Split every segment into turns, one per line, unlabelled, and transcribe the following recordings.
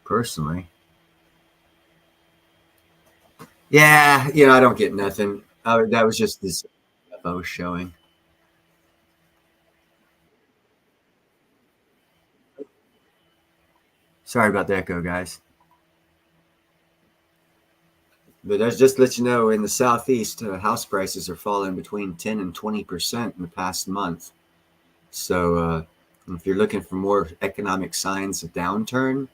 personally. Yeah, I don't get nothing. That was just this UFO showing. Sorry about the echo, guys. But that's just to let you know, in the southeast, house prices are falling between 10 and 20% in the past month. So if you're looking for more economic signs of downturn,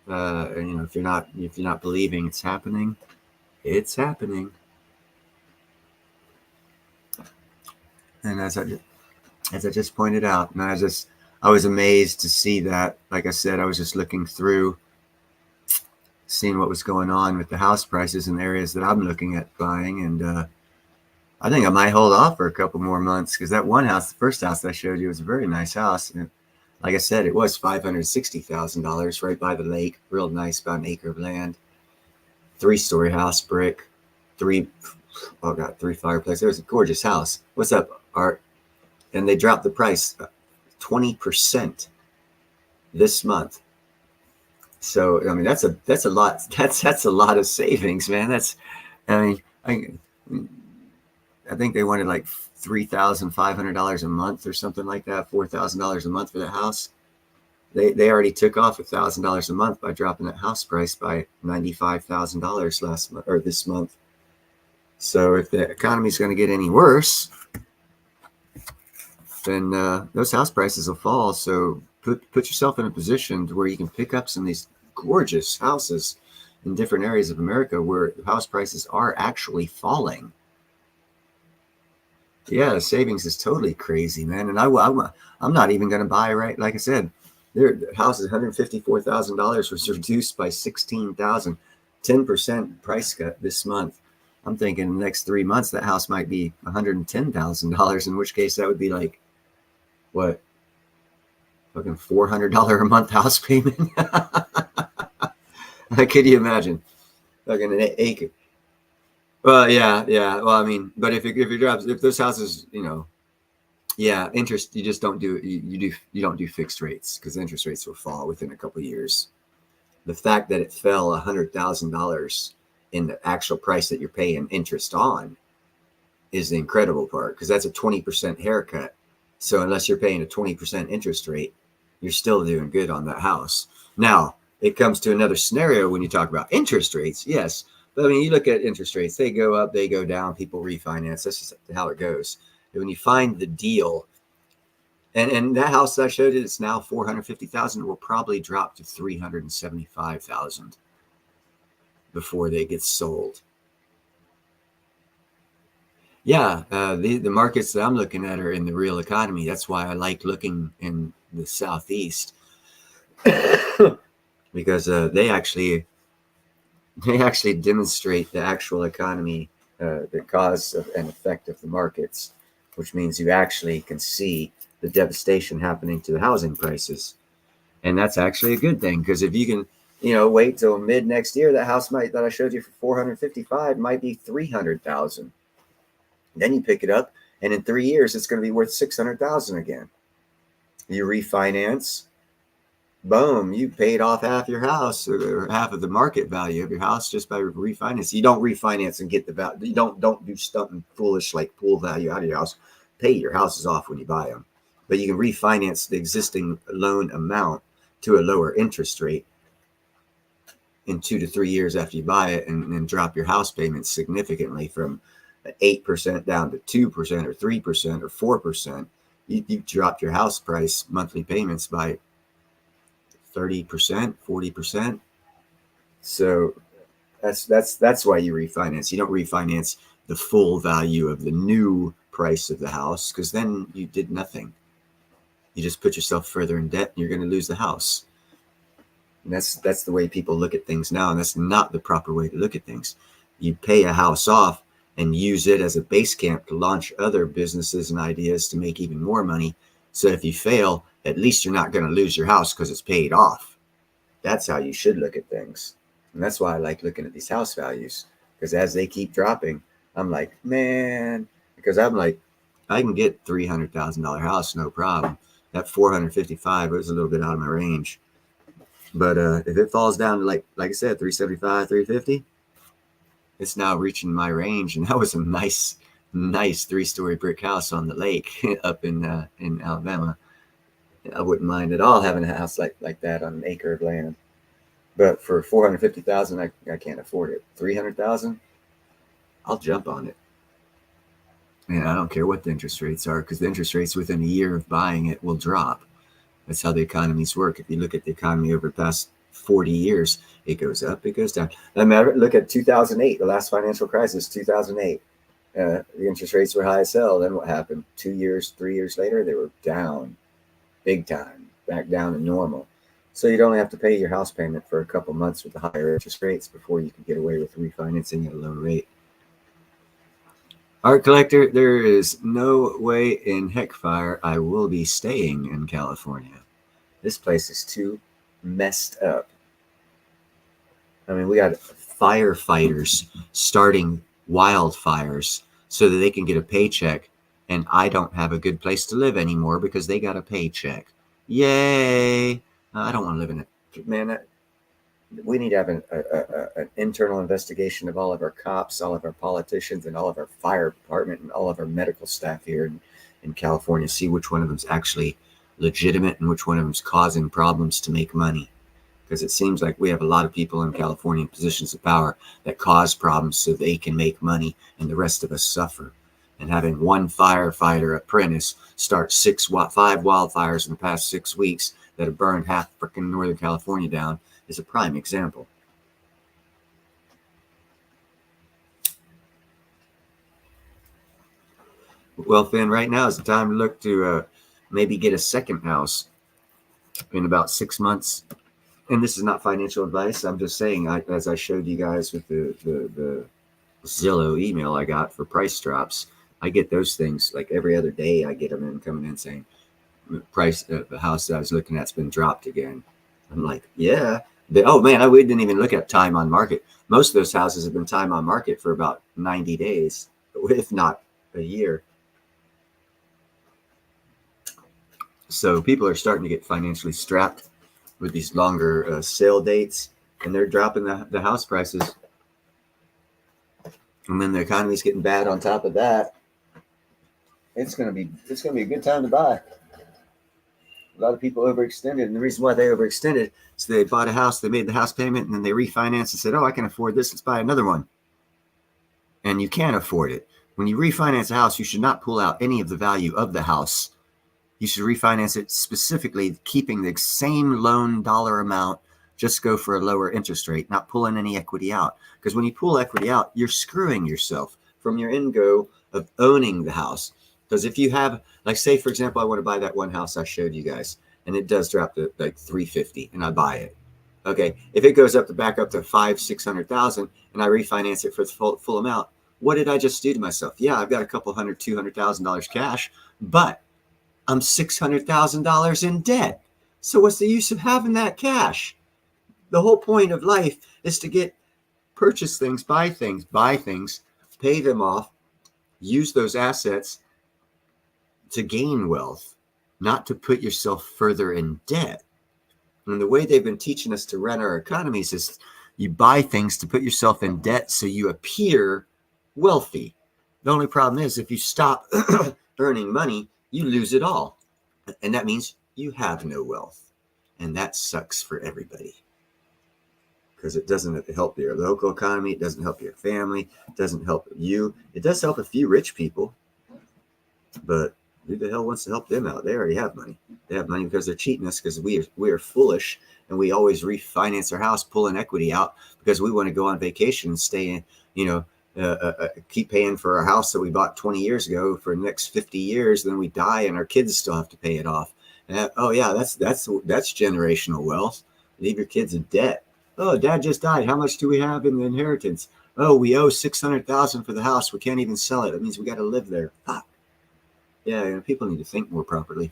if you're not believing it's happening, it's happening. And as I just pointed out, and I was amazed to see that. Like I said, I was just looking through, seeing what was going on with the house prices in areas that I'm looking at buying, and I think I might hold off for a couple more months because that one house, the first house that I showed you, was a very nice house. And like I said, it was $560,000 right by the lake, real nice, about an acre of land, 3-story house, brick, three, oh god, 3 fireplaces. It was a gorgeous house. What's up, Art? And they dropped the price 20% this month. So I mean, that's a lot. That's a lot of savings, man. I mean, I think they wanted like $3,500 a month or something like that, $4,000 a month for the house. They already took off $1,000 a month by dropping that house price by $95,000 last month or this month. So if the economy is going to get any worse, then those house prices will fall. So put yourself in a position to where you can pick up some of these gorgeous houses in different areas of America where house prices are actually falling. Yeah, the savings is totally crazy, man. And I'm not even going to buy, right? Like I said, their house is $154,000 was reduced by 16,000, 10% price cut this month. I'm thinking in the next 3 months that house might be $110,000, in which case that would be like what, fucking $400 a month house payment. Could you imagine? Fucking an acre. Well, yeah, yeah. Well, I mean, but if it drops, if those houses, yeah, interest, you just don't do you don't do fixed rates because interest rates will fall within a couple of years. The fact that it fell $100,000 in the actual price that you're paying interest on is the incredible part, because that's a 20% haircut. So unless you're paying a 20% interest rate, you're still doing good on that house. Now, it comes to another scenario when you talk about interest rates. Yes. But I mean, you look at interest rates, they go up, they go down, people refinance. That's just how it goes. And when you find the deal, and that house that I showed you, it's now 450,000, will probably drop to 375,000 before they get sold. Yeah, the markets that I'm looking at are in the real economy. That's why I like looking in the southeast because they actually demonstrate the actual economy, the cause and effect of the markets, which means you actually can see the devastation happening to the housing prices, and that's actually a good thing, because if you can, wait till mid next year, that house that I showed you for 455 might be 300,000. Then you pick it up, and in 3 years, it's going to be worth 600,000 again. You refinance, boom, you paid off half your house or half of the market value of your house just by refinance. You don't refinance and get the value. You don't do something foolish like pull value out of your house. Pay your houses off when you buy them, but you can refinance the existing loan amount to a lower interest rate in 2 to 3 years after you buy it, and then drop your house payments significantly from 8% down to 2% or 3% or 4%. You dropped your house price monthly payments by 30%, 40%. So that's why you refinance. You don't refinance the full value of the new price of the house, because then you did nothing. You just put yourself further in debt and you're going to lose the house. And that's the way people look at things now, and that's not the proper way to look at things. You pay a house off and use it as a base camp to launch other businesses and ideas to make even more money. So if you fail, at least you're not going to lose your house because it's paid off. That's how you should look at things. And that's why I like looking at these house values, because as they keep dropping, I'm like, man, because I'm like, I can get $300,000 house, no problem. That 455 was a little bit out of my range. But if it falls down to like I said, 375, 350, it's now reaching my range. And that was a nice 3-story brick house on the lake up in Alabama. I wouldn't mind at all having a house like that on an acre of land. But for 450,000, I can't afford it. 300,000, I'll jump on it. And I don't care what the interest rates are, because the interest rates within a year of buying it will drop. That's how the economies work. If you look at the economy over the past 40 years, it goes up, it goes down. Look at 2008, the last financial crisis, 2008. The interest rates were high as hell. Then what happened? 2 years, 3 years later, they were down big time, back down to normal. So you'd only have to pay your house payment for a couple months with the higher interest rates before you could get away with refinancing at a low rate. Art collector, there is no way in heckfire I will be staying in California. This place is too messed up. I mean, we got firefighters starting wildfires so that they can get a paycheck, and I don't have a good place to live anymore because they got a paycheck. Yay! I don't want to live in it. Man, we need to have an internal investigation of all of our cops, all of our politicians, and all of our fire department, and all of our medical staff here in California. See which one of them is actually legitimate and which one of them is causing problems to make money. Because it seems like we have a lot of people in California in positions of power that cause problems so they can make money, and the rest of us suffer. And having one firefighter apprentice start 5 wildfires in the past 6 weeks that have burned half freaking Northern California down is a prime example. Well, Finn, right now is the time to look to maybe get a second house in about 6 months. And this is not financial advice. I'm just saying, as I showed you guys with the Zillow email I got for price drops, I get those things like every other day. I get them in coming in saying price the house that I was looking at's been dropped again. I'm like, yeah. Oh man, we didn't even look at time on market. Most of those houses have been time on market for about 90 days, if not a year. So people are starting to get financially strapped with these longer sale dates, and they're dropping the house prices. And then the economy's getting bad on top of that. It's gonna be a good time to buy. A lot of people overextended, and the reason why they overextended is they bought a house, they made the house payment, and then they refinanced and said, "Oh, I can afford this. Let's buy another one." And you can't afford it. When you refinance a house, you should not pull out any of the value of the house. You should refinance it specifically, keeping the same loan dollar amount. Just go for a lower interest rate, not pulling any equity out. Because when you pull equity out, you're screwing yourself from your end goal of owning the house. Because if you have, like, say, for example, I want to buy that one house I showed you guys, and it does drop to like 350, and I buy it. Okay, if it goes back up to 500,000-600,000, and I refinance it for the full amount, what did I just do to myself? Yeah, I've got a couple $200,000 cash, but I'm $600,000 in debt. So what's the use of having that cash? The whole point of life is to purchase things, buy things, pay them off, use those assets to gain wealth, not to put yourself further in debt. And the way they've been teaching us to run our economies is you buy things to put yourself in debt so you appear wealthy. The only problem is if you stop earning money, you lose it all. And that means you have no wealth. And that sucks for everybody. Because it doesn't help your local economy. It doesn't help your family. It doesn't help you. It does help a few rich people. But who the hell wants to help them out? They already have money. They have money because they're cheating us, because we are foolish, and we always refinance our house, pulling equity out because we want to go on vacation and stay in, keep paying for our house that we bought 20 years ago for the next 50 years. Then we die and our kids still have to pay it off. And that's generational wealth. Leave your kids in debt. Oh, dad just died. How much do we have in the inheritance? Oh, we owe $600,000 for the house. We can't even sell it. That means we got to live there. Fuck. Yeah, people need to think more properly.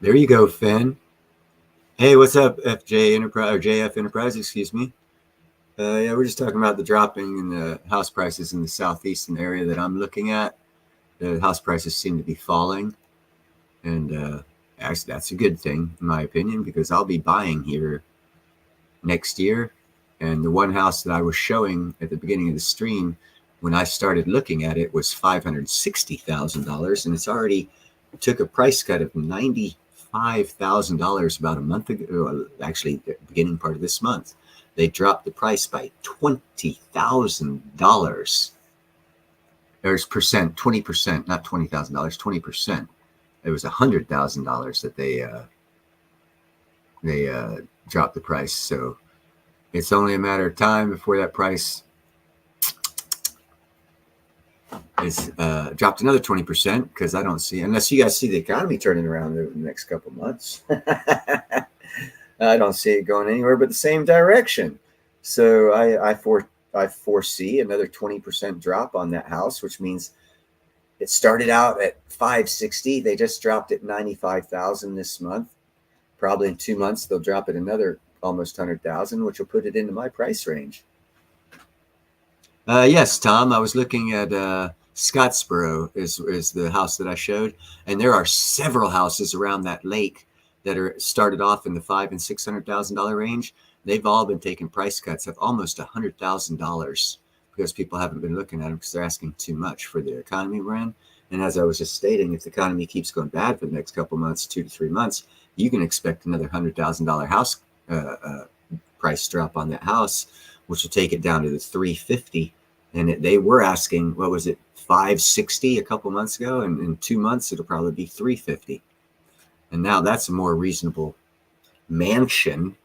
There you go, Finn. Hey, what's up, FJ Enterprise or JF Enterprise? Excuse me. Yeah, we're just talking about the dropping in the house prices in the southeastern area that I'm looking at. house prices seem to be falling, and actually that's a good thing in my opinion, because I'll be buying here next year. And the one house that I was showing at the beginning of the stream, when I started looking at it, was $560,000, and it's already took a price cut of $95,000 about a month ago. Actually, the beginning part of this month, they dropped the price by $20,000. There's percent, 20%, not $20,000, 20%. It was $100,000 that they dropped the price. So it's only a matter of time before that price is dropped another 20%, because I don't see, unless you guys see the economy turning around in the next couple months, I don't see it going anywhere but the same direction. So I foresee another 20% drop on that house, which means it started out at 560. They just dropped it 95,000 this month. Probably in 2 months they'll drop it another almost 100,000, which will put it into my price range. Yes, Tom, I was looking at Scottsboro is the house that I showed, and there are several houses around that lake that are started off in the $500,000 and $600,000 range. They've all been taking price cuts of almost $100,000, because people haven't been looking at them because they're asking too much for the economy we're in. And as I was just stating, if the economy keeps going bad for the next couple months, 2 to 3 months, you can expect another $100,000 house price drop on that house, which will take it down to the 350. And they were asking, what was it, 560 a couple months ago, and in 2 months it'll probably be 350. And now that's a more reasonable mansion.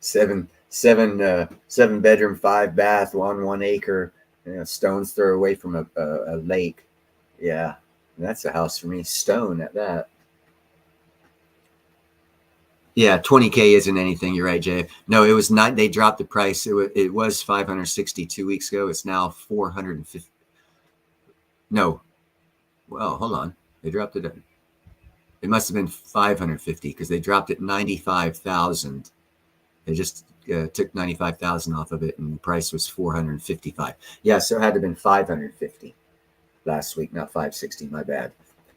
seven bedroom, 5 bath, 1 acre, stone's throw away from a lake. Yeah, that's a house for me. Stone at that. Yeah, 20K isn't anything. You're right, Jay. No, it was not. They dropped the price. It was 560 2 weeks ago. It's now 450. No, well, hold on. They dropped it. It must have been 550, because they dropped it 95,000. They just took 95,000 off of it, and the price was 455. Yeah, so it had to have been 550 last week, not 560. My bad.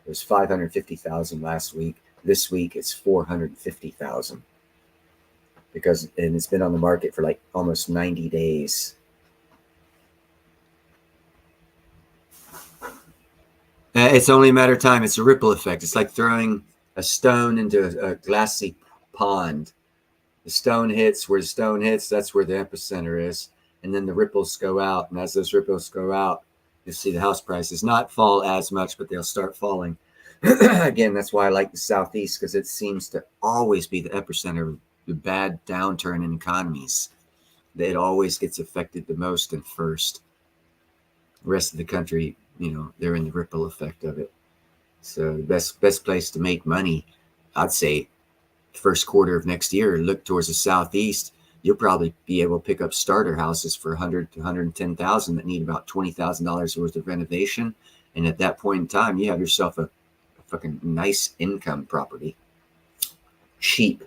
It was 550,000 last week. This week it's 450,000, because it's been on the market for like almost 90 days. It's only a matter of time. It's a ripple effect. It's like throwing a stone into a glassy pond. The stone hits where the stone hits. That's where the epicenter is. And then the ripples go out. And as those ripples go out, you'll see the house prices not fall as much, but they'll start falling. Again, that's why I like the Southeast, because it seems to always be the epicenter of the bad downturn in economies. It always gets affected the most and first. The rest of the country, they're in the ripple effect of it. So the best place to make money, I'd say, first quarter of next year, look towards the Southeast. You'll probably be able to pick up starter houses for 100 to 110,000 that need about $20,000 worth of renovation. And at that point in time, you have yourself a fucking nice income property. Cheap.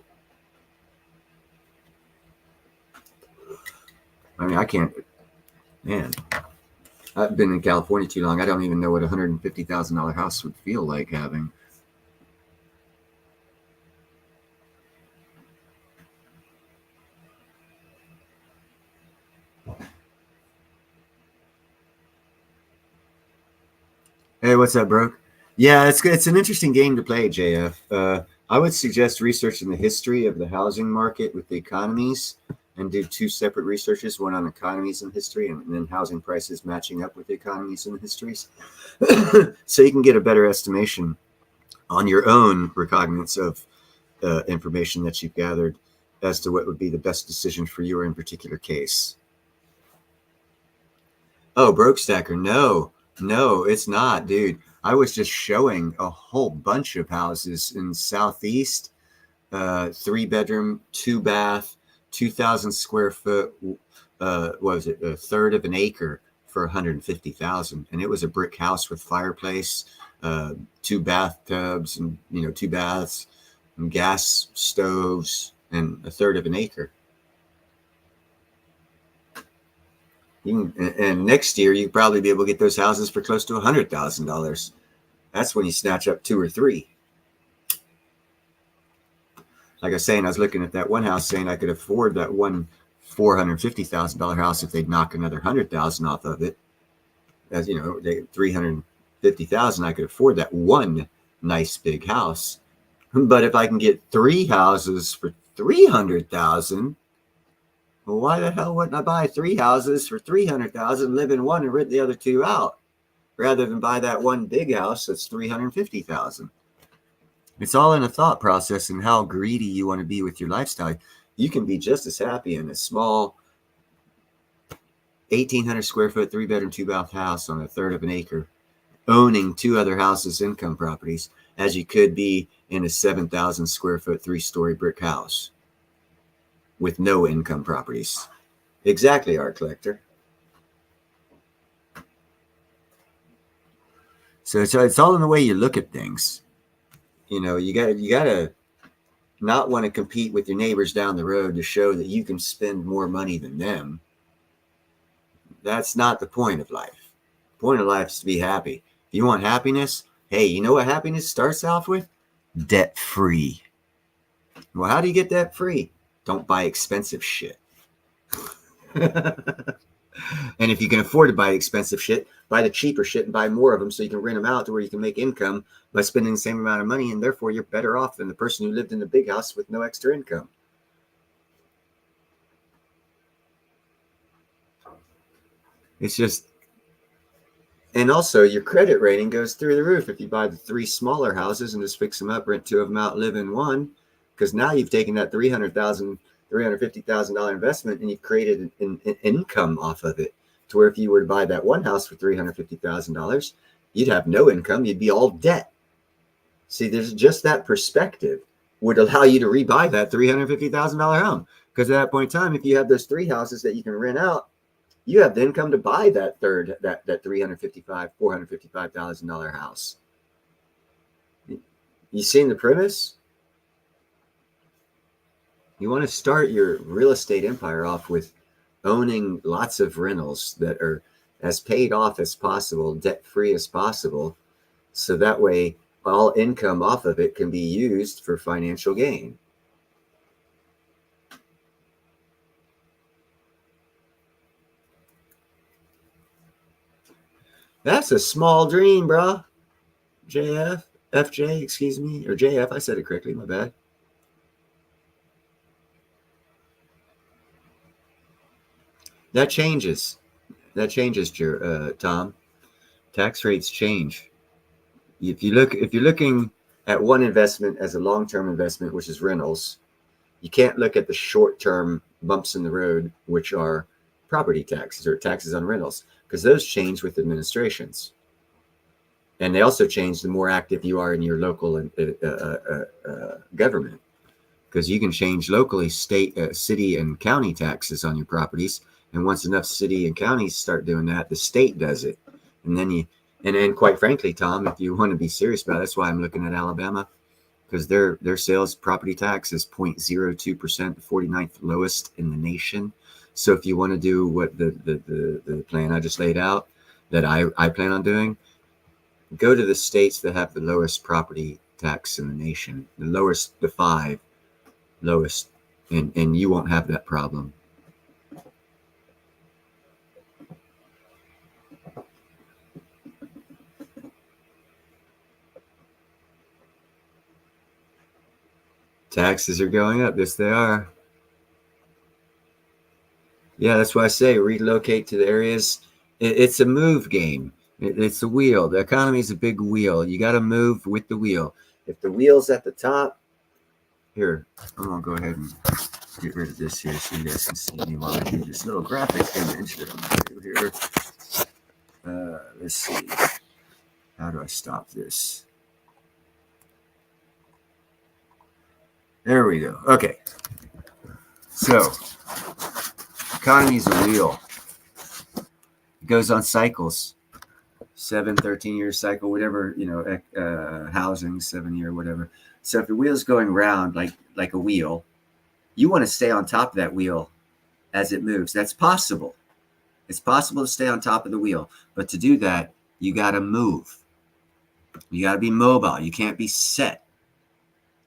I mean, I've been in California too long. I don't even know what a $150,000 house would feel like having. Hey, what's up, bro? Yeah, it's an interesting game to play, JF. I would suggest researching the history of the housing market with the economies, and do 2 separate researches, one on economies and history, and then housing prices matching up with the economies and the histories. So you can get a better estimation on your own recognizance of information that you've gathered as to what would be the best decision for your in particular case. Oh, Broke Stacker, no, it's not, dude. I was just showing a whole bunch of houses in Southeast, 3 bedroom, 2 bath, 2,000 square foot. What was it? A third of an acre for 150,000, and it was a brick house with fireplace, 2 bathtubs, and 2 baths, and gas stoves, and a third of an acre. And next year you probably be able to get those houses for close to $100,000. That's when you snatch up 2 or 3. Like I was saying, I was looking at that one house saying I could afford that one $450,000 house if they'd knock another 100,000 off of it. As you know, they 350,000, I could afford that one nice big house. But if I can get 3 houses for 300,000, well, why the hell wouldn't I buy 3 houses for 300,000, live in one, and rent the other 2 out, rather than buy that one big house that's 350,000? It's all in a thought process and how greedy you want to be with your lifestyle. You can be just as happy in a small 1,800 square foot, 3-bedroom, 2-bath house on a third of an acre, owning 2 other houses, income properties, as you could be in a 7,000 square foot, 3-story brick house with no income properties. Exactly, Art Collector. So it's all in the way you look at things. You know, you gotta not want to compete with your neighbors down the road to show that you can spend more money than them. That's not the point of life. The point of life is to be happy. If you want happiness, hey, you know what happiness starts off with? Debt free. Well, how do you get debt free? Don't buy expensive shit. And if you can afford to buy expensive shit, buy the cheaper shit and buy more of them so you can rent them out to where you can make income by spending the same amount of money, and therefore you're better off than the person who lived in the big house with no extra income. It's just, and also your credit rating goes through the roof if you buy the 3 smaller houses and just fix them up, rent 2 of them out, live in one, because now you've taken that $300,000, $350,000 investment and you've created an income off of it. To where if you were to buy that one house for $350,000, you'd have no income. You'd be all debt. See, there's just that perspective would allow you to rebuy that $350,000 home. Because at that point in time, if you have those 3 houses that you can rent out, you have the income to buy that third, that $455,000 house. You seen the premise? You want to start your real estate empire off with owning lots of rentals that are as paid off as possible, debt-free as possible, so that way all income off of it can be used for financial gain. That's a small dream, bro. FJ, excuse me, or JF, I said it correctly, my bad. That changes. Tom. Tax rates change. If you're looking at one investment as a long-term investment, which is rentals, you can't look at the short-term bumps in the road, which are property taxes or taxes on rentals, because those change with administrations. And they also change the more active you are in your local government, because you can change locally state, city, and county taxes on your properties. And once enough city and counties start doing that, the state does it. And then quite frankly, Tom, if you want to be serious about it, that's why I'm looking at Alabama, because their sales property tax is 0.02%, 49th lowest in the nation. So if you want to do what the plan I just laid out that I plan on doing, go to the states that have the lowest property tax in the nation, the 5 lowest, and you won't have that problem. Taxes are going up. Yes, they are. Yeah, that's why I say relocate to the areas. It's a move game. It's a wheel. The economy is a big wheel. You got to move with the wheel. If the wheel's at the top, here, I'm going to go ahead and get rid of this here so you guys can see me while I do this little graphic image that I'm going to do here. Let's see. How do I stop this? There we go. Okay. So, economy is a wheel. It goes on cycles. 7, 13-year cycle, whatever, housing, 7-year, whatever. So if the wheel's going round like a wheel, you want to stay on top of that wheel as it moves. That's possible. It's possible to stay on top of the wheel, but to do that, you got to move. You got to be mobile. You can't be set.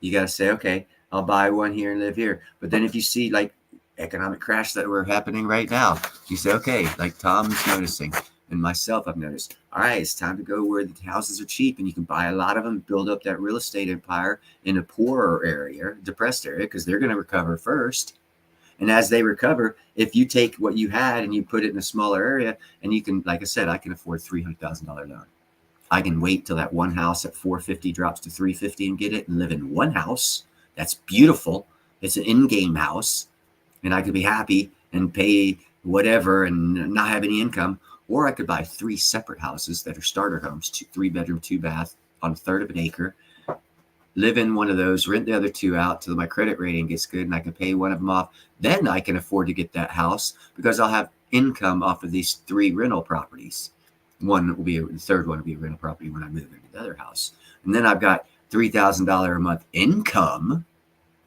You got to say, okay, I'll buy one here and live here. But then if you see like economic crash that we're happening right now, you say, okay, like Tom's noticing and myself, I've noticed, all right, it's time to go where the houses are cheap and you can buy a lot of them, build up that real estate empire in a poorer area, depressed area, because they're going to recover first. And as they recover, if you take what you had and you put it in a smaller area, and you can, like I said, I can afford $300,000 loan. I can wait till that one house at 450 drops to 350 and get it and live in one house. That's beautiful. It's an in-game house, and I could be happy and pay whatever and not have any income. Or I could buy 3 separate houses that are starter homes, 3-bedroom, 2-bath on a third of an acre. Live in one of those, rent the other 2 out till my credit rating gets good and I can pay one of them off. Then I can afford to get that house because I'll have income off of these 3 rental properties. The third one will be a rental property when I move into the other house. And then I've got $3,000 a month income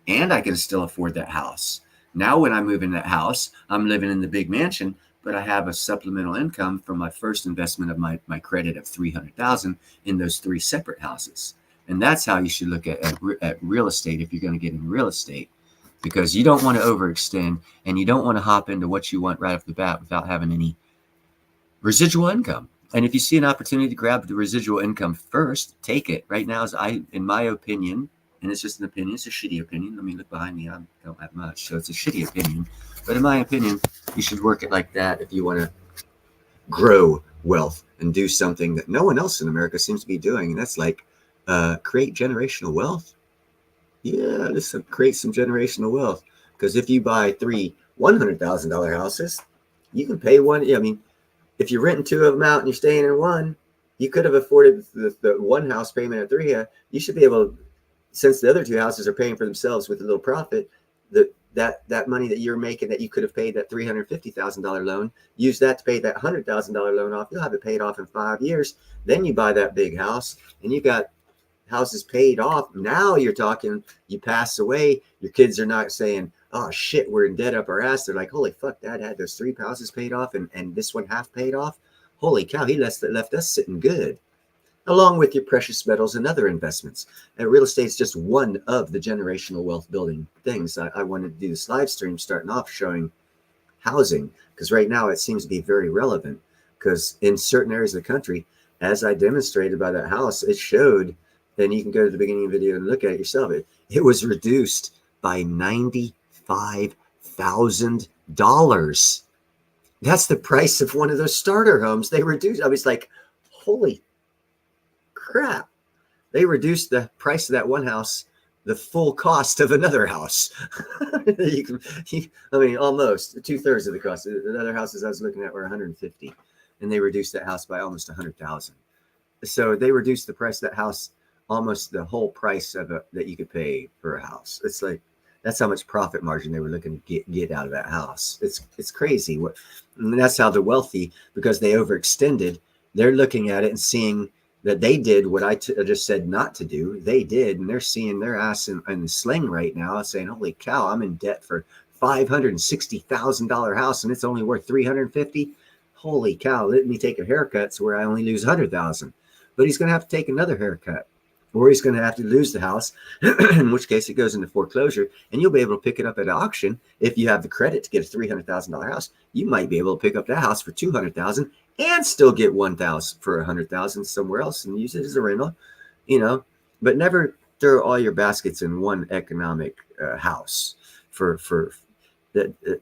and I can still afford that house. Now when I move in that house, I'm living in the big mansion, but I have a supplemental income from my first investment of my credit of $300,000 in those 3 separate houses. And that's how you should look at real estate if you're going to get in real estate, because you don't want to overextend and you don't want to hop into what you want right off the bat without having any residual income. And if you see an opportunity to grab the residual income first, take it. Right now, in my opinion, and it's just an opinion, it's a shitty opinion. I mean, look behind me, I don't have much, so it's a shitty opinion. But in my opinion, you should work it like that if you want to grow wealth and do something that no one else in America seems to be doing. And that's like create generational wealth. Yeah, let's create some generational wealth. Because if you buy 3 $100,000 houses, you can pay one. I mean, if you're renting 2 of them out and you're staying in one, you could have afforded the one house payment of 3. You should be able, since the other 2 houses are paying for themselves with a little profit, that money that you're making that you could have paid that $350,000 loan, use that to pay that $100,000 loan off. You'll have it paid off in 5 years. Then you buy that big house and you got houses paid off. Now you're talking, you pass away, your kids are not saying, oh shit, we're in debt up our ass. They're like, holy fuck, dad had those 3 houses paid off and this one half paid off. Holy cow, he left us sitting good. Along with your precious metals and other investments. And real estate is just one of the generational wealth building things. I wanted to do this live stream starting off showing housing, because right now it seems to be very relevant, because in certain areas of the country, as I demonstrated by that house, it showed, and you can go to the beginning of the video and look at it yourself, it was reduced by $95,000. That's the price of one of those starter homes. They reduced. I was like, holy crap. They reduced the price of that one house, the full cost of another house. I mean, almost 2/3 of the cost. The other houses I was looking at were 150, and they reduced that house by almost 100,000. So they reduced the price of that house, almost the whole price of that you could pay for a house. It's like, that's how much profit margin they were looking to get out of that house. It's crazy. And that's how the wealthy, because they overextended, they're looking at it and seeing that they did what I just said not to do. They did, and they're seeing their ass in the sling right now, saying, holy cow, I'm in debt for $560,000 house and it's only worth $350,000. Holy cow, let me take a haircut so where I only lose $100,000. But he's going to have to take another haircut, or he's going to have to lose the house, in which case it goes into foreclosure, and you'll be able to pick it up at auction. If you have the credit to get a $300,000 house, you might be able to pick up that house for $200,000 and still get $1,000 for $100,000 somewhere else and use it as a rental, but never throw all your baskets in one economic house for that.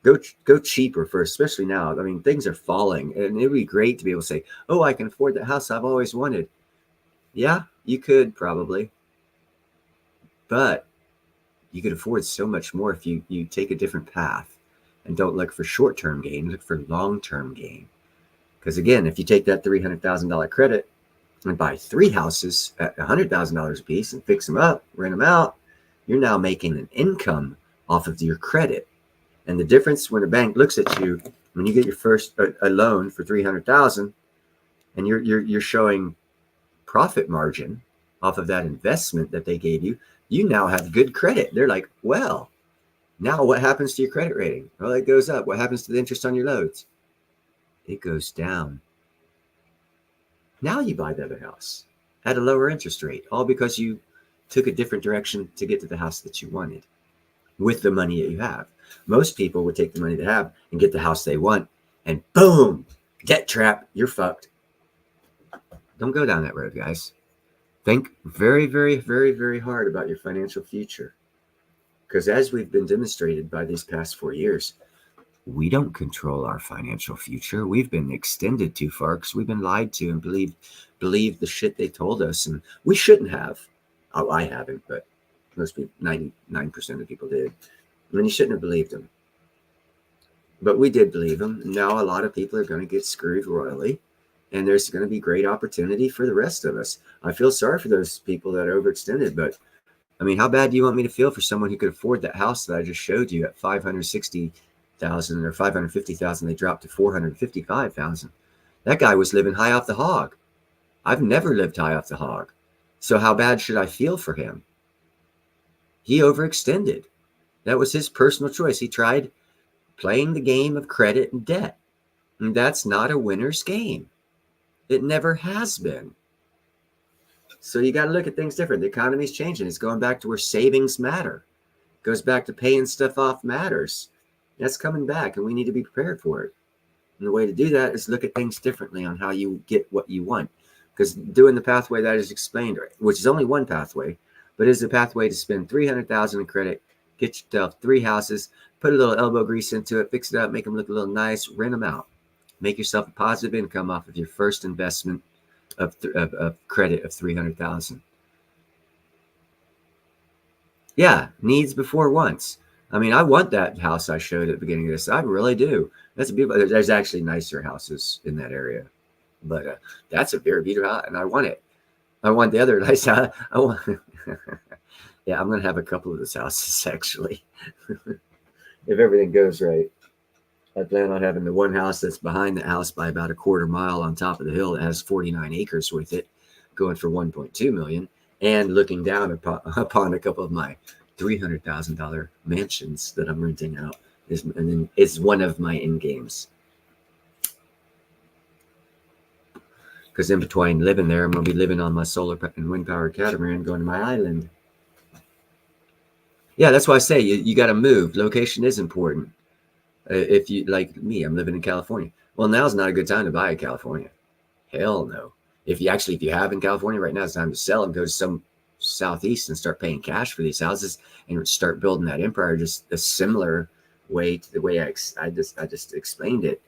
Go cheaper first, especially now. I mean, things are falling, and it would be great to be able to say, oh, I can afford that house I've always wanted. Yeah, you could probably, but you could afford so much more if you take a different path and don't look for short-term gain, look for long-term gain. Because again, if you take that $300,000 credit and buy 3 houses at $100,000 a piece and fix them up, rent them out, you're now making an income off of your credit. And the difference when a bank looks at you, when you get your first a loan for $300,000, and you're showing profit margin off of that investment that they gave you, you now have good credit. They're like, well, now what happens to your credit rating? Well, it goes up. What happens to the interest on your loans? it goes down. Now you buy the other house at a lower interest rate, all because you took a different direction to get to the house that you wanted with the money that you have. Most people would take the money they have and get the house they want, and boom, debt trap, you're fucked. Don't go down that road, guys. Think very, very, very, very hard about your financial future. Because as we've been demonstrated by these past 4 years, we don't control our financial future. We've been extended too far because we've been lied to and believed the shit they told us, and we shouldn't have. Oh, I haven't, but most people, 99% of people did. I mean, you shouldn't have believed them. But we did believe them. Now a lot of people are going to get screwed royally, and there's going to be great opportunity for the rest of us. I feel sorry for those people that are overextended, but I mean, how bad do you want me to feel for someone who could afford that house that I just showed you at $560,000 or $550,000? They dropped to $455,000. That guy was living high off the hog. I've never lived high off the hog. So how bad should I feel for him? He overextended. That was his personal choice. He tried playing the game of credit and debt. And that's not a winner's game. It never has been. So you got to look at things different. The economy's changing. It's going back to where savings matter. It goes back to paying stuff off matters. That's coming back, and we need to be prepared for it. And the way to do that is look at things differently on how you get what you want. Because doing the pathway that is explained, which is only one pathway, but is a pathway to spend $300,000 in credit, get yourself 3 houses, put a little elbow grease into it, fix it up, make them look a little nice, rent them out. Make yourself a positive income off of your first investment of credit of $300,000. Yeah, needs before wants. I mean, I want that house I showed at the beginning of this. I really do. That's a beautiful. There's actually nicer houses in that area, but that's a very beautiful house, and I want it. I want the other nice house. I want. Yeah, I'm gonna have a couple of those houses actually, if everything goes right. I plan on having the one house that's behind the house by about a quarter mile on top of the hill that has 49 acres with it, going for $1.2 million, and looking down upon a couple of my $300,000 mansions that I'm renting out. And then it's one of my end games. Because in between living there, I'm going to be living on my solar and wind powered catamaran going to my island. Yeah, that's why I say you got to move. Location is important. If you like me, I'm living in California. Well, now's not a good time to buy in California. Hell no. If you have in California right now, it's time to sell and go to some southeast and start paying cash for these houses and start building that empire just a similar way to the way I just explained it.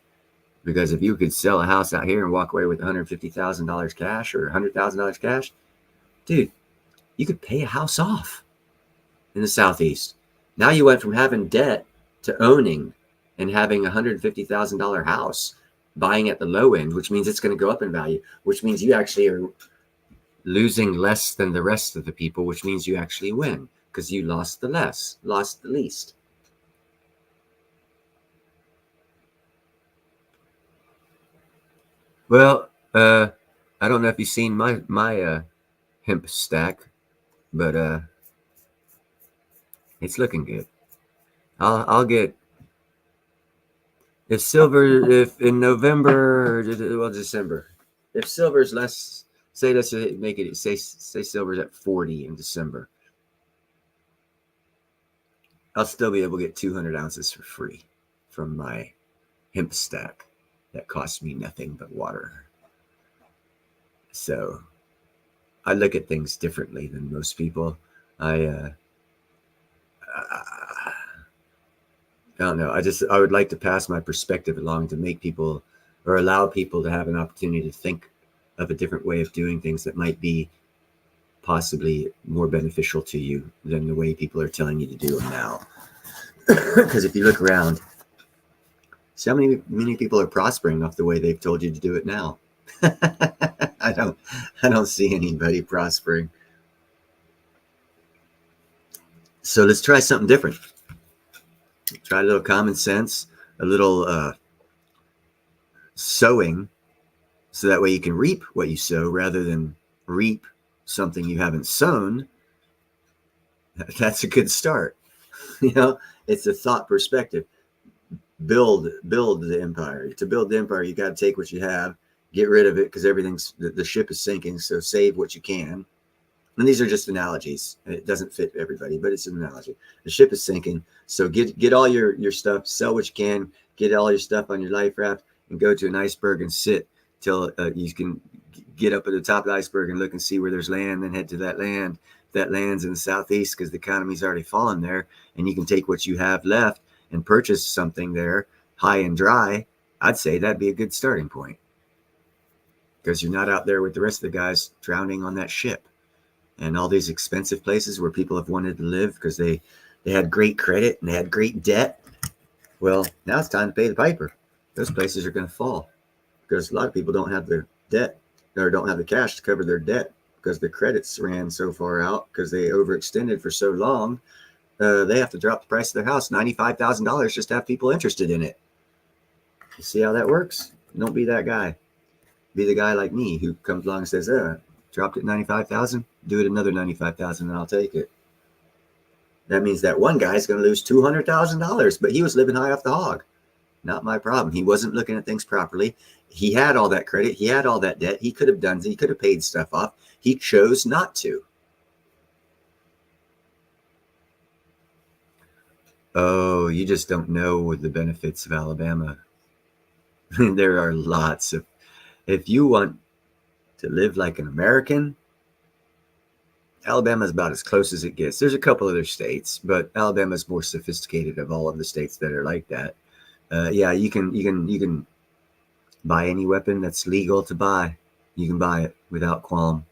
Because if you could sell a house out here and walk away with $150,000 cash or $100,000 cash, dude, you could pay a house off in the southeast. Now you went from having debt to owning and having a $150,000 house, buying at the low end, which means it's going to go up in value, which means you actually are losing less than the rest of the people, which means you actually win because you lost the least. Well, I don't know if you've seen my hemp stack, but it's looking good. I'll get if in November or December, if silver's less, say let's make it say silver's at 40 in December, I'll still be able to get 200 ounces for free from my hemp stack that costs me nothing but water. So I look at things differently than most people. I don't know. I would like to pass my perspective along to make people or allow people to have an opportunity to think of a different way of doing things that might be possibly more beneficial to you than the way people are telling you to do them now. Because if you look around, see how many people are prospering off the way they've told you to do it now. I don't see anybody prospering. So let's try something different. Try a little common sense, a little sowing, so that way you can reap what you sow rather than reap something you haven't sown. That's a good start. It's a thought perspective. build the empire. To build the empire, you got to take what you have, get rid of it because everything's the ship is sinking. So save what you can. And these are just analogies. It doesn't fit everybody, but it's an analogy. The ship is sinking, so get all your stuff, sell what you can, get all your stuff on your life raft, and go to an iceberg and sit till you can get up at the top of the iceberg and look and see where there's land, then head to that land. That land's in the southeast because the economy's already fallen there, and you can take what you have left and purchase something there high and dry. I'd say that'd be a good starting point because you're not out there with the rest of the guys drowning on that ship and all these expensive places where people have wanted to live because they had great credit and they had great debt. Well, now it's time to pay the piper. Those places are going to fall because a lot of people don't have their debt or don't have the cash to cover their debt because the credits ran so far out because they overextended for so long. They have to drop the price of their house $95,000 just to have people interested in it. You see how that works? Don't be that guy. Be the guy like me who comes along and says, dropped it 95,000, do it another 95,000 and I'll take it. That means that one guy's going to lose $200,000, but he was living high off the hog. Not my problem. He wasn't looking at things properly. He had all that credit. He had all that debt. He could have done, he could have paid stuff off. He chose not to. Oh, you just don't know the benefits of Alabama. There are lots of, if you want to live like an American, Alabama is about as close as it gets. There's a couple other states, but Alabama is more sophisticated of all of the states that are like that. Yeah, you can buy any weapon that's legal to buy. You can buy it without qualm.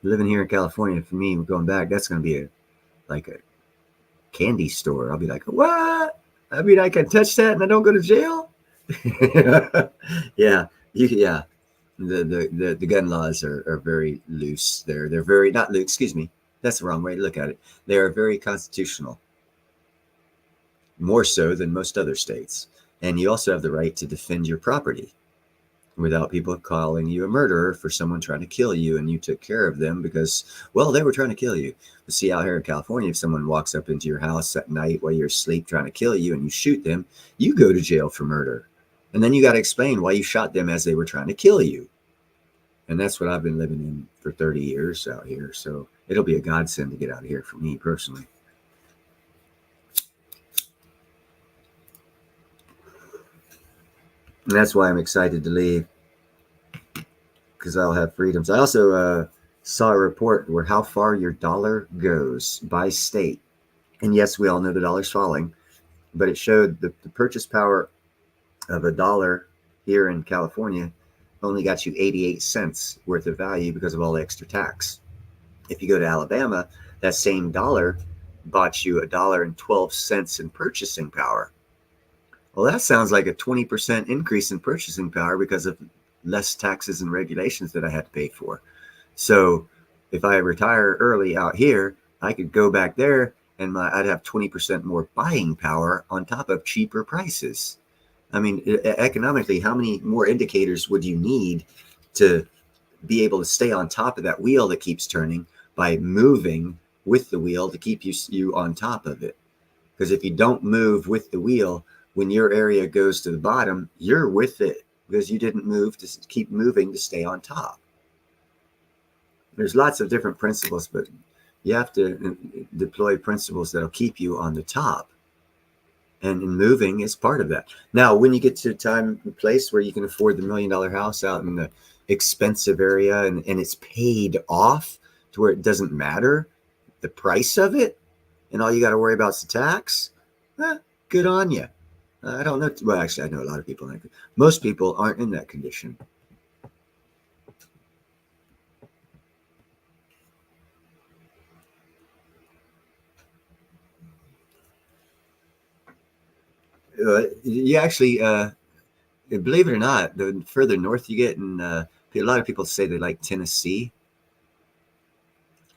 Living here in California, for me, going back, that's going to be like a candy store. I'll be like, what? I mean, I can touch that and I don't go to jail? Yeah. The gun laws are very loose. They're very not loose. Excuse me, that's the wrong way to look at it. They are very constitutional, more so than most other states. And you also have the right to defend your property without people calling you a murderer for someone trying to kill you, and you took care of them because, well, they were trying to kill you. But see, out here in California, if someone walks up into your house at night while you're asleep trying to kill you and you shoot them, you go to jail for murder. And then you got to explain why you shot them as they were trying to kill you. And that's what I've been living in for 30 years out here. So it'll be a godsend to get out of here for me personally. And that's why I'm excited to leave, because I'll have freedoms. I also saw a report where how far your dollar goes by state. And yes, we all know the dollar's falling, but it showed the purchase power of a dollar here in California only got you 88 cents worth of value because of all the extra tax. If you go to Alabama, that same dollar bought you $1.12 in purchasing power. Well, that sounds like a 20% increase in purchasing power because of less taxes and regulations that I had to pay for. So if I retire early out here, I could go back there and I'd have 20% more buying power on top of cheaper prices. I mean, economically, how many more indicators would you need to be able to stay on top of that wheel that keeps turning by moving with the wheel to keep you on top of it? Because if you don't move with the wheel, when your area goes to the bottom, you're with it because you didn't move to keep moving to stay on top. There's lots of different principles, but you have to deploy principles that'll keep you on the top. And moving is part of that. Now, when you get to a time and place where you can afford the $1 million house out in the expensive area and it's paid off to where it doesn't matter the price of it, and all you got to worry about is the tax, good on you. I don't know. Well, actually, I know a lot of people. Most people aren't in that condition. You actually, believe it or not, the further north you get, and a lot of people say they like Tennessee.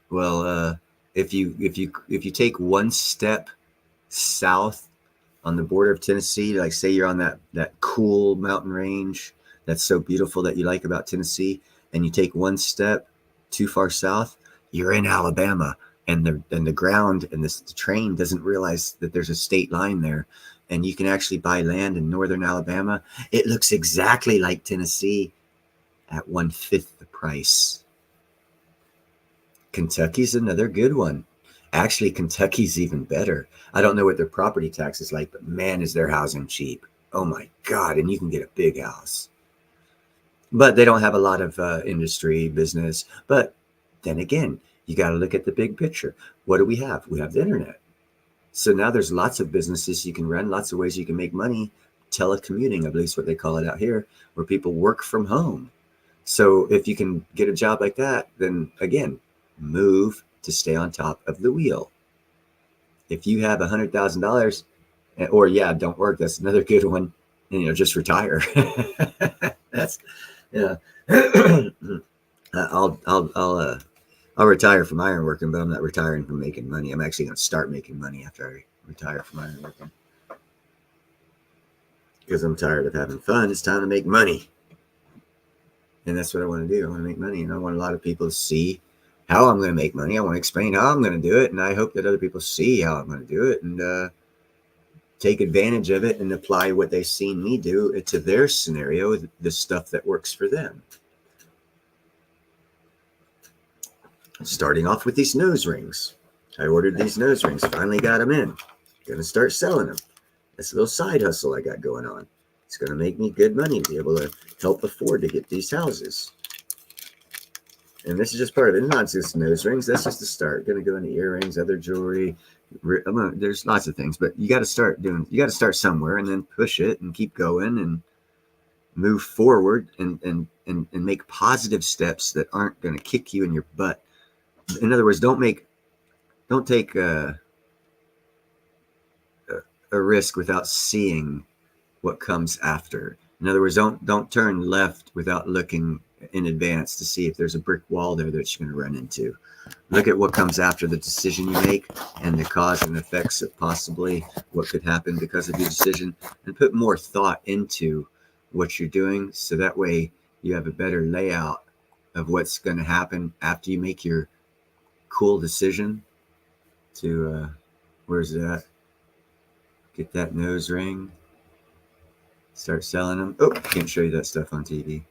Well, if you take one step south on the border of Tennessee, like say you're on that cool mountain range that's so beautiful that you like about Tennessee, and you take one step too far south, you're in Alabama, and the ground and the train doesn't realize that there's a state line there, and you can actually buy land in northern Alabama. It looks exactly like Tennessee at 1/5 the price. Kentucky's another good one. Actually, Kentucky's even better. I don't know what their property tax is like, but man, is their housing cheap. Oh my God. And you can get a big house. But they don't have a lot of industry, business. But then again, you got to look at the big picture. What do we have? We have the internet. So now there's lots of businesses you can run, lots of ways you can make money. Telecommuting, I believe is what they call it out here, where people work from home. So if you can get a job like that, then again, move to stay on top of the wheel. If you have $100,000, or yeah, don't work. That's another good one. And, just retire. That's yeah. I'll retire from ironworking, but I'm not retiring from making money. I'm actually going to start making money after I retire from ironworking, because I'm tired of having fun. It's time to make money. And that's what I want to do. I want to make money. And I want a lot of people to see how I'm going to make money. I want to explain how I'm going to do it. And I hope that other people see how I'm going to do it and take advantage of it and apply what they've seen me do to their scenario, the stuff that works for them. Starting off with these nose rings. I ordered these nose rings. Finally got them in. Going to start selling them. That's a little side hustle I got going on. It's going to make me good money to be able to help afford to get these houses. And this is just part of it. It's not just nose rings. That's just the start. Going to go into earrings, other jewelry. There's lots of things, but you got to start somewhere and then push it and keep going and move forward and make positive steps that aren't going to kick you in your butt. In other words, don't take a risk without seeing what comes after. In other words, don't turn left without looking in advance to see if there's a brick wall there that you're going to run into. Look at what comes after the decision you make and the cause and effects of possibly what could happen because of your decision, and put more thought into what you're doing, so that way you have a better layout of what's going to happen after you make your cool decision to where's that? Get that nose ring. Start selling them. Oh, I can't show you that stuff on TV.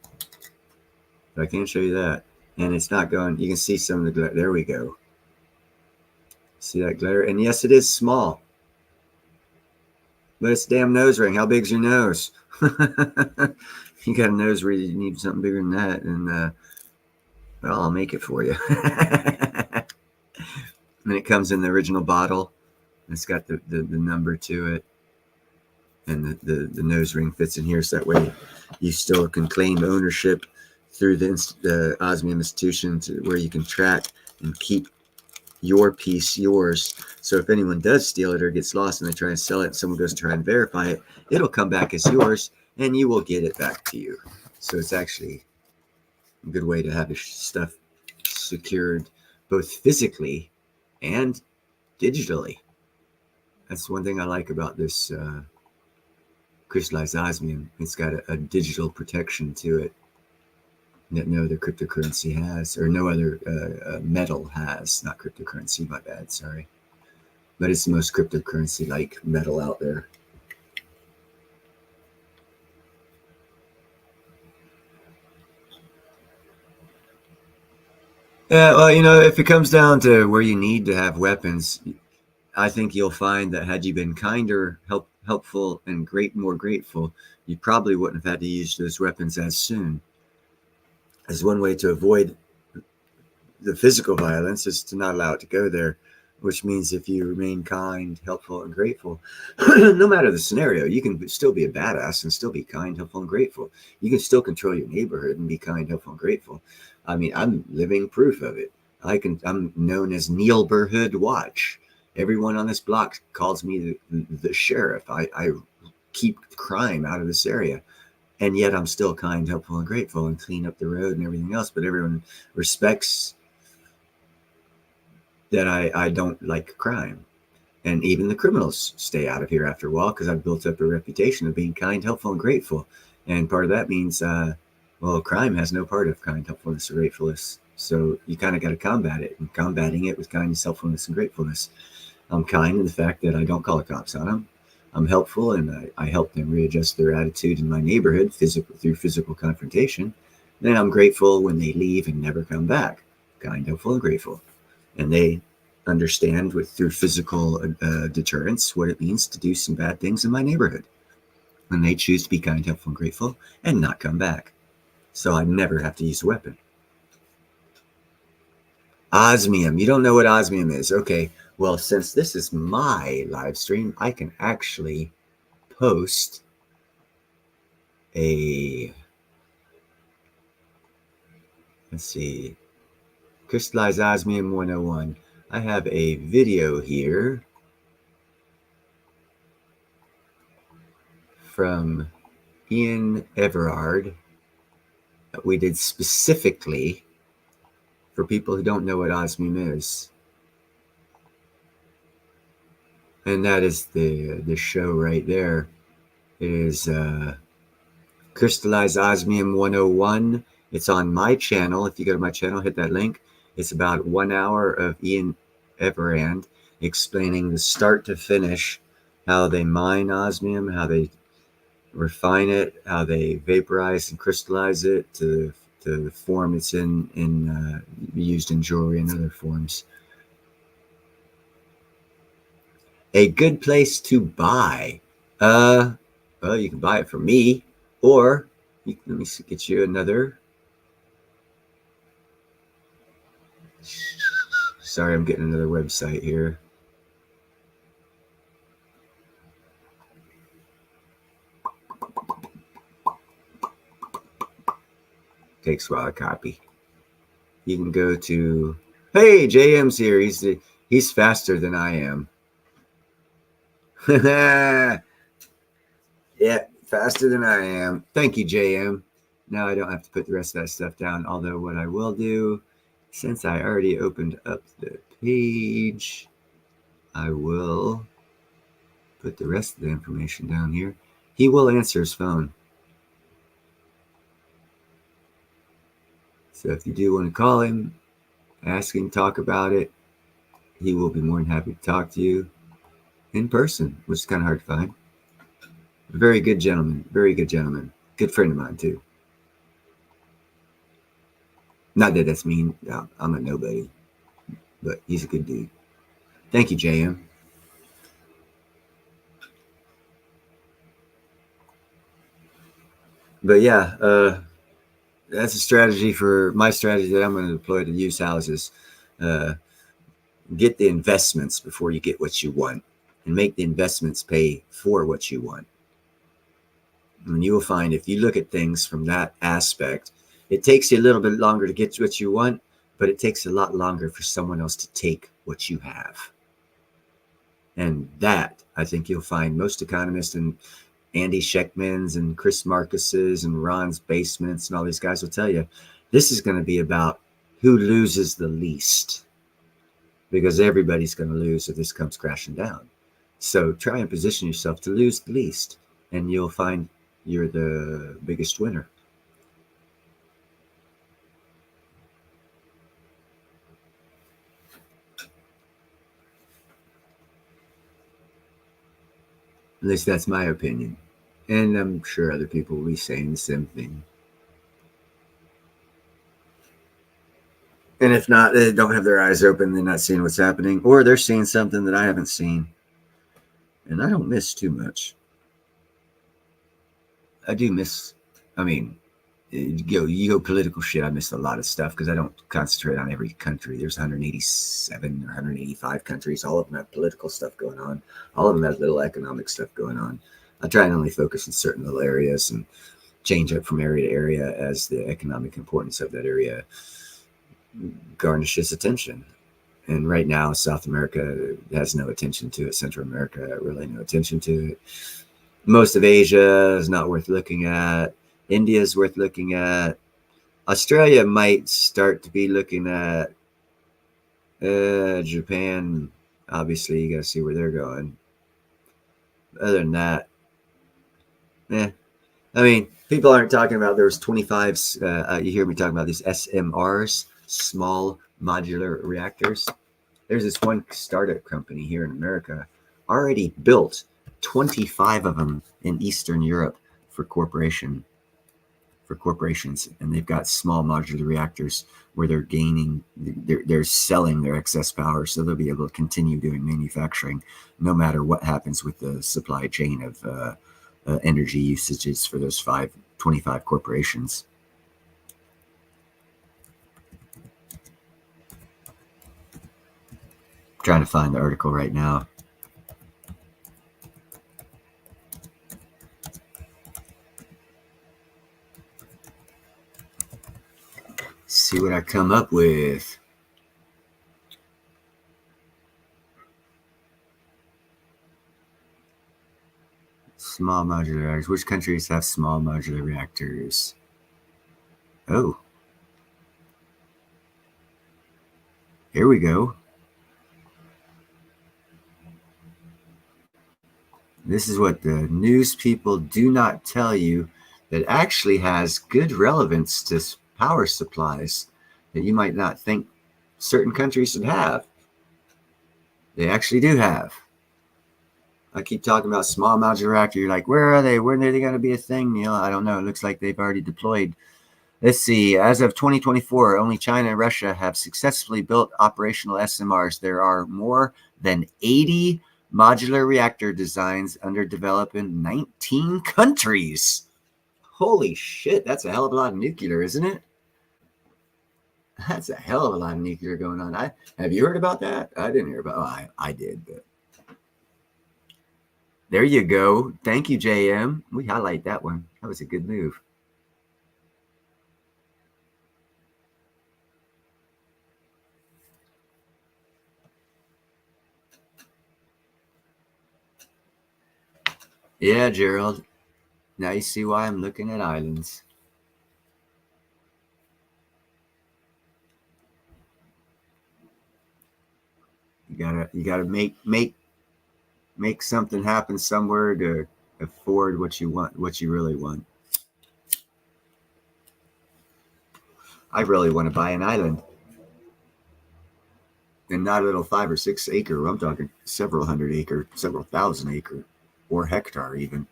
But I can show you that. And it's not going, you can see some of the glare. There we go. See that glare? And yes, it is small. But it's a damn nose ring. How big's your nose? You got a nose where you need something bigger than that. And, well, I'll make it for you. And it comes in the original bottle. It's got the number to it. And the nose ring fits in here, so that way you still can claim ownership through the Osmium Institution, where you can track and keep your piece yours. So if anyone does steal it or gets lost and they try and sell it and someone goes to try and verify it, it'll come back as yours and you will get it back to you. So it's actually a good way to have your stuff secured both physically and digitally. That's one thing I like about this crystallized osmium. It's got a digital protection to it that no other cryptocurrency has, or no other metal has. Not cryptocurrency, my bad, sorry. But it's the most cryptocurrency-like metal out there. Well, if it comes down to where you need to have weapons, I think you'll find that had you been kinder, helpful, and more grateful, you probably wouldn't have had to use those weapons as soon. As one way to avoid the physical violence is to not allow it to go there, which means if you remain kind, helpful, and grateful, no matter the scenario, you can still be a badass and still be kind, helpful, and grateful. You can still control your neighborhood and be kind, helpful, and grateful. I mean, I'm living proof of it. I'm known as Neil Burhood Watch. Everyone on this block calls me the sheriff. I keep crime out of this area. And yet I'm still kind, helpful, and grateful, and clean up the road and everything else. But everyone respects that I don't like crime. And even the criminals stay out of here after a while, because I've built up a reputation of being kind, helpful, and grateful. And part of that means, crime has no part of kind, helpfulness, or gratefulness. So you kind of got to combat it. And combating it with kindness, helpfulness, and gratefulness. I'm kind in the fact that I don't call the cops on them. I'm helpful, and I help them readjust their attitude in my neighborhood through physical confrontation, then I'm grateful when they leave and never come back. Kind, helpful, and grateful. And they understand through physical deterrence what it means to do some bad things in my neighborhood. And they choose to be kind, helpful, and grateful and not come back. So I never have to use a weapon. Osmium. You don't know what osmium is. Okay. Well, since this is my live stream, I can actually post let's see, crystallized osmium 101. I have a video here from Ian Everard that we did specifically for people who don't know what osmium is. And that is the show right there. It is crystallized osmium 101. It's on my channel. If you go to my channel, hit that link. It's about 1 hour of Ian Everand explaining the start to finish how they mine osmium, how they refine it, how they vaporize and crystallize it to the form it's in used in jewelry and other forms. A good place to buy. Well, you can buy it from me, or let me get you another. Sorry, I'm getting another website here. Takes a while to copy. You can go to, hey, JM's here. He's faster than I am. Yeah, faster than I am. Thank you, JM. Now I don't have to put the rest of that stuff down. Although what I will do, since I already opened up the page, I will put the rest of the information down here. He will answer his phone. So if you do want to call him, ask him, talk about it, he will be more than happy to talk to you in person, which is kind of hard to find. Very good gentleman. Very good gentleman. Good friend of mine, too. Not that that's mean. I'm a nobody. But he's a good dude. Thank you, JM. But yeah, that's a strategy for my strategy that I'm going to deploy to use houses. Get the investments before you get what you want, and make the investments pay for what you want. And you will find if you look at things from that aspect, it takes you a little bit longer to get what you want, but it takes a lot longer for someone else to take what you have. And that, I think you'll find most economists and Andy Schechtman's and Chris Marcus's and Ron's Basements and all these guys will tell you, this is going to be about who loses the least, because everybody's going to lose if this comes crashing down. So try and position yourself to lose the least, and you'll find you're the biggest winner. At least that's my opinion. And I'm sure other people will be saying the same thing. And if not, they don't have their eyes open, they're not seeing what's happening, or they're seeing something that I haven't seen. And I don't miss too much. I do miss, I mean, geopolitical shit. I missed a lot of stuff because I don't concentrate on every country. There's 187 or 185 countries. All of them have political stuff going on. All of them have little economic stuff going on. I try and only focus in certain little areas and change up from area to area as the economic importance of that area garnishes attention. And right now, South America has no attention to it. Central America, really no attention to it. Most of Asia is not worth looking at. India is worth looking at. Australia might start to be looking at. Japan, obviously, you got to see where they're going. Other than that, I mean, people aren't talking about there was 25s. You hear me talking about these SMRs, small modular reactors. There's this one startup company here in America already built 25 of them in Eastern Europe for corporations, and they've got small modular reactors where they're selling their excess power, so they'll be able to continue doing manufacturing no matter what happens with the supply chain of energy usages for those 25 corporations. I'm trying to find the article right now. See what I come up with. Small modular reactors. Which countries have small modular reactors? Oh. Here we go. This is what the news people do not tell you that actually has good relevance to power supplies that you might not think certain countries should have. They actually do have. I keep talking about small modular reactor. You're like, where are they? When are they going to be a thing, Neil? I don't know. It looks like they've already deployed. Let's see. As of 2024, only China and Russia have successfully built operational SMRs. There are more than 80 modular reactor designs under development in 19 countries. Holy shit. That's a hell of a lot of nuclear, isn't it? That's a hell of a lot of nuclear going on. Have you heard about that? I didn't hear about it. I did, but there you go. Thank you, JM. We highlight that one. That was a good move. Yeah, Gerald. Now you see why I'm looking at islands. You gotta make something happen somewhere to afford what you want, what you really want. I really want to buy an island. And not a little 5 or 6 acre. I'm talking several hundred acre, several thousand acre, or hectare even.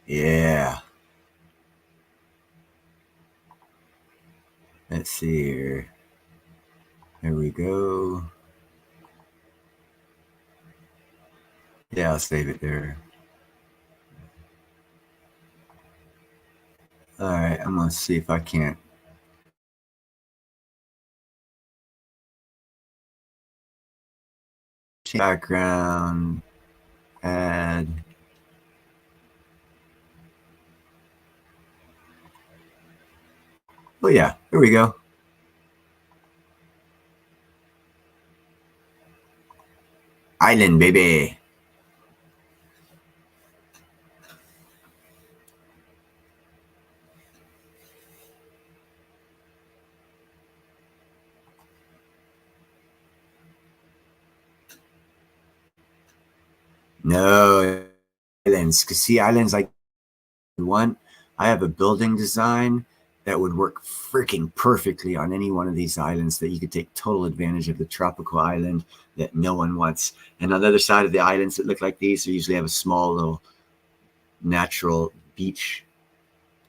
Yeah. Let's see here. There we go. Yeah, I'll save it there. All right, I'm going to see if I can't. Background, add. Oh, yeah, here we go. Island, baby. No islands. Because see, islands like one, I have a building design that would work freaking perfectly on any one of these islands that you could take total advantage of the tropical island that no one wants. And on the other side of the islands that look like these, they usually have a small little natural beach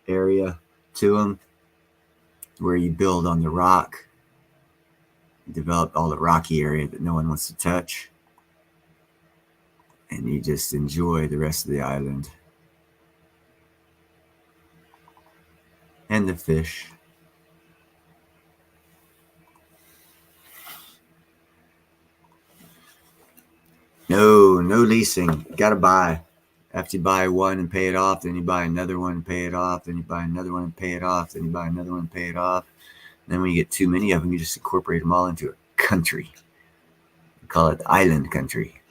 area to them where you build on the rock. You develop all the rocky area that no one wants to touch. And you just enjoy the rest of the island. And the fish. No leasing. Got to buy. After you buy one and pay it off, then you buy another one and pay it off, then you buy another one and pay it off, then you buy another one and pay it off. And then when you get too many of them, you just incorporate them all into a country. We call it the island country.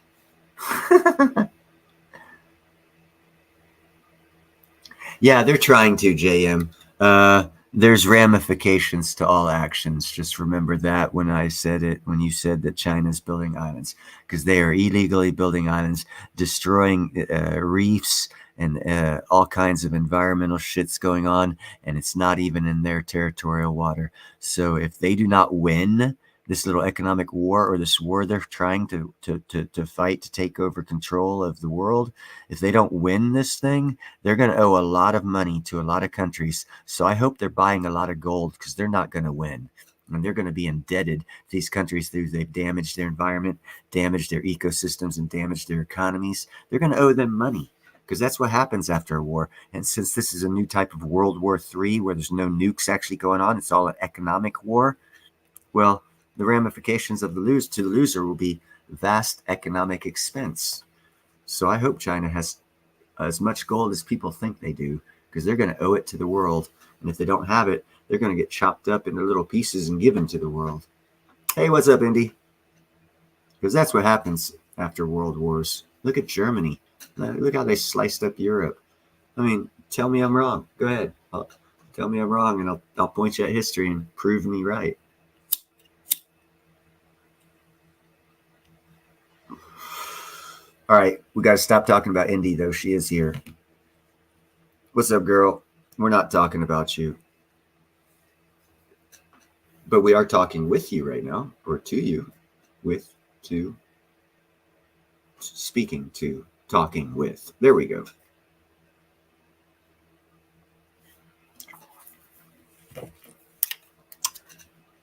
Yeah, they're trying to, JM. There's ramifications to all actions. Just remember that when I said it, when you said that China's building islands, because they are illegally building islands, destroying reefs and all kinds of environmental shits going on, and it's not even in their territorial water. So if they do not win this little economic war, or this war they're trying to fight to take over control of the world, if they don't win this thing, they're going to owe a lot of money to a lot of countries. So I hope they're buying a lot of gold, because they're not going to win. And they're going to be indebted to these countries through they've damaged their environment, damaged their ecosystems, and damaged their economies. They're going to owe them money, because that's what happens after a war. And since this is a new type of World War III, where there's no nukes actually going on, it's all an economic war. Well, the ramifications of the loser will be vast economic expense. So I hope China has as much gold as people think they do, because they're going to owe it to the world. And if they don't have it, they're going to get chopped up into little pieces and given to the world. Hey, what's up, Indy? Because that's what happens after world wars. Look at Germany. Look how they sliced up Europe. I mean, tell me I'm wrong. Go ahead. Tell me I'm wrong, and I'll point you at history and prove me right. All right, we got to stop talking about Indy, though. She is here. What's up, girl? We're not talking about you, but we are talking with you right now, or to you, with, to, speaking to, talking with. There we go.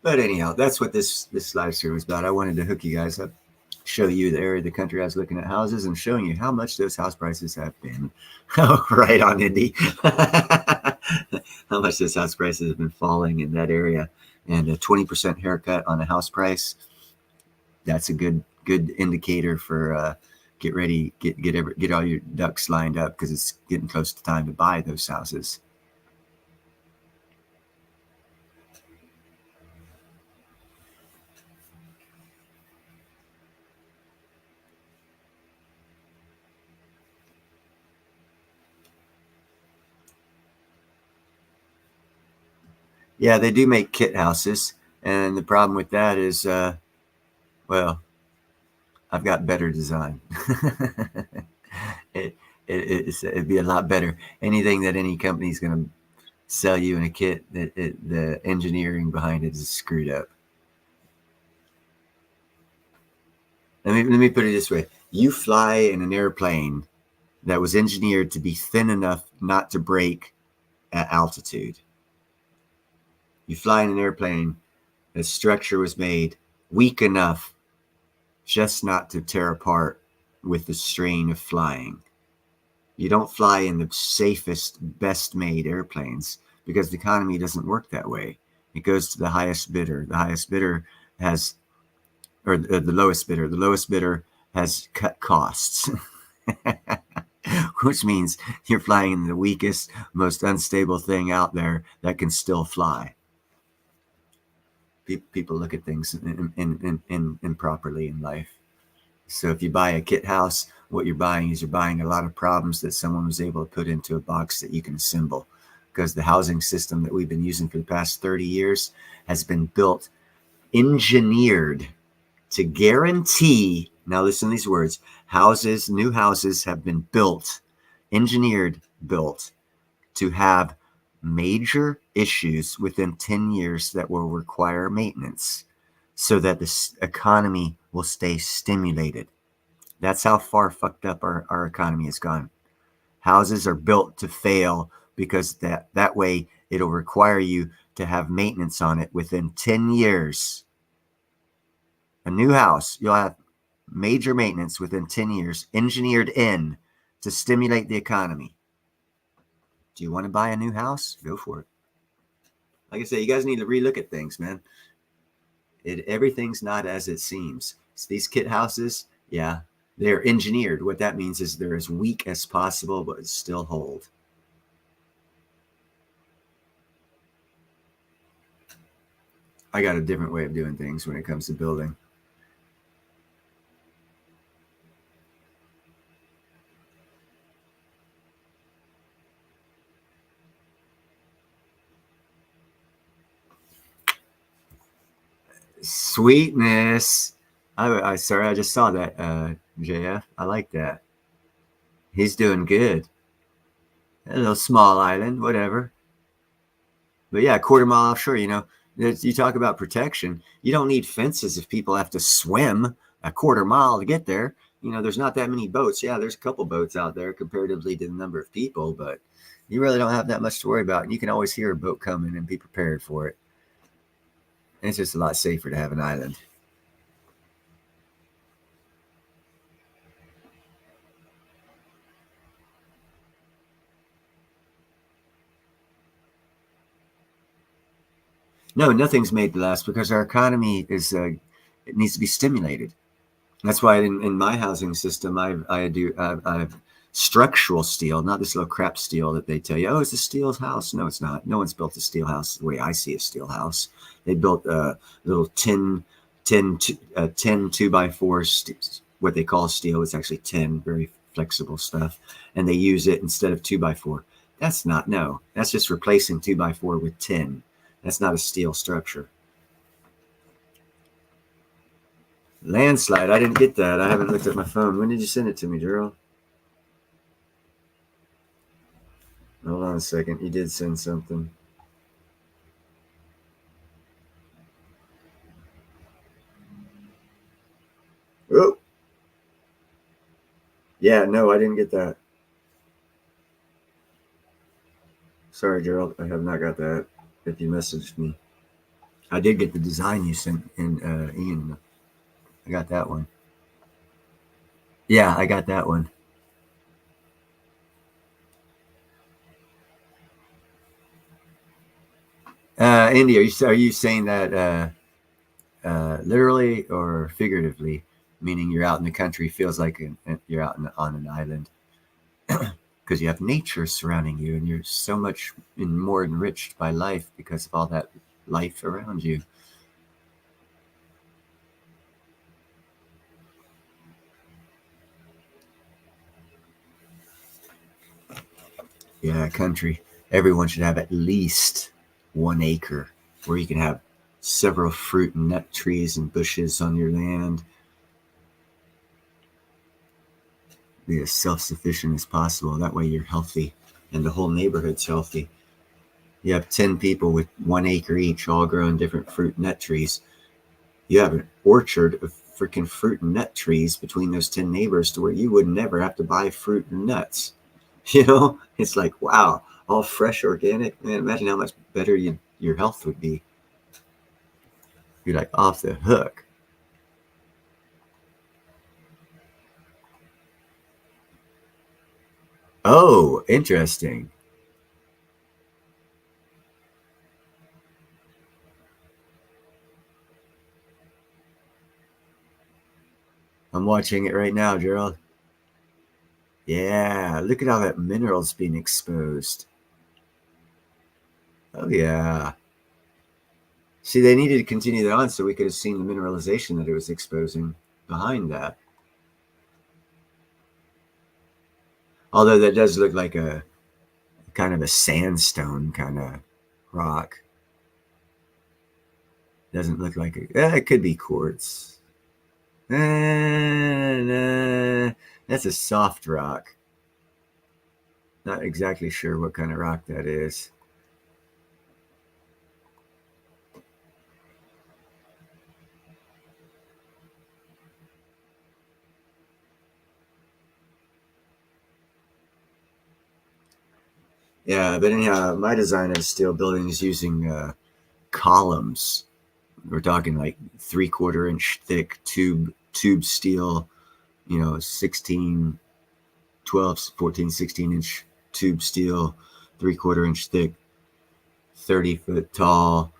But anyhow, that's what this live stream was about. I wanted to hook you guys up, show you the area of the country I was looking at houses, and showing you how much those house prices have been. Oh, right on, Indy. How much those house prices have been falling in that area. And a 20% haircut on a house price, that's a good indicator for get ready, get all your ducks lined up, because it's getting close to time to buy those houses. Yeah, they do make kit houses, and the problem with that is, well, I've got better design. It'd be a lot better. Anything that any company's going to sell you in a kit, the engineering behind it is screwed up. Let me put it this way: you fly in an airplane that was engineered to be thin enough not to break at altitude. You fly in an airplane, the structure was made weak enough just not to tear apart with the strain of flying. You don't fly in the safest, best made airplanes, because the economy doesn't work that way. It goes to the highest bidder. The highest bidder has, or the lowest bidder. The lowest bidder has cut costs. Which means you're flying in the weakest, most unstable thing out there that can still fly. People look at things improperly in life. So if you buy a kit house, what you're buying is you're buying a lot of problems that someone was able to put into a box that you can assemble. Because the housing system that we've been using for the past 30 years has been built, engineered to guarantee, now listen to these words, new houses have been built, built to have major issues within 10 years that will require maintenance, so that the economy will stay stimulated. That's how far fucked up our economy has gone. Houses are built to fail, because that way it'll require you to have maintenance on it within 10 years. A new house, you'll have major maintenance within 10 years, engineered in to stimulate the economy. Do you want to buy a new house? Go for it. Like I say, you guys need to relook at things, man. Everything's not as it seems. So these kit houses, yeah, they're engineered. What that means is they're as weak as possible, but still hold. I got a different way of doing things when it comes to building. Sweetness. I sorry, I just saw that, JF. I like that. He's doing good. A little small island, whatever. But yeah, quarter mile offshore, you talk about protection. You don't need fences if people have to swim a quarter mile to get there. There's not that many boats. Yeah, there's a couple boats out there comparatively to the number of people, but you really don't have that much to worry about. And you can always hear a boat coming and be prepared for it. And it's just a lot safer to have an island. No, nothing's made to last because our economy it needs to be stimulated. That's why in my housing system, I've structural steel, not this little crap steel that they tell you, oh, it's a steel house. No, it's not. No one's built a steel house the way I see a steel house. They built a little 10 2x4, what they call steel. It's actually 10, very flexible stuff. And they use it instead of 2x4. That's just replacing 2x4 with 10. That's not a steel structure. Landslide. I didn't get that. I haven't looked at my phone. When did you send it to me, Gerald? Hold on a second. You did send something. Oh. Yeah, no, I didn't get that. Sorry, Gerald. I have not got that. If you messaged me, I did get the design you sent in, Ian. I got that one. Yeah, I got that one. Indy, are you saying that literally or figuratively, meaning you're out in the country, feels like you're out on an island because you have nature surrounding you and you're so much more enriched by life because of all that life around you. Yeah, country. Everyone should have at least 1 acre where you can have several fruit and nut trees and bushes on your land. Be as self-sufficient as possible. That way you're healthy and the whole neighborhood's healthy. You have 10 people with 1 acre each, all growing different fruit and nut trees. You have an orchard of freaking fruit and nut trees between those 10 neighbors to where you would never have to buy fruit and nuts. It's like, wow, all fresh, organic. Man, imagine how much better your health would be. You're like off the hook. Oh, interesting. I'm watching it right now, Gerald. Yeah, look at all that minerals being exposed. Oh, yeah. See, they needed to continue that on so we could have seen the mineralization that it was exposing behind that. Although that does look like a kind of a sandstone kind of rock. Doesn't look like it could be quartz. That's a soft rock. Not exactly sure what kind of rock that is. Yeah, but anyhow, my design of steel buildings using columns. We're talking like 3/4 inch thick tube steel, 16, 12, 14, 16 inch tube steel, 3/4 inch thick, 30 foot tall.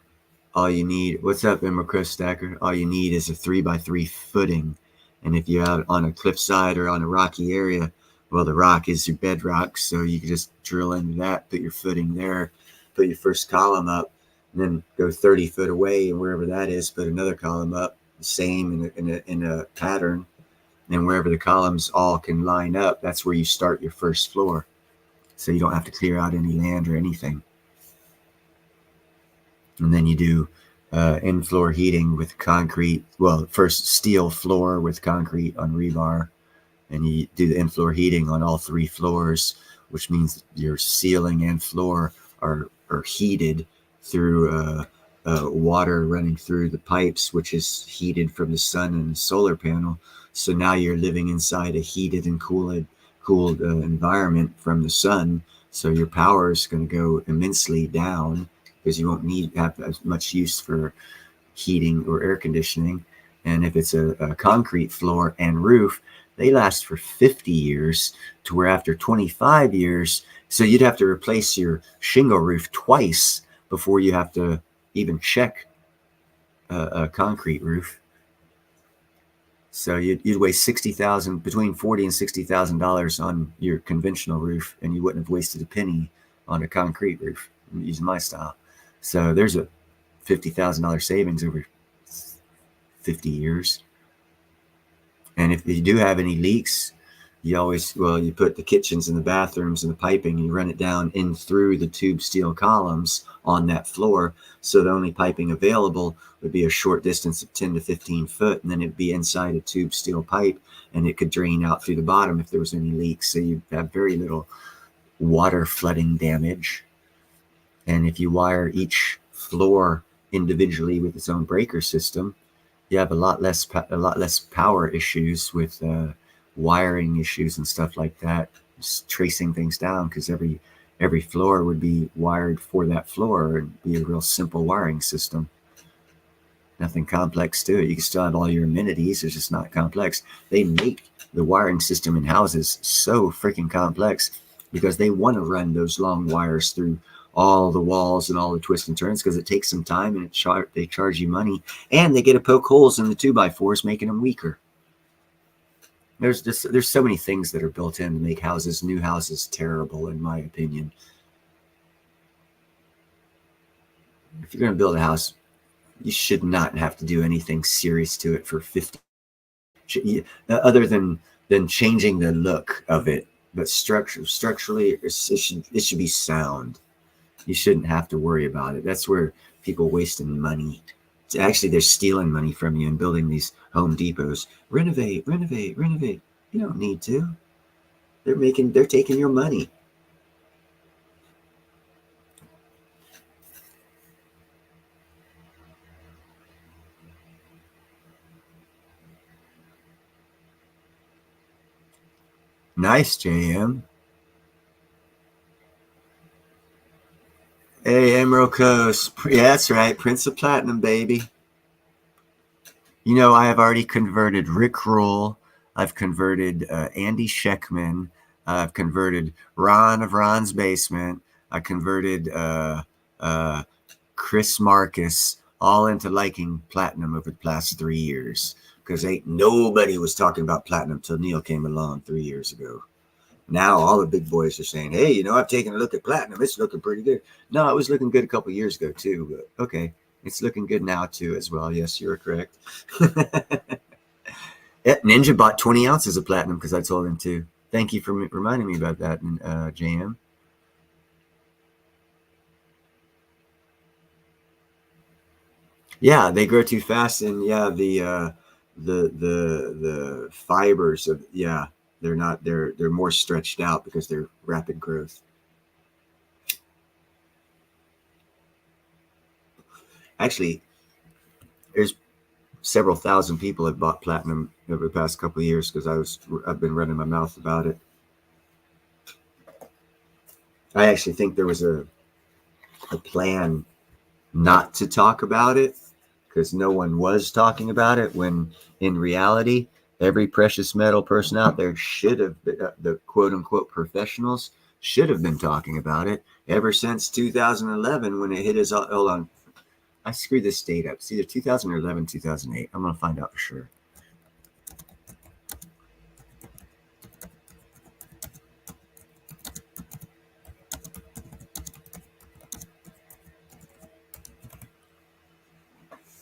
All you need, what's up, Emerald Crest Stacker? All you need is a 3x3 footing. And if you're out on a cliffside or on a rocky area, well, the rock is your bedrock. So you can just drill into that, put your footing there, put your first column up, and then go 30 foot away and wherever that is, put another column up, the same in a pattern. And wherever the columns all can line up, that's where you start your first floor. So you don't have to clear out any land or anything. And then you do in-floor heating with concrete. Well, first steel floor with concrete on rebar, and you do the in-floor heating on all 3 floors, which means your ceiling and floor are heated through water running through the pipes, which is heated from the sun and the solar panel. So now you're living inside a heated and cooled environment from the sun. So your power is going to go immensely down because you won't need have as much use for heating or air conditioning. And if it's a concrete floor and roof, they last for 50 years, to where after 25 years, so you'd have to replace your shingle roof twice before you have to even check a concrete roof. So you'd waste between $40,000 and $60,000 on your conventional roof, and you wouldn't have wasted a penny on a concrete roof using my style. So there's a $50,000 savings over 50 years. And if you do have any leaks, you put the kitchens and the bathrooms and the piping, and you run it down in through the tube steel columns on that floor. So the only piping available would be a short distance of 10 to 15 foot, and then it'd be inside a tube steel pipe, and it could drain out through the bottom if there was any leaks. So you have very little water flooding damage. And if you wire each floor individually with its own breaker system, you have a lot less power issues with wiring issues and stuff like that. Just tracing things down, because every floor would be wired for that floor and be a real simple wiring system. Nothing complex to it. You can still have all your amenities. It's just not complex. They make the wiring system in houses so freaking complex because they want to run those long wires through all the walls and all the twists and turns, because it takes some time, and they charge you money, and they get to poke holes in the 2x4s, making them weaker. There's so many things that are built in to make new houses terrible, in my opinion. If you're going to build a house, you should not have to do anything serious to it for 50, other than changing the look of it. But structurally, it should be sound. You shouldn't have to worry about it. That's where people wasting money. Actually, they're stealing money from you and building these Home Depots. Renovate. You don't need to. They're taking your money. Nice, JM. Hey, Emerald Coast. Yeah, that's right. Prince of Platinum, baby. You know, I have already converted Rick Roll. I've converted Andy Sheckman. I've converted Ron of Ron's Basement. I converted Chris Marcus, all into liking platinum over the past 3 years, because ain't nobody was talking about platinum till Neil came along 3 years ago. Now all the big boys are saying, hey, I've taken a look at platinum. It's looking pretty good. No, it was looking good a couple of years ago too, but okay. It's looking good now too as well. Yes, you're correct. Ninja bought 20 ounces of platinum because I told him to. Thank you for reminding me about that, JM. Yeah, they grow too fast, and yeah, the fibers of they're more stretched out because they're rapid growth. Actually, there's several thousand people have bought platinum over the past couple of years because I've been running my mouth about it. I actually think there was a plan not to talk about it because no one was talking about it, when in reality, every precious metal person out there should have been, the quote unquote professionals should have been talking about it ever since 2011 when it hit his, hold on. I screwed this date up. It's either 2011, 2008. I'm going to find out for sure.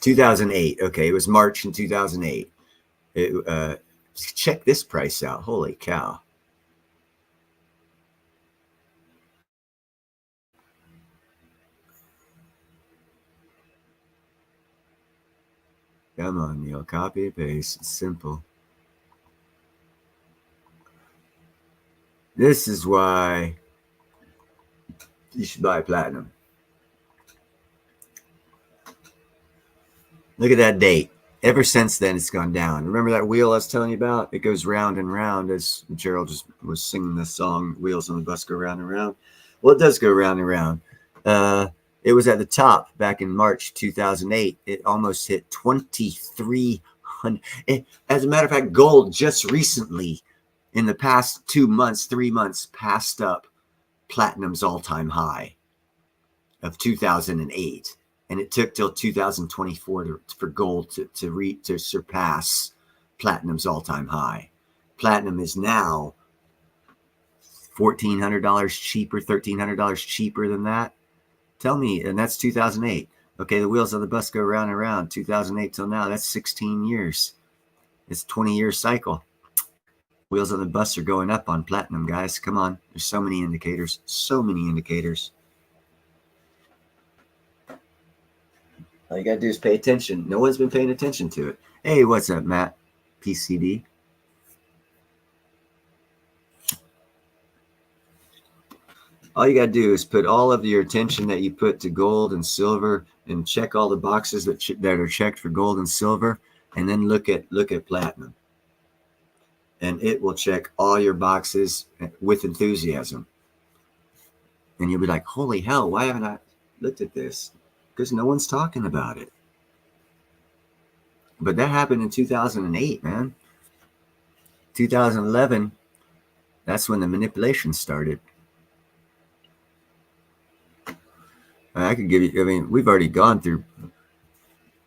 $2008. Okay, it was March in 2008. Check this price out. Holy cow. Come on, Neil. Copy and paste. It's simple. This is why you should buy platinum. Look at that date. Ever since then, it's gone down. Remember that wheel I was telling you about? It goes round and round, as Gerald just was singing this song, Wheels on the Bus Go Round and Round. Well, it does go round and round. It was at the top back in March 2008. It almost hit 2,300. As a matter of fact, gold just recently, in the past 2 months, 3 months, passed up platinum's all-time high of 2008. And it took till 2024 for gold to surpass platinum's all-time high. Platinum is now $1,400 cheaper, $1,300 cheaper than that. Tell me, and that's 2008. Okay, the wheels on the bus go round and round. 2008 till now, that's 16 years. It's a 20-year cycle. Wheels on the bus are going up on platinum, guys. Come on. There's so many indicators. So many indicators. All you got to do is pay attention. No one's been paying attention to it. Hey, what's up, Matt? PCD. All you got to do is put all of your attention that you put to gold and silver and check all the boxes that are checked for gold and silver, and then look at platinum. And it will check all your boxes with enthusiasm. And you'll be like, holy hell, why haven't I looked at this? Because no one's talking about it. But that happened in 2008, man. 2011, that's when the manipulation started. I could give you, I mean, we've already gone through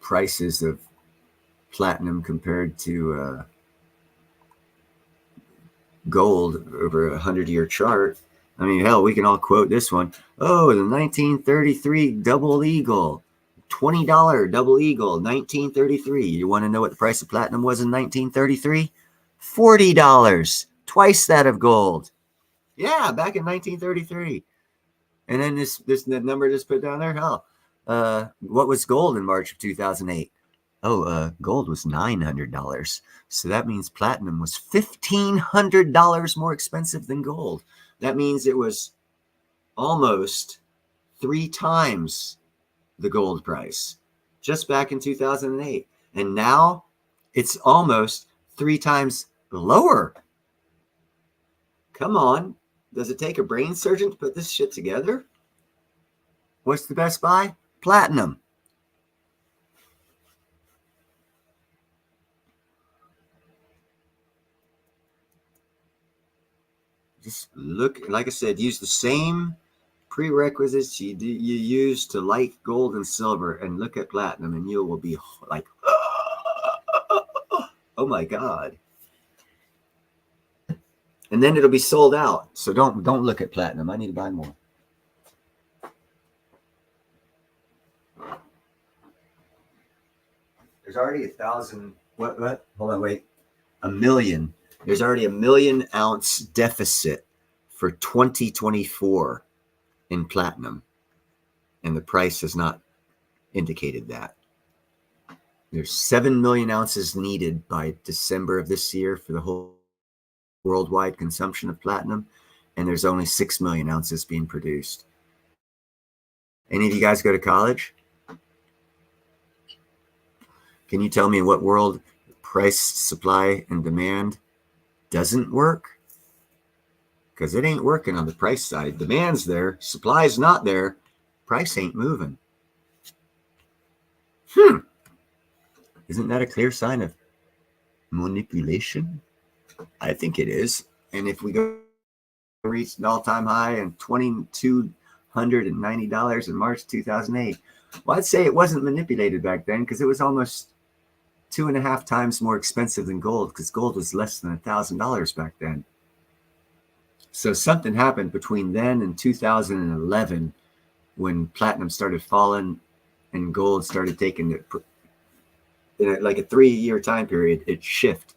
prices of platinum compared to gold over a 100-year chart. I mean, hell, we can all quote this one. Oh, the 1933 Double Eagle, $20 Double Eagle, 1933. You want to know what the price of platinum was in 1933? $40, twice that of gold. Yeah, back in 1933. And then this number just put down there. Hell, what was gold in March of 2008? Oh, gold was $900. So that means platinum was $1,500 more expensive than gold. That means it was almost 3 times the gold price just back in 2008. And now it's almost 3 times lower. Come on. Does it take a brain surgeon to put this shit together? What's the best buy? Platinum. Just look, like I said, use the same prerequisites you use to like gold and silver, and look at platinum, and you will be like, oh my God. And then it'll be sold out. So don't look at platinum. I need to buy more. There's already 1,000. What? Hold on, wait. 1 million. There's already 1 million ounce deficit for 2024 in platinum, and the price has not indicated that. There's 7 million ounces needed by December of this year for the whole worldwide consumption of platinum, and there's only 6 million ounces being produced. Any of you guys go to college? Can you tell me in what world price, supply, and demand doesn't work? Because it ain't working on the price side. Demand's there, supply's not there, price ain't moving. Isn't that a clear sign of manipulation? I think it is. And if we go reach an all-time high and $2,290 in March 2008, well, I'd say it wasn't manipulated back then, because it was almost 2.5 times more expensive than gold, because gold was less than $1,000 back then. So something happened between then and 2011 when platinum started falling and gold started taking it. In like a 3-year time period, it shifted.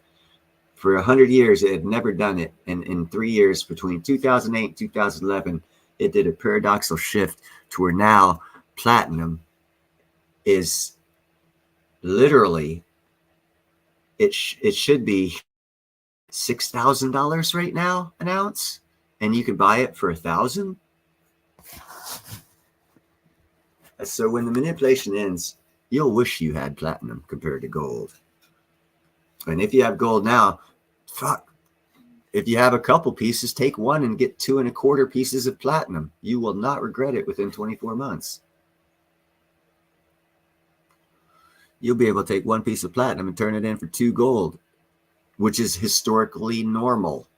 For 100 years, it had never done it. And in 3 years, between 2008 and 2011, it did a paradoxical shift to where now platinum is literally it should be $6,000 right now an ounce, and you can buy it for $1,000. So when the manipulation ends, you'll wish you had platinum compared to gold. And if you have gold now, fuck. If you have a couple pieces, take one and get 2.25 pieces of platinum. You will not regret it within 24 months. You'll be able to take one piece of platinum and turn it in for 2 gold, which is historically normal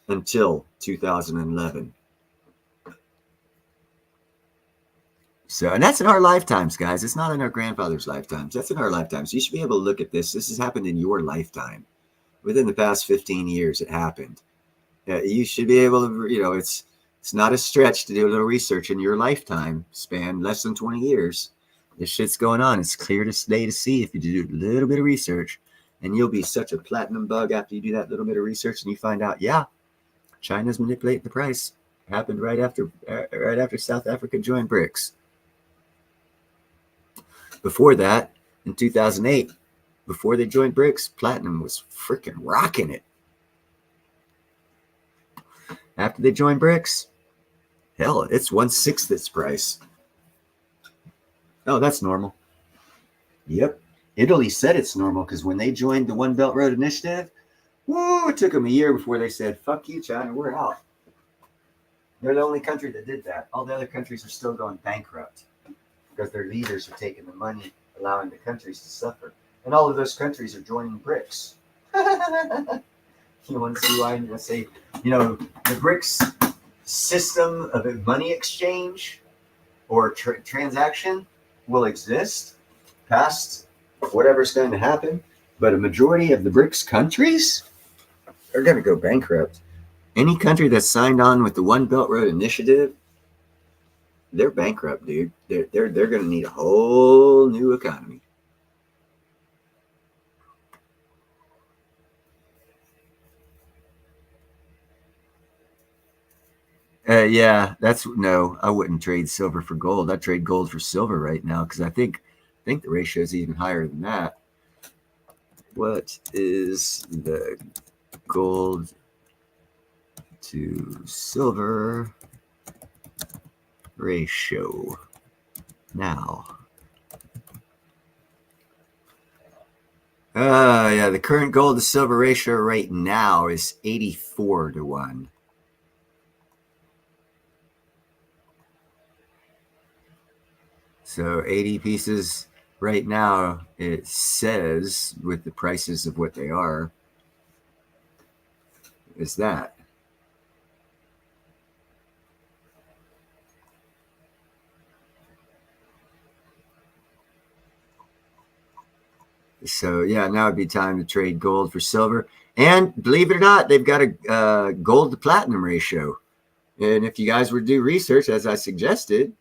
until 2011. So, and that's in our lifetimes, guys. It's not in our grandfather's lifetimes. That's in our lifetimes. You should be able to look at this. This has happened in your lifetime. Within the past 15 years, it happened. You should be able to, it's not a stretch to do a little research in your lifetime span, less than 20 years. This shit's going on. It's clear to see if you do a little bit of research, and you'll be such a platinum bug after you do that little bit of research and you find out, yeah, China's manipulating the price. It happened right after South Africa joined BRICS. Before that, in 2008, before they joined BRICS, platinum was freaking rocking it. After they joined BRICS, hell, it's 1/6 its price. Oh, that's normal. Yep. Italy said it's normal because when they joined the One Belt Road Initiative, it took them a year before they said, fuck you, China, we're out. They're the only country that did that. All the other countries are still going bankrupt because their leaders are taking the money, allowing the countries to suffer. And all of those countries are joining BRICS. You want to see why? I say, the BRICS system of money exchange or transaction will exist past whatever's going to happen, but a majority of the BRICS countries are going to go bankrupt. Any country that's signed on with the One Belt Road Initiative, they're bankrupt, dude. They're going to need a whole new economy. Yeah, I wouldn't trade silver for gold. I'd trade gold for silver right now because I think the ratio is even higher than that. What is the gold to silver ratio now? Yeah, the current gold to silver ratio right now is 84-1. So 80 pieces right now, it says, with the prices of what they are, is that. So yeah, now would be time to trade gold for silver. And believe it or not, they've got a gold to platinum ratio. And if you guys were to do research, as I suggested,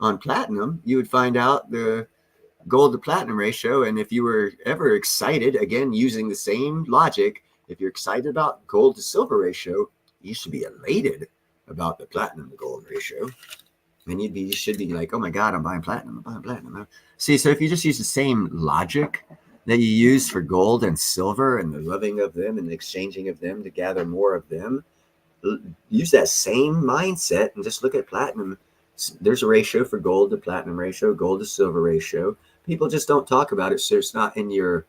on platinum, you would find out the gold to platinum ratio. And if you were ever excited, again, using the same logic, if you're excited about gold to silver ratio, you should be elated about the platinum to gold ratio. And you should be like, oh my God, I'm buying platinum. See, so if you just use the same logic that you use for gold and silver and the loving of them and the exchanging of them to gather more of them, use that same mindset and just look at platinum. There's a ratio for gold to platinum ratio, gold to silver ratio. People just don't talk about it, so it's not in your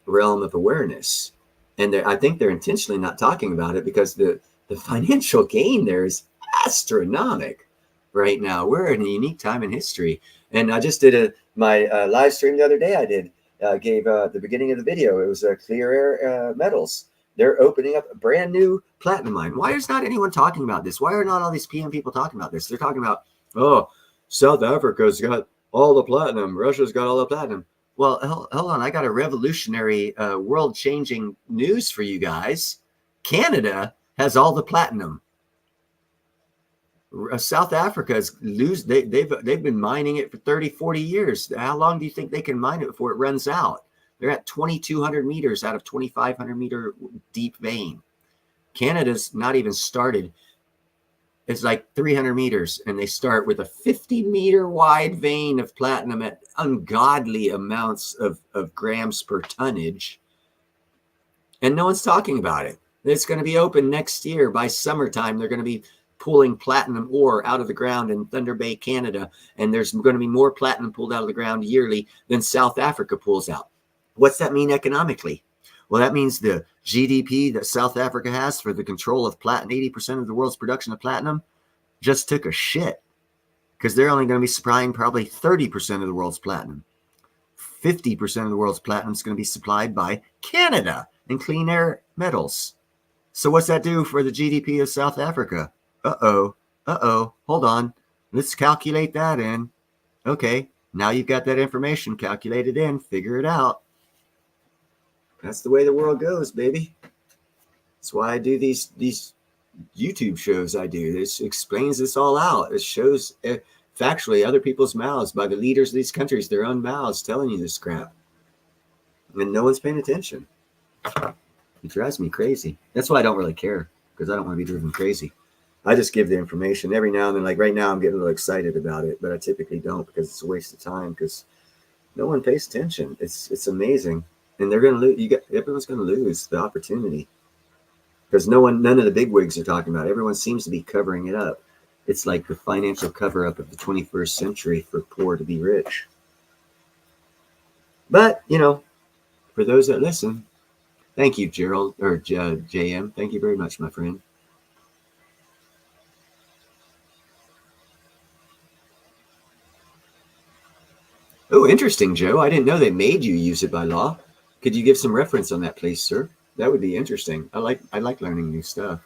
realm of awareness. And I think they're intentionally not talking about it because the financial gain there is astronomical right now. We're in a unique time in history. And I just did my live stream the other day. I gave the beginning of the video. It was Clear Air Metals. They're opening up a brand new platinum mine. Why is not anyone talking about this? Why are not all these PM people talking about this? They're talking about, oh, South Africa's got all the platinum. Russia's got all the platinum. Well, hold on. I got a revolutionary, world-changing news for you guys. Canada has all the platinum. South Africa's they've been mining it for 30, 40 years. How long do you think they can mine it before it runs out? They're at 2,200 meters out of 2,500 meter deep vein. Canada's not even started. It's like 300 meters, and they start with a 50-meter wide vein of platinum at ungodly amounts of grams per tonnage. and no one's talking about it. It's going to be open next year. By summertime, they're going to be pulling platinum ore out of the ground in Thunder Bay, Canada, and there's going to be more platinum pulled out of the ground yearly than South Africa pulls out. What's that mean economically? Well, that means the GDP that South Africa has for the control of platinum, 80% of the world's production of platinum, just took a shit, because they're only going to be supplying probably 30% of the world's platinum. 50% of the world's platinum is going to be supplied by Canada and Clean Air Metals. So what's that do for the GDP of South Africa? Hold on. Let's calculate that in. Okay, now you've got that information calculated in. Figure it out. That's the way the world goes, baby. That's why I do these YouTube shows I do. This explains this all out. It shows factually other people's mouths by the leaders of these countries, their own mouths telling you this crap. And no one's paying attention. It drives me crazy. That's why I don't really care, because I don't want to be driven crazy. I just give the information every now and then. Like right now, I'm getting a little excited about it, but I typically don't, because it's a waste of time, because no one pays attention. It's amazing. And they're going to lose. Everyone's going to lose the opportunity, because none of the big wigs are talking about it. Everyone seems to be covering it up. It's like the financial cover up of the 21st century for poor to be rich. But, for those that listen, thank you, Gerald, or JM. Thank you very much, my friend. Oh, interesting, Joe. I didn't know they made you use it by law. Could you give some reference on that, please, sir? That would be interesting. I like learning new stuff.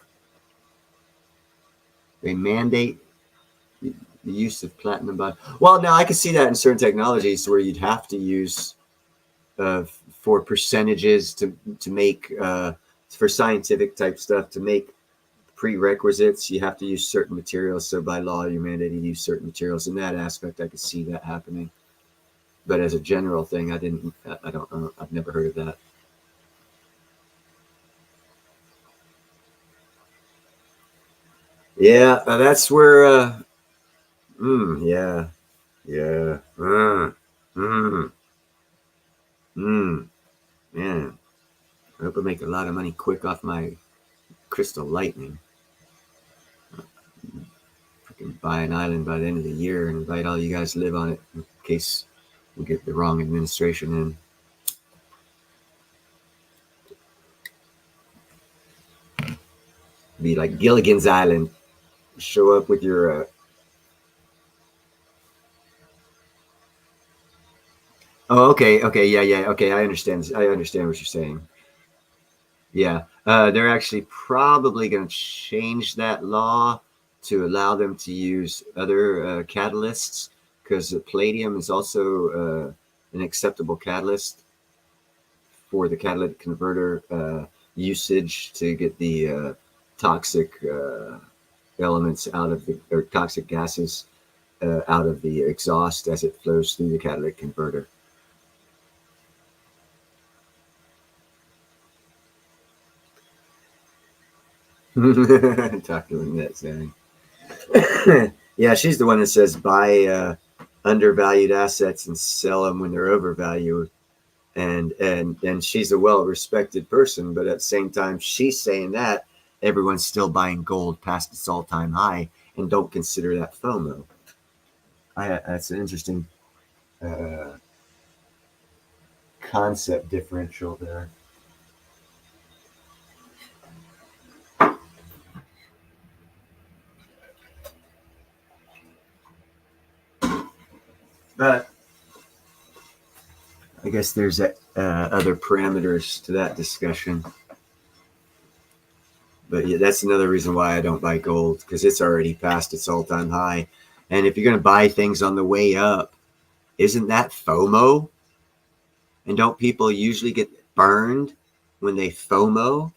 They mandate the use of platinum by. Well, now I can see that in certain technologies where you'd have to use for percentages to make for scientific type stuff, to make prerequisites. You have to use certain materials. So by law, you're mandated to use certain materials. In that aspect, I could see that happening. But as a general thing, I don't know. I've never heard of that. Yeah, that's where. Yeah. Man, I hope I make a lot of money quick off my crystal lightning. Freaking buy an island by the end of the year and invite all you guys to live on it in case we get the wrong administration in. Be like Gilligan's Island. Show up with your. Oh, okay, yeah. Okay, I understand. I understand what you're saying. Yeah, they're actually probably going to change that law to allow them to use other catalysts, because palladium is also an acceptable catalyst for the catalytic converter usage to get the toxic elements out of the, or toxic gases out of the exhaust as it flows through the catalytic converter. Talk to Lynette, saying. Yeah, she's the one that says buy undervalued assets and sell them when they're overvalued. And she's a well-respected person, but at the same time, she's saying that everyone's still buying gold past its all-time high and don't consider that FOMO. That's an interesting concept differential there. But I guess there's other parameters to that discussion. But yeah, that's another reason why I don't buy gold, because it's already past its all-time high. And if you're going to buy things on the way up, isn't that FOMO? And don't people usually get burned when they FOMO?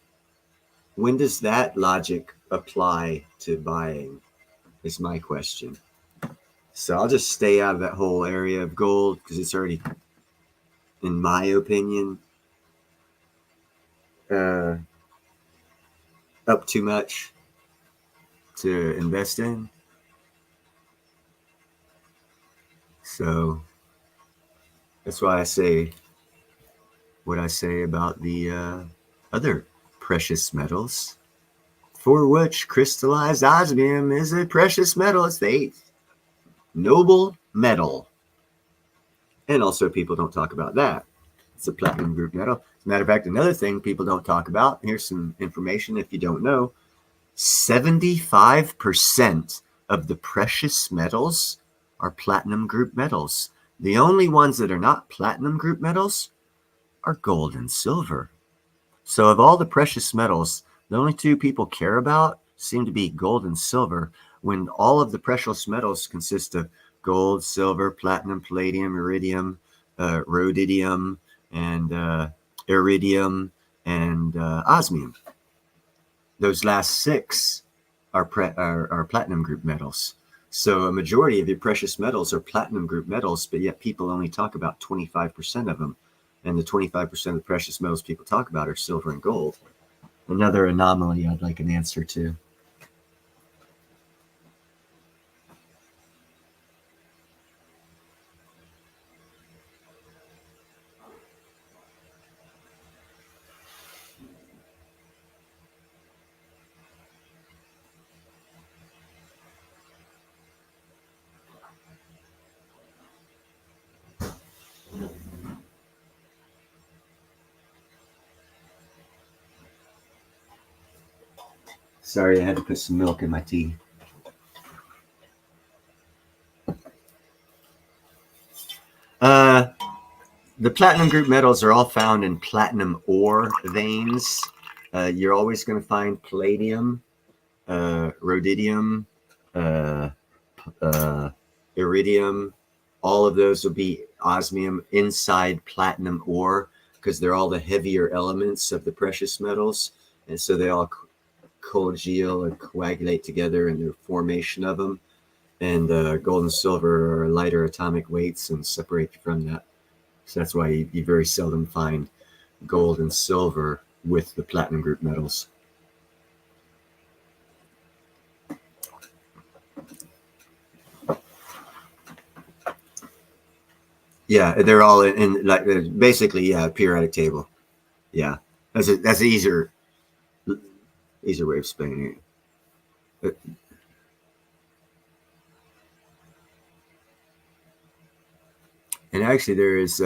When does that logic apply to buying, is my question. So I'll just stay out of that whole area of gold, because it's already, in my opinion, up too much to invest in. So that's why I say what I say about the other precious metals, for which crystallized osmium is a precious metal. It's the eighth noble metal. And also, people don't talk about that. It's a platinum group metal. As a matter of fact, another thing people don't talk about, here's some information if you don't know: 75% of the precious metals are platinum group metals. The only ones that are not platinum group metals are gold and silver. So, of all the precious metals, the only two people care about seem to be gold and silver, when all of the precious metals consist of gold, silver, platinum, palladium, iridium, rhodium, and iridium, and osmium. Those last six are platinum group metals. So a majority of your precious metals are platinum group metals, but yet people only talk about 25% of them. And the 25% of the precious metals people talk about are silver and gold. Another anomaly I'd like an answer to. Sorry, I had to put some milk in my tea. The platinum group metals are all found in platinum ore veins. You're always going to find palladium, rhodium, uh, iridium. All of those will be osmium inside platinum ore because they're all the heavier elements of the precious metals. And so they all congeal and coagulate together in the formation of them. And gold and silver are lighter atomic weights and separate from that. So that's why you very seldom find gold and silver with the platinum group metals. Yeah, they're all in like basically periodic table. Yeah, that's an easier way of explaining it. And actually, there is see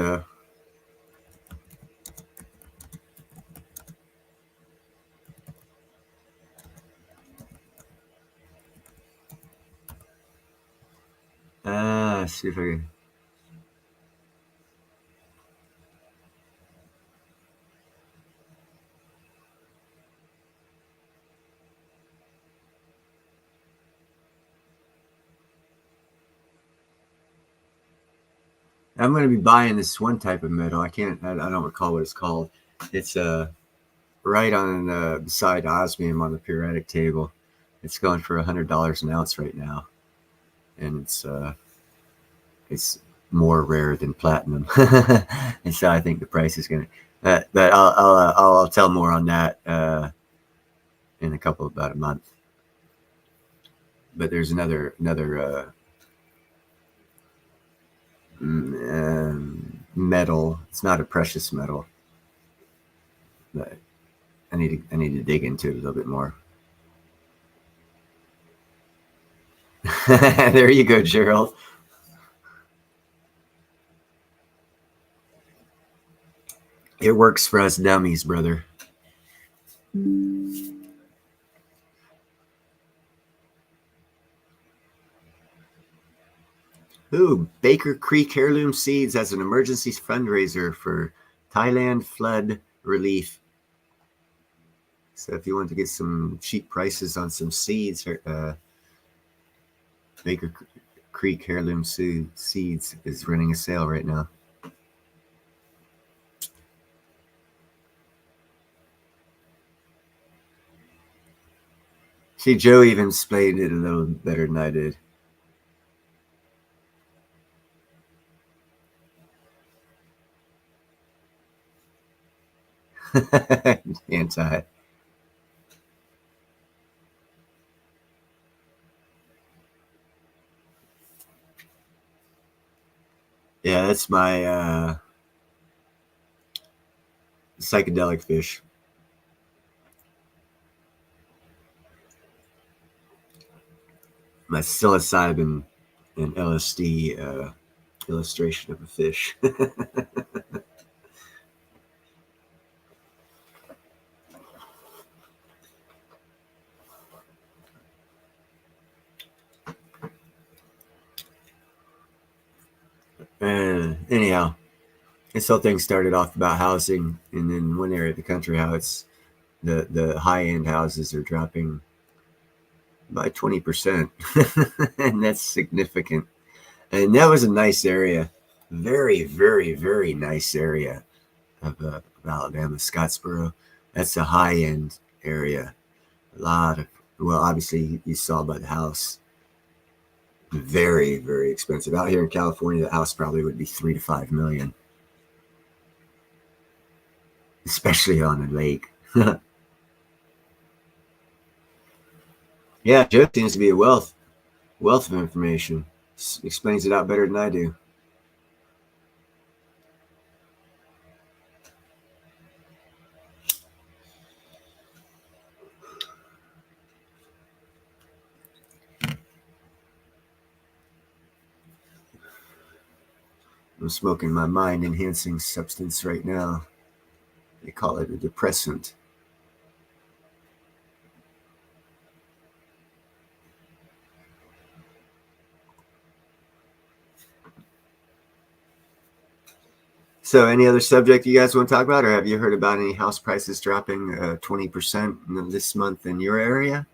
if I can. I'm going to be buying this one type of metal. I don't recall what it's called. It's right on beside osmium on the periodic table. It's going for $100 an ounce right now, and it's more rare than platinum, and so I think the price is going to. But I'll tell more on that in about a month. But there's another metal. It's not a precious metal, but I need to dig into it a little bit more. There you go, Gerald. It works for us dummies, brother. Ooh, Baker Creek Heirloom Seeds as an emergency fundraiser for Thailand flood relief. So if you want to get some cheap prices on some seeds, Baker Creek Heirloom Seeds is running a sale right now. See, Joe even explained it a little better than I did. Anti. Yeah, that's my psychedelic fish. my psilocybin and LSD illustration of a fish. And anyhow, this whole thing started off about housing, and then one area of the country, how it's the high end houses are dropping by 20%, and that's significant. And that was a nice area, very, very, very nice area of Alabama, Scottsboro. That's a high end area. A lot of, well, obviously you saw by the house, very, very expensive. Out here in California, the house probably would be 3 to 5 million, especially on a lake. Yeah, Joe seems to be a wealth of information. Explains it out better than I do. I'm smoking my mind enhancing substance right now. They call it a depressant. So, any other subject you guys want to talk about, or have you heard about any house prices dropping 20% this month in your area?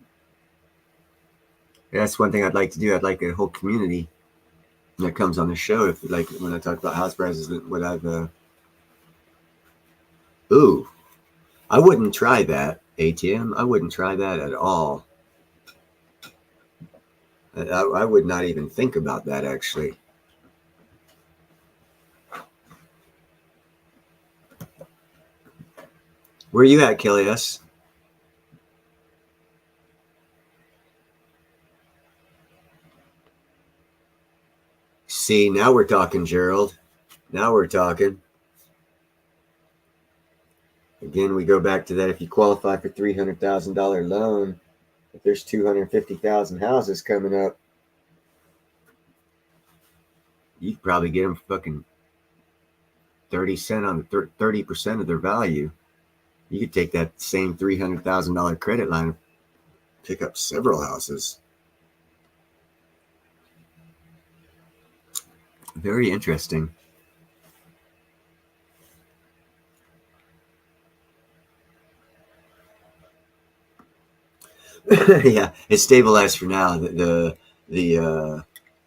Yeah, that's one thing I'd like to do. I'd like a whole community that comes on the show. If like when I talk about house prices, what I've ooh, I wouldn't try that, ATM. I wouldn't try that at all. I would not even think about that actually. Where are you at, Kilias? See, now we're talking, Gerald. Now we're talking. Again, we go back to that. If you qualify for $300,000 loan, if there's 250,000 houses coming up, you could probably get them fucking 30 cents on the 30% of their value. You could take that same $300,000 credit line, pick up several houses. Very interesting. Yeah, it's stabilized for now. The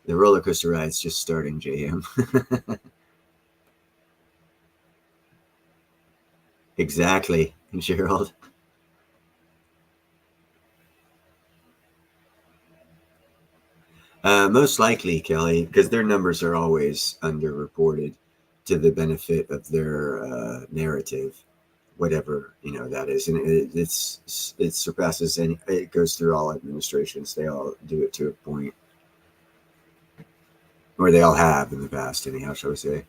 roller coaster ride's just starting, JM. Exactly, Gerald. Most likely, Kelly, because their numbers are always underreported to the benefit of their narrative, whatever that is, and it surpasses any. It goes through all administrations. They all do it to a point, or they all have in the past. Anyhow, shall we say?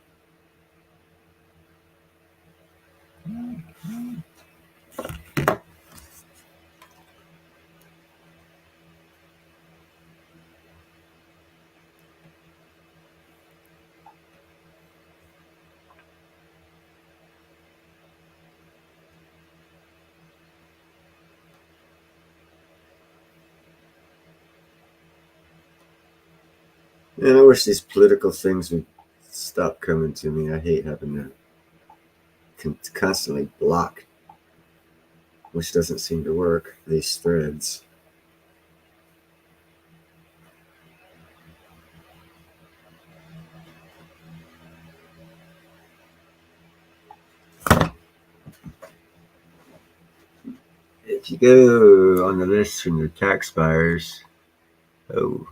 And I wish these political things would stop coming to me. I hate having to constantly block, which doesn't seem to work, these threads. If you go on the list from the tax buyers, oh,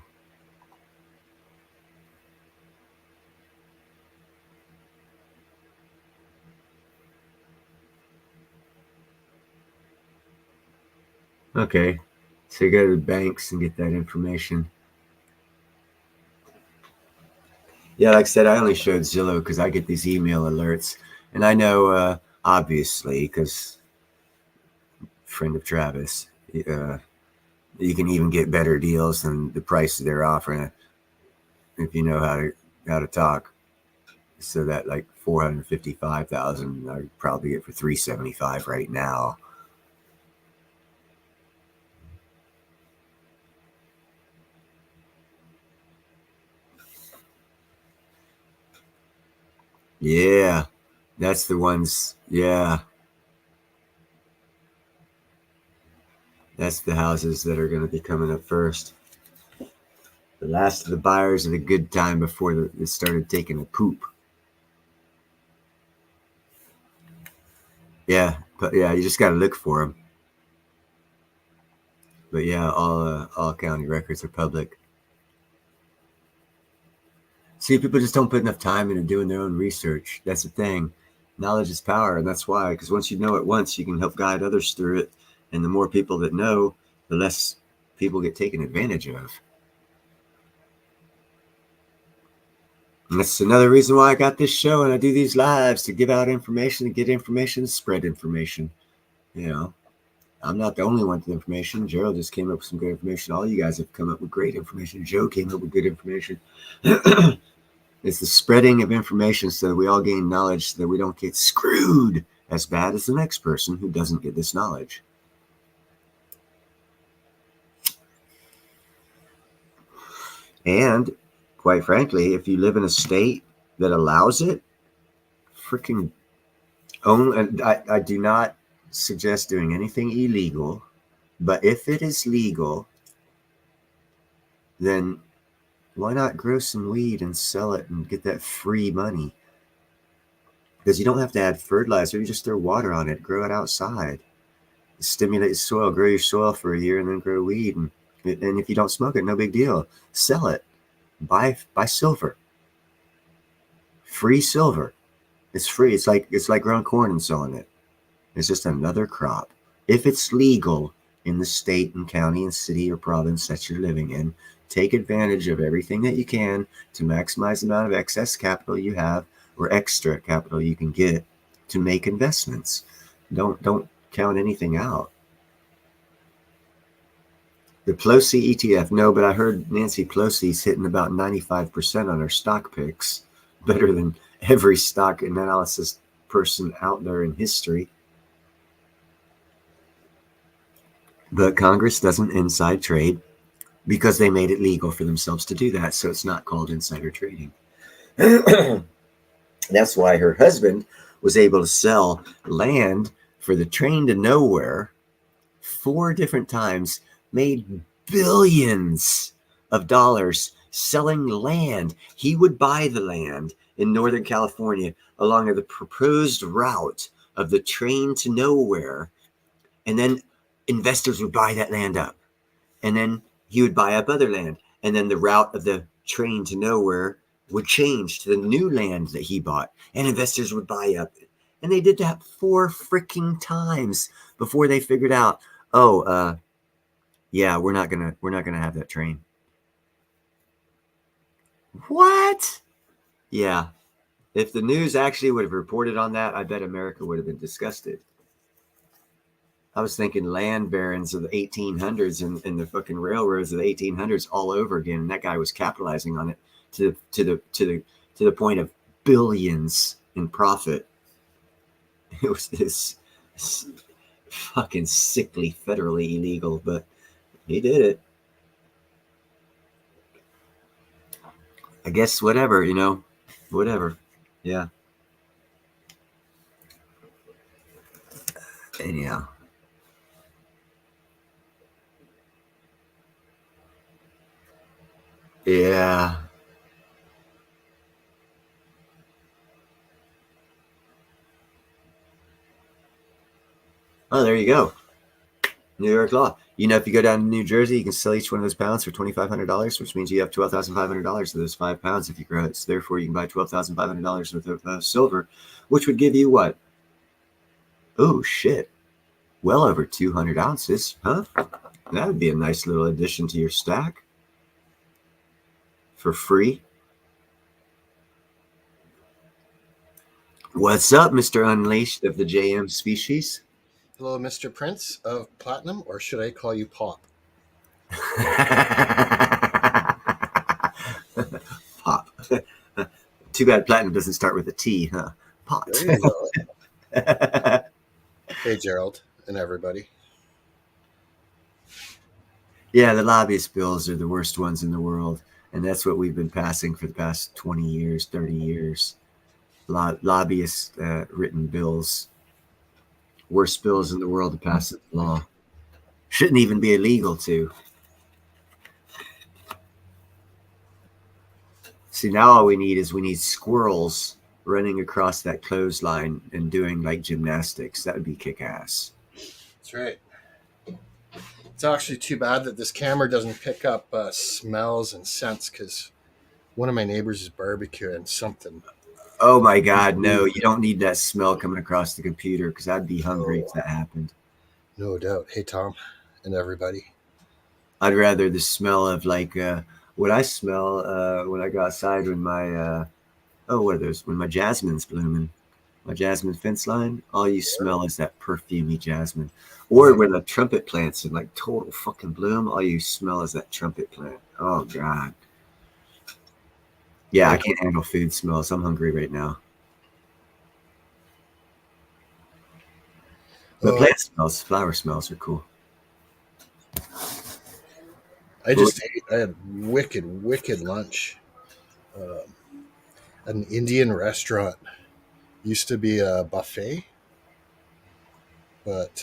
okay. So you go to the banks and get that information. Yeah, like I said, I only showed Zillow because I get these email alerts, and I know, obviously, because friend of Travis, You can even get better deals than the price they're offering if you know how to talk. So that like 455,000, I'd probably get for 375 right now. Yeah, that's the ones. Yeah, that's the houses that are going to be coming up first. The last of the buyers at a good time before it started taking a poop. Yeah, but yeah, you just got to look for them. But yeah, all county records are public. See, people just don't put enough time into doing their own research. That's the thing. Knowledge is power, and that's why. Because once you know it once, you can help guide others through it. And the more people that know, the less people get taken advantage of. And that's another reason why I got this show and I do these lives, to give out information, to get information, spread information. You know, I'm not the only one with information. Gerald just came up with some good information. All you guys have come up with great information. Joe came up with good information. It's the spreading of information so that we all gain knowledge, so that we don't get screwed as bad as the next person who doesn't get this knowledge. And quite frankly, if you live in a state that allows it, freaking own. And I do not suggest doing anything illegal, but if it is legal, then why not grow some weed and sell it and get that free money? Because you don't have to add fertilizer, you just throw water on it, grow it outside, stimulate soil, grow your soil for a year, and then grow weed. And if you don't smoke it, no big deal. Sell it. Buy silver. Free silver. It's free. It's like growing corn and selling it. It's just another crop. If it's legal in the state and county and city or province that you're living in, take advantage of everything that you can to maximize the amount of excess capital you have or extra capital you can get to make investments. Don't count anything out. The Pelosi ETF, no, but I heard Nancy Pelosi's hitting about 95% on her stock picks, better than every stock analysis person out there in history. But Congress doesn't inside trade because they made it legal for themselves to do that. So it's not called insider trading. That's why her husband was able to sell land for the train to nowhere 4 different times, made billions of dollars selling land. He would buy the land in Northern California along the proposed route of the train to nowhere, and then investors would buy that land up, and then he would buy up other land, and then the route of the train to nowhere would change to the new land that he bought, and investors would buy up. And they did that 4 freaking times before they figured out, yeah, we're not gonna have that train. What? Yeah. If the news actually would have reported on that, I bet America would have been disgusted. I was thinking land barons of the 1800s and the fucking railroads of the 1800s all over again. And that guy was capitalizing on it to the point of billions in profit. It was this fucking sickly, federally illegal, but he did it. I guess whatever, whatever. Yeah. Anyhow. Yeah. Oh, there you go. New York law. If you go down to New Jersey, you can sell each one of those pounds for $2,500, which means you have $12,500 of those 5 pounds if you grow it. So therefore, you can buy $12,500 worth of silver, which would give you what? Oh, shit. Well over 200 ounces, huh? That would be a nice little addition to your stack for free. What's up, Mr. Unleashed of the JM species?
Hello, Mr. Prince of Platinum, or should I call you Pop?
Pop. Too bad platinum doesn't start with a T, huh? Pot.
There you go. Hey, Gerald and everybody.
Yeah, the lobbyist bills are the worst ones in the world. And that's what we've been passing for the past 20 years, 30 years. Lobbyist written bills. Worst bills in the world to pass into law. Shouldn't even be illegal to. See, now all we need squirrels running across that clothesline and doing like gymnastics. That would be kick ass.
That's right. It's actually too bad that this camera doesn't pick up smells and scents because one of my neighbors is barbecuing something.
Oh my God, no, you don't need that smell coming across the computer because I'd be hungry if that happened.
No doubt. Hey, Tom and everybody.
I'd rather the smell of like what I smell when I go outside when my what are those? When my jasmine's blooming, my jasmine fence line, all you smell is that perfumey jasmine. Or when the trumpet plant's in like total fucking bloom, all you smell is that trumpet plant. Oh God. Yeah, I can't handle food smells. I'm hungry right now. But plant smells, flower smells are cool.
I had wicked lunch at an Indian restaurant. Used to be a buffet, but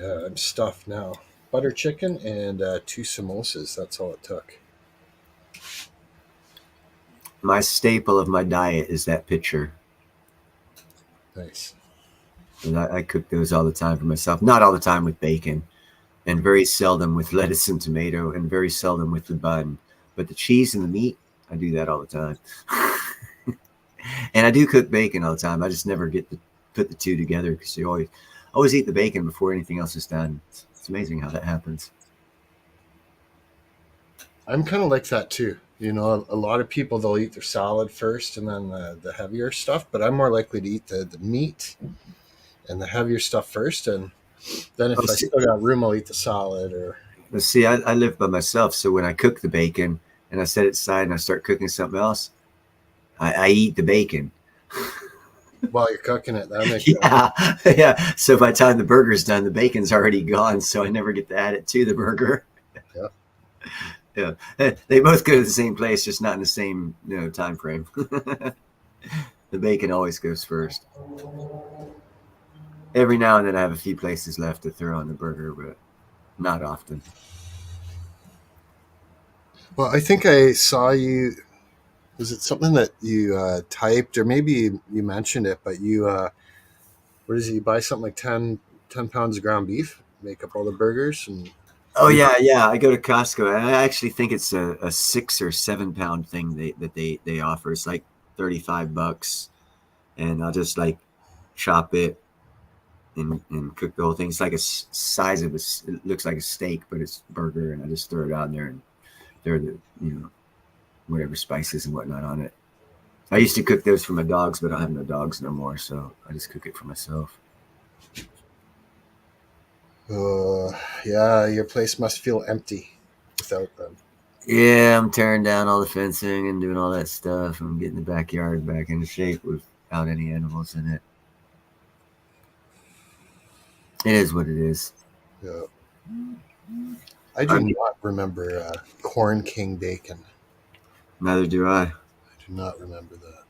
yeah, I'm stuffed now. Butter chicken and 2 samosas. That's all it took.
My staple of my diet is that pitcher.
Nice.
And I cook those all the time for myself. Not all the time with bacon, and very seldom with lettuce and tomato, and very seldom with the bun. But the cheese and the meat, I do that all the time. And I do cook bacon all the time. I just never get to put the two together because you always eat the bacon before anything else is done. It's amazing how that happens.
I'm kind of like that too. You know, a lot of people, they'll eat their salad first and then the heavier stuff, but I'm more likely to eat the meat and the heavier stuff first, and then if I still got room, I'll eat the salad. Or
see, I live by myself, so when I cook the bacon and I set it aside and I start cooking something else, I eat the bacon
while you're cooking it. That makes
sense. Yeah. So by the time the burger's done, the bacon's already gone, so I never get to add it to the burger.
Yeah.
Yeah, they both go to the same place, just not in the same time frame. The bacon always goes first. Every now and then I have a few places left to throw on the burger, but not often.
Well, I think I saw you. Was it something that you typed, or maybe you mentioned it? But you, what is it? You buy something like 10 pounds of ground beef, make up all the burgers, and
oh yeah. I go to Costco. And I actually think it's a 6 or 7 pound thing that they offer. It's like $35, and I'll just like chop it and cook the whole thing. It's like a size of it looks like a steak, but it's burger, and I just throw it on there and throw the whatever spices and whatnot on it. I used to cook those for my dogs, but I don't have no dogs no more, so I just cook it for myself.
Yeah, your place must feel empty without them.
Yeah, I'm tearing down all the fencing and doing all that stuff. I'm getting the backyard back into shape without any animals in it. It is what it is.
Yeah. I do not remember Corn King bacon.
Neither do I.
I do not remember that.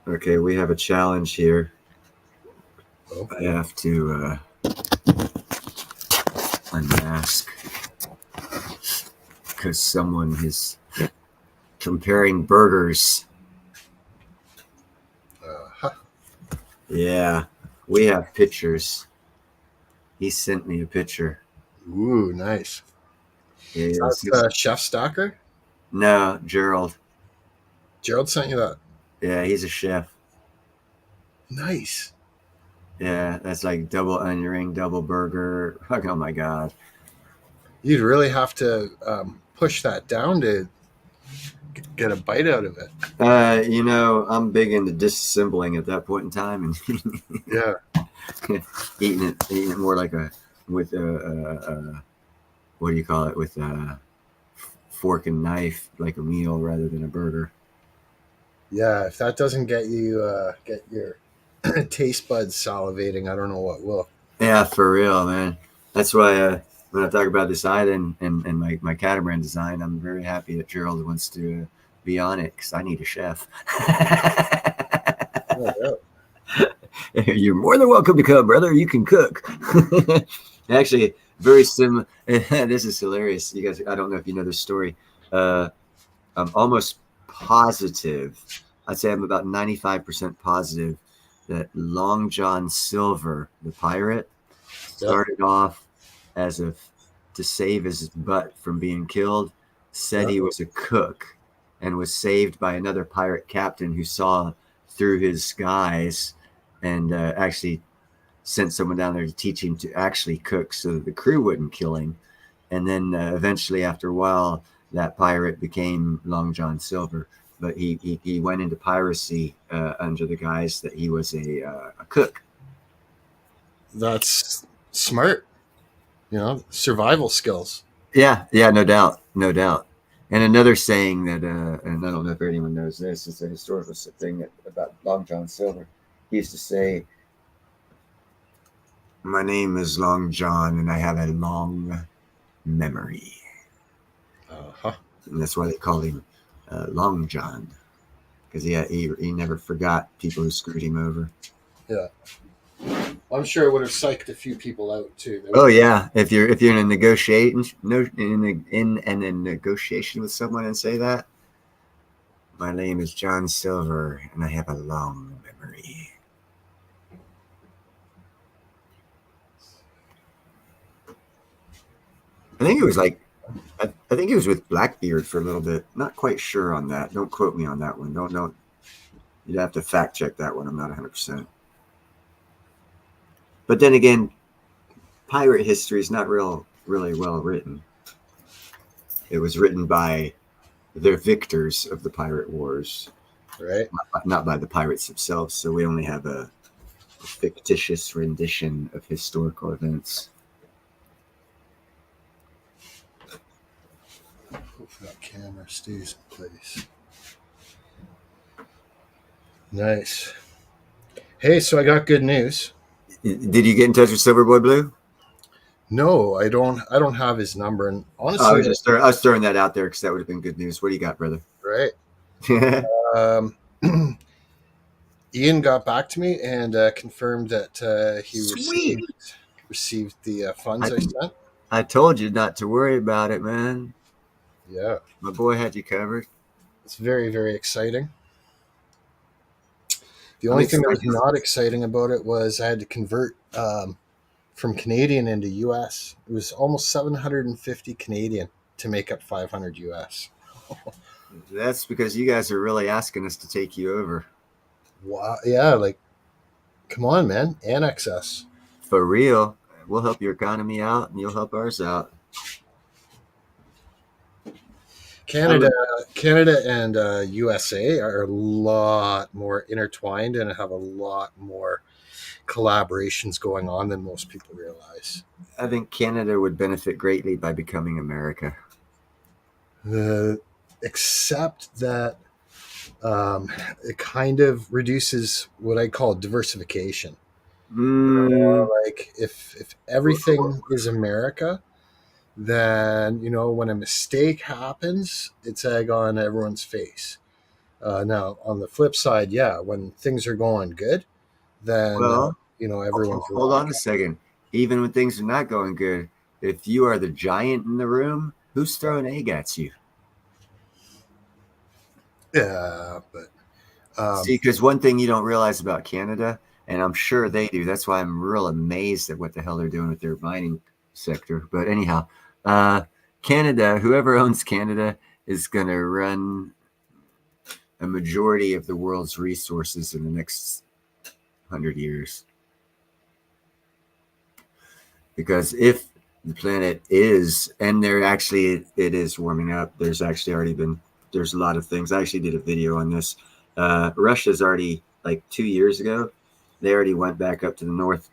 Okay, we have a challenge here. Oh. I have to unmask because someone is comparing burgers. Yeah, we have pictures. He sent me a picture.
Ooh, nice.
Yeah,
that's Chef Stalker?
No, Gerald.
Gerald sent you that?
Yeah, he's a chef.
Nice.
Yeah, that's like double onion ring, double burger. Oh my God.
You'd really have to push that down to get a bite out of it.
I'm big into disassembling at that point in time and
Yeah.
eating it more like with a what do you call it, with a fork and knife, like a meal rather than a burger.
Yeah. If that doesn't get your taste buds salivating, I don't know what will.
Yeah, for real, man. That's why when I talk about this island and my catamaran design, I'm very happy that Gerald wants to be on it because I need a chef.
No doubt.
You're more than welcome to come, brother. You can cook. Actually, very similar. This is hilarious. You guys, I don't know if you know this story. I'm almost positive. I'd say I'm about 95% positive that Long John Silver, the pirate, started off as to save his butt from being killed, said he was a cook and was saved by another pirate captain who saw through his guise and actually sent someone down there to teach him to actually cook so that the crew wouldn't kill him. And then eventually, after a while, that pirate became Long John Silver. But he went into piracy under the guise that he was a cook.
That's smart. Survival skills.
Yeah, no doubt, no doubt. And another saying that, and I don't know if anyone knows this, it's a historical thing about Long John Silver. He used to say, "My name is Long John, and I have a long memory."
Uh-huh.
And that's why they called him Long John, because he never forgot people who screwed him over.
Yeah. I'm sure it would have psyched a few people out too.
Oh yeah, if you're in a negotiation, in a negotiation with someone and say that, my name is John Silver and I have a long memory. I think it was like, I think he was with Blackbeard for a little bit. Not quite sure on that. Don't quote me on that one. Don't. You'd have to fact check that one. I'm not 100%. But then again, pirate history is not really well written. It was written by the victors of the pirate wars,
Right.
not by the pirates themselves. So we only have a fictitious rendition of historical events.
Hopefully that camera stays in place. Nice. Hey, so I got good news.
Did you get in touch with Silverboy Blue?
No, I don't have his number, and honestly,
I was throwing that out there because that would have been good news. What do you got, brother?
right. Ian got back to me and confirmed that he received the funds I sent.
I told you not to worry about it, man.
Yeah,
My boy had you covered.
it's very, very exciting. The only thing that was not exciting about it was I had to convert from Canadian into US. It was almost 750 Canadian to make up 500 US.
That's because you guys are really asking us to take you over.
Wow. Yeah, like, come on, man. Annex us.
For real. We'll help your economy out and you'll help ours out.
Canada and USA are a lot more intertwined and have a lot more collaborations going on than most people realize.
I think Canada would benefit greatly by becoming America.
Except that it kind of reduces what I call diversification. Like if everything is America, then when a mistake happens, it's egg on everyone's face. Now on the flip side, yeah, when things are going good, then everyone's
hold on a second. Even when things are not going good, if you are the giant in the room, who's throwing egg at you?
Yeah, but
see, because one thing you don't realize about Canada, and I'm sure they do, that's why I'm real amazed at what the hell they're doing with their mining sector. But anyhow, Canada, whoever owns Canada is going to run a majority of the world's resources in the next 100 years. Because if the planet is, and it is warming up, there's actually already been there's a lot of things. I actually did a video on this. Russia's already, like 2 years ago, they already went back up to the north.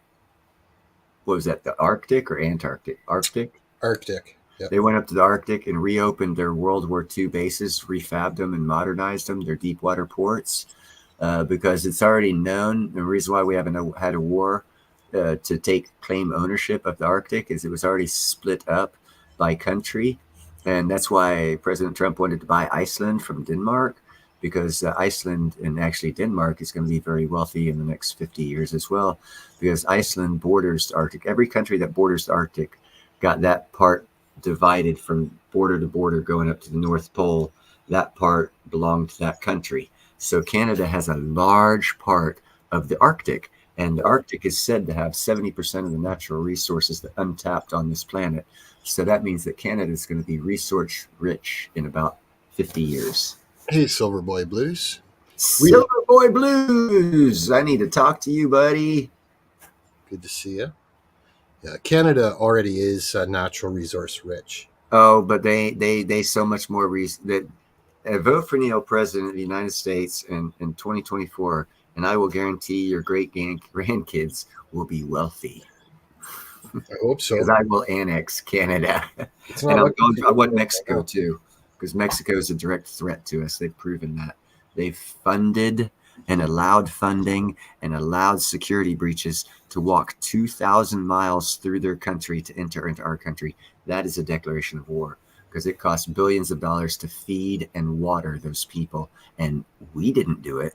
What was that? The Arctic or Antarctic? Arctic.
Arctic. Yep.
They went up to the Arctic and reopened their World War II bases, refabbed them and modernized them, their deep water ports, because it's already known. The reason why we haven't had a war to claim ownership of the Arctic is it was already split up by country. And that's why President Trump wanted to buy Iceland from Denmark, because Iceland and actually Denmark is going to be very wealthy in the next 50 years as well, because Iceland borders the Arctic. Every country that borders the Arctic got that part divided from border to border going up to the North Pole. That part belonged to that country. So Canada has a large part of the Arctic, and the Arctic is said to have 70% of the natural resources that untapped on this planet. So that means that Canada is going to be resource rich in about 50 years.
Hey, Silver Boy Blues.
Silver Boy Blues. I need to talk to you, buddy.
Good to see you. Yeah, Canada already is natural resource rich.
Oh, but they so much more that vote for Neil president of the United States in 2024, and I will guarantee your great grandkids will be wealthy.
I hope so.
Because I will annex Canada. And I want Mexico too, because Mexico is a direct threat to us. They've proven that. They've funded and allowed funding and allowed security breaches to walk 2,000 miles through their country to enter into our country. That is a declaration of war, because it costs billions of dollars to feed and water those people. And we didn't do it.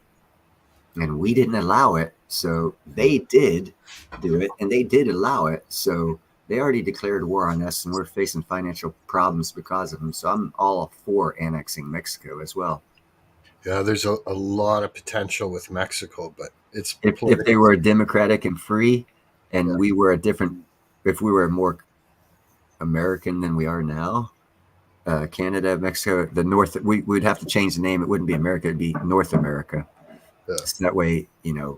And we didn't allow it. So they did do it, and they did allow it. So they already declared war on us, and we're facing financial problems because of them. So I'm all for annexing Mexico as well.
Yeah, there's a lot of potential with Mexico, but it's
if they were democratic and free, and we were if we were more American than we are now, Canada, Mexico, the North, we'd have to change the name. It wouldn't be America; it'd be North America. Yeah. So that way,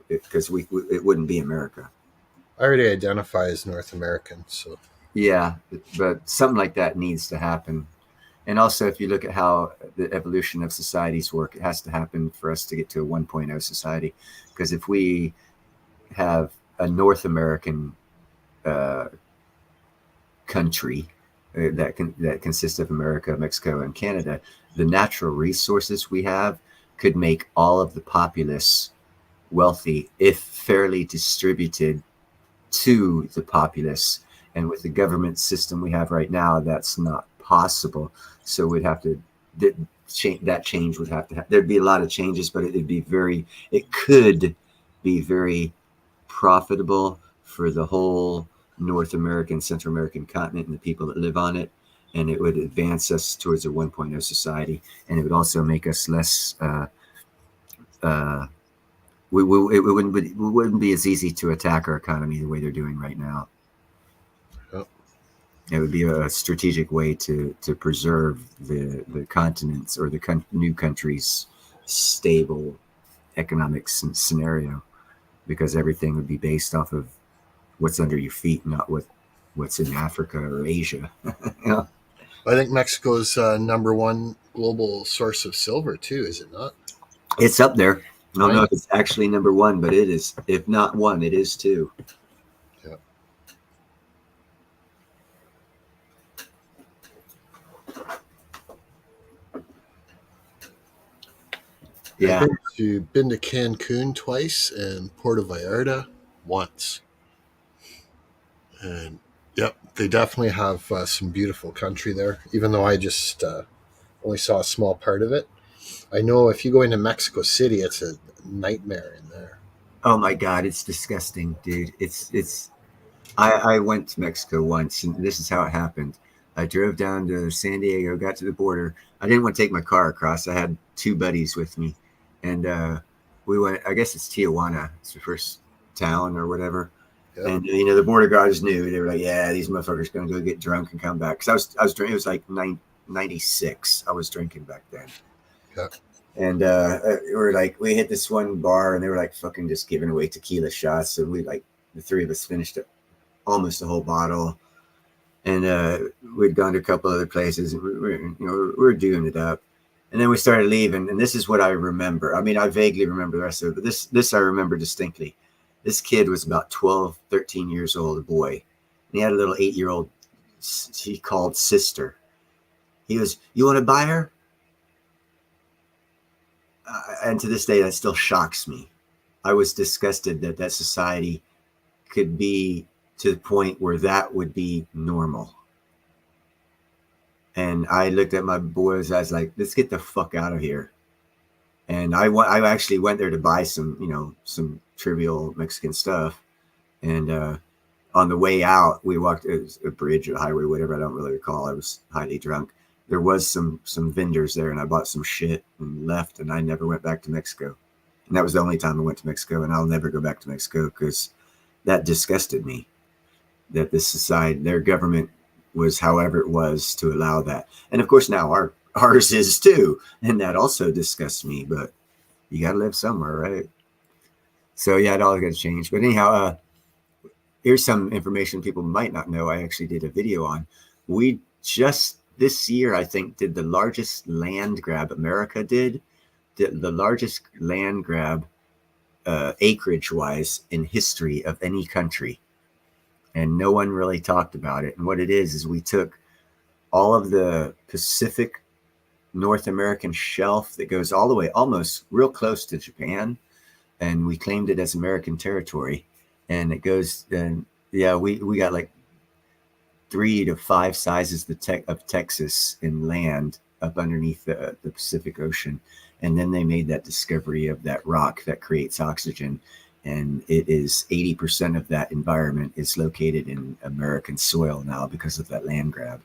because it wouldn't be America.
I already identify as North American, so
yeah, but something like that needs to happen. And also, if you look at how the evolution of societies work, it has to happen for us to get to a 1.0 society. Because if we have a North American country that consists of America, Mexico, and Canada, the natural resources we have could make all of the populace wealthy if fairly distributed to the populace. And with the government system we have right now, that's not possible. So we'd have to that change would have to there'd be a lot of changes, but it could be very profitable for the whole North American, Central American continent and the people that live on it. And it would advance us towards a 1.0 society. And it would also make us less it wouldn't be as easy to attack our economy the way they're doing right now. It would be a strategic way to preserve the continent's or the new country's stable economic scenario, because everything would be based off of what's under your feet, not what's in Africa or Asia.
I think Mexico's number one global source of silver too, is it not?
It's up there. I don't know if it's actually number one, but it is. If not one, it is two. Yeah.
I've been to Cancun twice and Puerto Vallarta once. And they definitely have some beautiful country there, even though I just only saw a small part of it. I know if you go into Mexico City, it's a nightmare in there.
Oh my God, it's disgusting, dude. I went to Mexico once, and this is how it happened. I drove down to San Diego, got to the border. I didn't want to take my car across. I had two buddies with me. And we went, I guess it's Tijuana. It's the first town or whatever. Yep. And, the border guards knew. They were like, yeah, these motherfuckers going to go get drunk and come back. Because I was drinking. It was like 96. I was drinking back then.
Yep.
And we hit this one bar, and they were like fucking just giving away tequila shots. And the three of us finished almost a whole bottle. And we'd gone to a couple other places, and we were doing it up. And then we started leaving, and this is what I remember. I mean, I vaguely remember the rest of it, but this I remember distinctly. This kid was about 12, 13 years old, a boy. And he had a little 8-year-old, he called sister. He goes, "You want to buy her?" And to this day, that still shocks me. I was disgusted that that society could be to the point where that would be normal. And I looked at my boys. I was like, "Let's get the fuck out of here." And I actually went there to buy some, some trivial Mexican stuff. And on the way out, we walked a bridge or a highway, whatever. I don't really recall. I was highly drunk. There was some vendors there, and I bought some shit and left. And I never went back to Mexico. And that was the only time I went to Mexico. And I'll never go back to Mexico because that disgusted me. That this society, their government was however it was to allow that. And of course now ours is too. And that also disgusts me, but you got to live somewhere, right? So yeah, it all got to change. But anyhow, here's some information people might not know. I actually did a video on. We just this year, I think, did the largest land grab America did the largest land grab acreage wise in history of any country. And no one really talked about it. And what it is we took all of the Pacific North American shelf that goes all the way almost real close to Japan, and we claimed it as American territory. And it goes, and yeah, we got like 3 to 5 sizes of Texas in land up underneath the Pacific Ocean. And then they made that discovery of that rock that creates oxygen. And it is 80% of that environment is located in American soil now because of that land grab,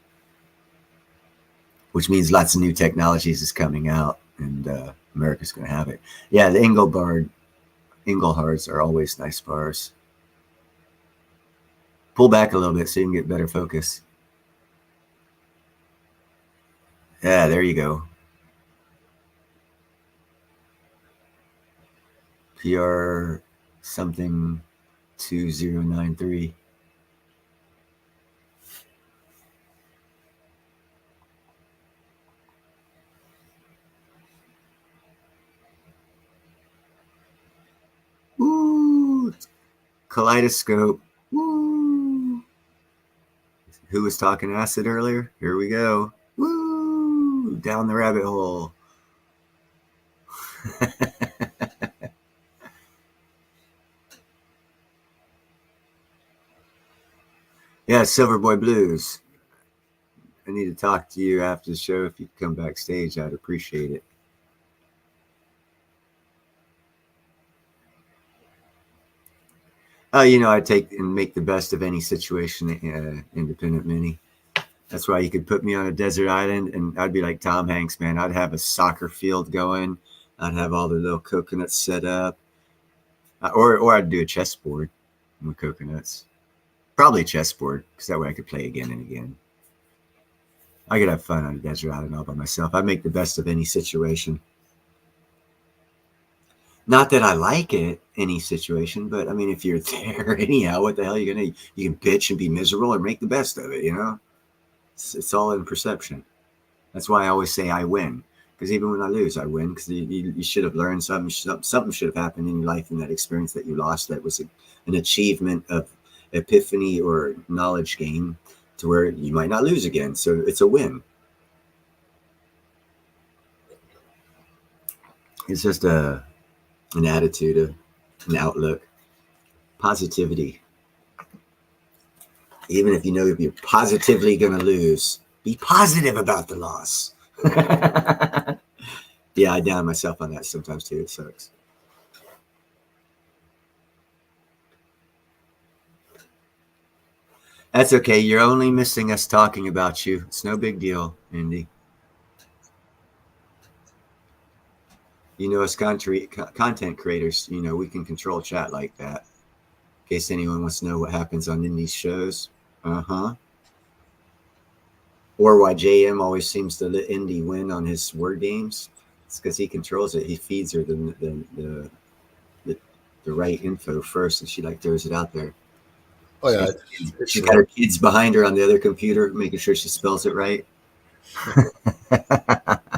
which means lots of new technologies is coming out, and America's going to have it. Yeah, the Engelhards are always nice bars. Pull back a little bit so you can get better focus. Yeah, there you go. PR something 2093. Woo! Kaleidoscope. Woo! Who was talking acid earlier? Here we go. Woo! Down the rabbit hole. Yeah, Silverboy Blues. I need to talk to you after the show. If you come backstage, I'd appreciate it. I take and make the best of any situation, independent mini. That's why you could put me on a desert island and I'd be like Tom Hanks, man. I'd have a soccer field going. I'd have all the little coconuts set up. Or I'd do a chessboard with coconuts. Probably chessboard, because that way I could play again and again. I could have fun on a desert island all by myself. I make the best of any situation. Not that I like it, any situation, but I mean, if you're there anyhow, what the hell are you going to, you can bitch and be miserable or make the best of it, It's all in perception. That's why I always say I win. Because even when I lose, I win. Because you should have learned something. Something should have happened in your life in that experience that you lost. That was an achievement of epiphany or knowledge gain to where you might not lose again. So it's a win. It's just an attitude, an outlook, positivity. Even if you know you're positively going to lose, be positive about the loss. Yeah, I down myself on that sometimes too. It sucks. That's okay. You're only missing us talking about you. It's no big deal, Indy. As content creators, we can control chat like that. In case anyone wants to know what happens on Indy's shows. Or why JM always seems to let Indy win on his word games. It's because he controls it. He feeds her the right info first, and she throws it out there.
Oh yeah,
she got her kids behind her on the other computer, making sure she spells it right.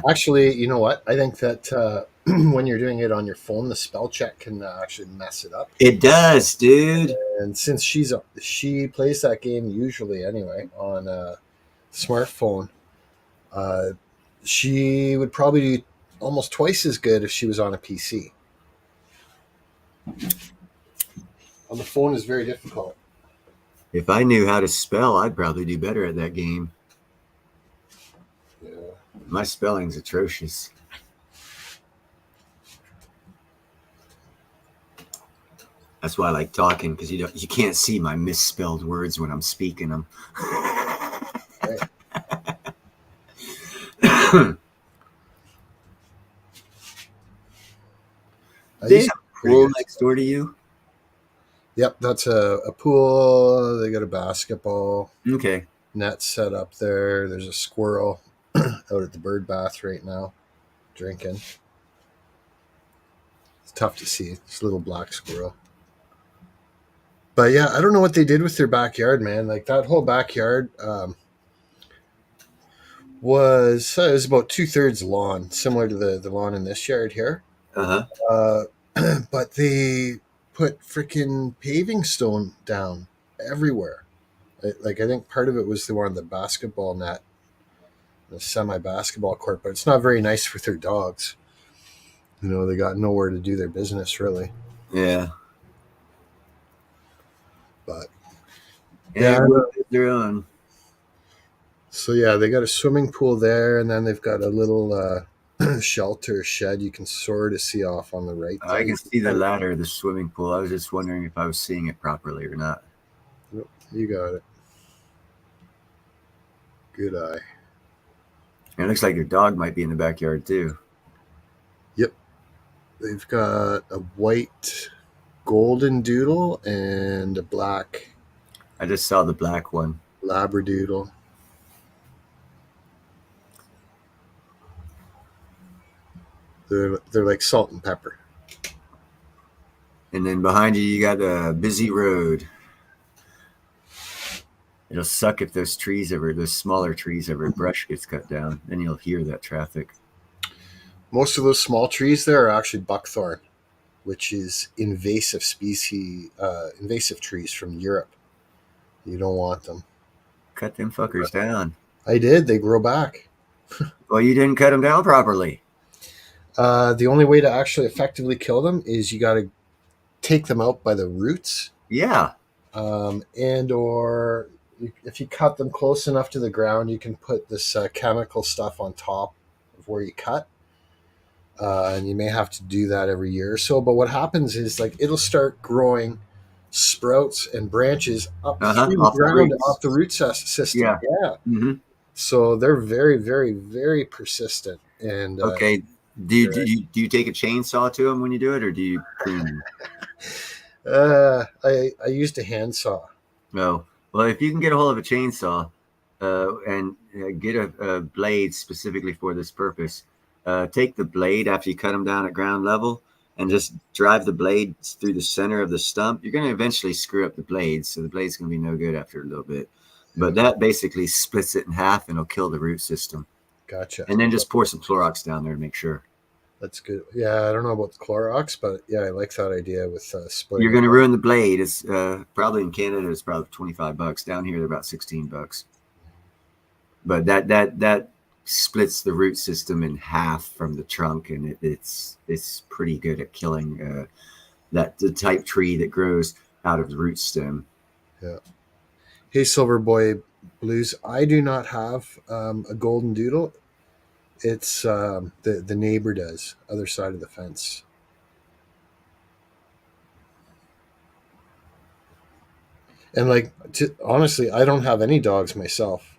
Actually, you know what? I think that when you're doing it on your phone, the spell check can actually mess it up.
It does, dude.
And since she plays that game usually anyway on a smartphone, uh, she would probably do almost twice as good if she was on a PC. On the phone is very difficult.
If I knew how to spell, I'd probably do better at that game.
Yeah.
My spelling's atrocious. That's why I like talking, because you can't see my misspelled words when I'm speaking them.
Right.
They
used
have
to
a
be pretty
pool
good.
next door to you?
Yep, that's a pool. They got a basketball
Okay.
net set up there. There's a squirrel out at the bird bath right now, drinking. It's tough to see. It's a little black squirrel. But yeah, I don't know what they did with their backyard, man. Like that whole backyard it was about 2/3 lawn, similar to the lawn in this yard here.
Uh-huh.
But they put freaking paving stone down everywhere. Like I think part of it was they wanted the basketball net, the semi basketball court, but it's not very nice for their dogs. You know, they got nowhere to do their business really.
Yeah.
But
Yeah,
yeah,
well, their own.
so yeah, they got a swimming pool there, and then they've got a little shelter shed you can sort of see off on the right
I
there.
can see the ladder of the swimming pool. I was just wondering if I was seeing it properly or not.
Yep, you got it. Good eye.
And it looks like your dog might be in the backyard too.
Yep, they've got a white golden doodle and a black
I just saw the black one.
labradoodle. They're like salt and pepper.
And then behind you got a busy road. It'll suck if those smaller trees ever, brush gets cut down. Then you'll hear that traffic.
Most of those small trees there are actually buckthorn, which is invasive invasive trees from Europe. You don't want them.
Cut them fuckers down.
I did. They grow back.
Well, you didn't cut them down properly.
The only way to actually effectively kill them is you got to take them out by the roots,
Yeah.
and or if you cut them close enough to the ground, you can put this chemical stuff on top of where you cut. And you may have to do that every year or so. But what happens is like it'll start growing sprouts and branches up through the
Off the
ground,
roots.
off the root system.
Yeah.
Yeah.
Mm-hmm.
So they're very, very, very persistent. And
Okay. Do you take a chainsaw to them when you do it, or do you prune them?
I used a handsaw.
No. Well, if you can get a hold of a chainsaw and get a blade specifically for this purpose, take the blade after you cut them down at ground level and just drive the blade through the center of the stump. You're going to eventually screw up the blade, so the blade's going to be no good after a little bit. But that basically splits it in half and it'll kill the root system.
Gotcha.
And then just pour some Clorox down there to make sure.
That's good. Yeah, I don't know about the Clorox, but yeah, I like that idea with splitting.
You're going to ruin the blade. It's probably in Canada, it's probably $25. Down here, they're about $16. But that splits the root system in half from the trunk, and it's pretty good at killing the type tree that grows out of the root stem.
Yeah. Hey, Silver Boy Blues. I do not have a golden doodle. It's the neighbor does, other side of the fence. And like honestly, I don't have any dogs myself.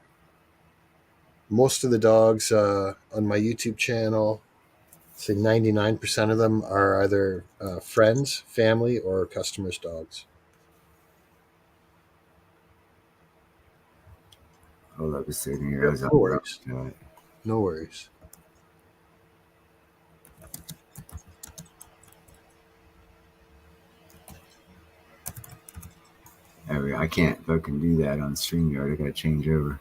Most of the dogs on my YouTube channel, say 99% of them are either friends, family, or customers' dogs.
Hold up a second here.
No worries.
Right.
No worries.
I can't fucking do that on StreamYard. I gotta change over.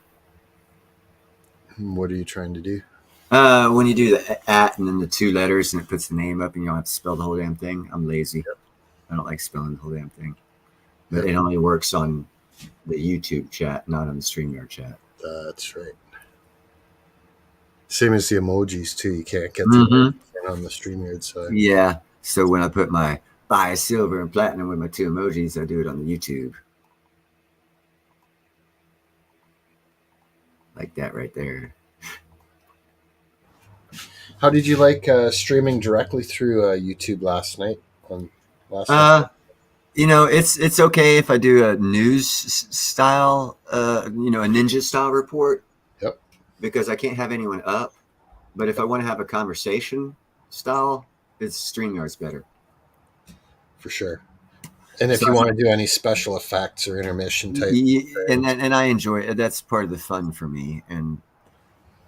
What are you trying to do?
When you do the at and then the two letters and it puts the name up and you don't have to spell the whole damn thing, I'm lazy. I don't like spelling the whole damn thing. But it only works on the YouTube chat, not on the StreamYard chat.
That's right. Same as the emojis too. You can't get them on the StreamYard side.
Yeah. So when I put my buy silver and platinum with my two emojis, I do it on the YouTube. Like that right there.
How did you like streaming directly through YouTube last night?
You know, it's okay if I do a news style, you know, a ninja style report.
Yep.
Because I can't have anyone up. But if I want to have a conversation style, it's StreamYard's better.
For sure. And if you want to do any special effects or intermission type,
and I enjoy it. That's part of the fun for me. And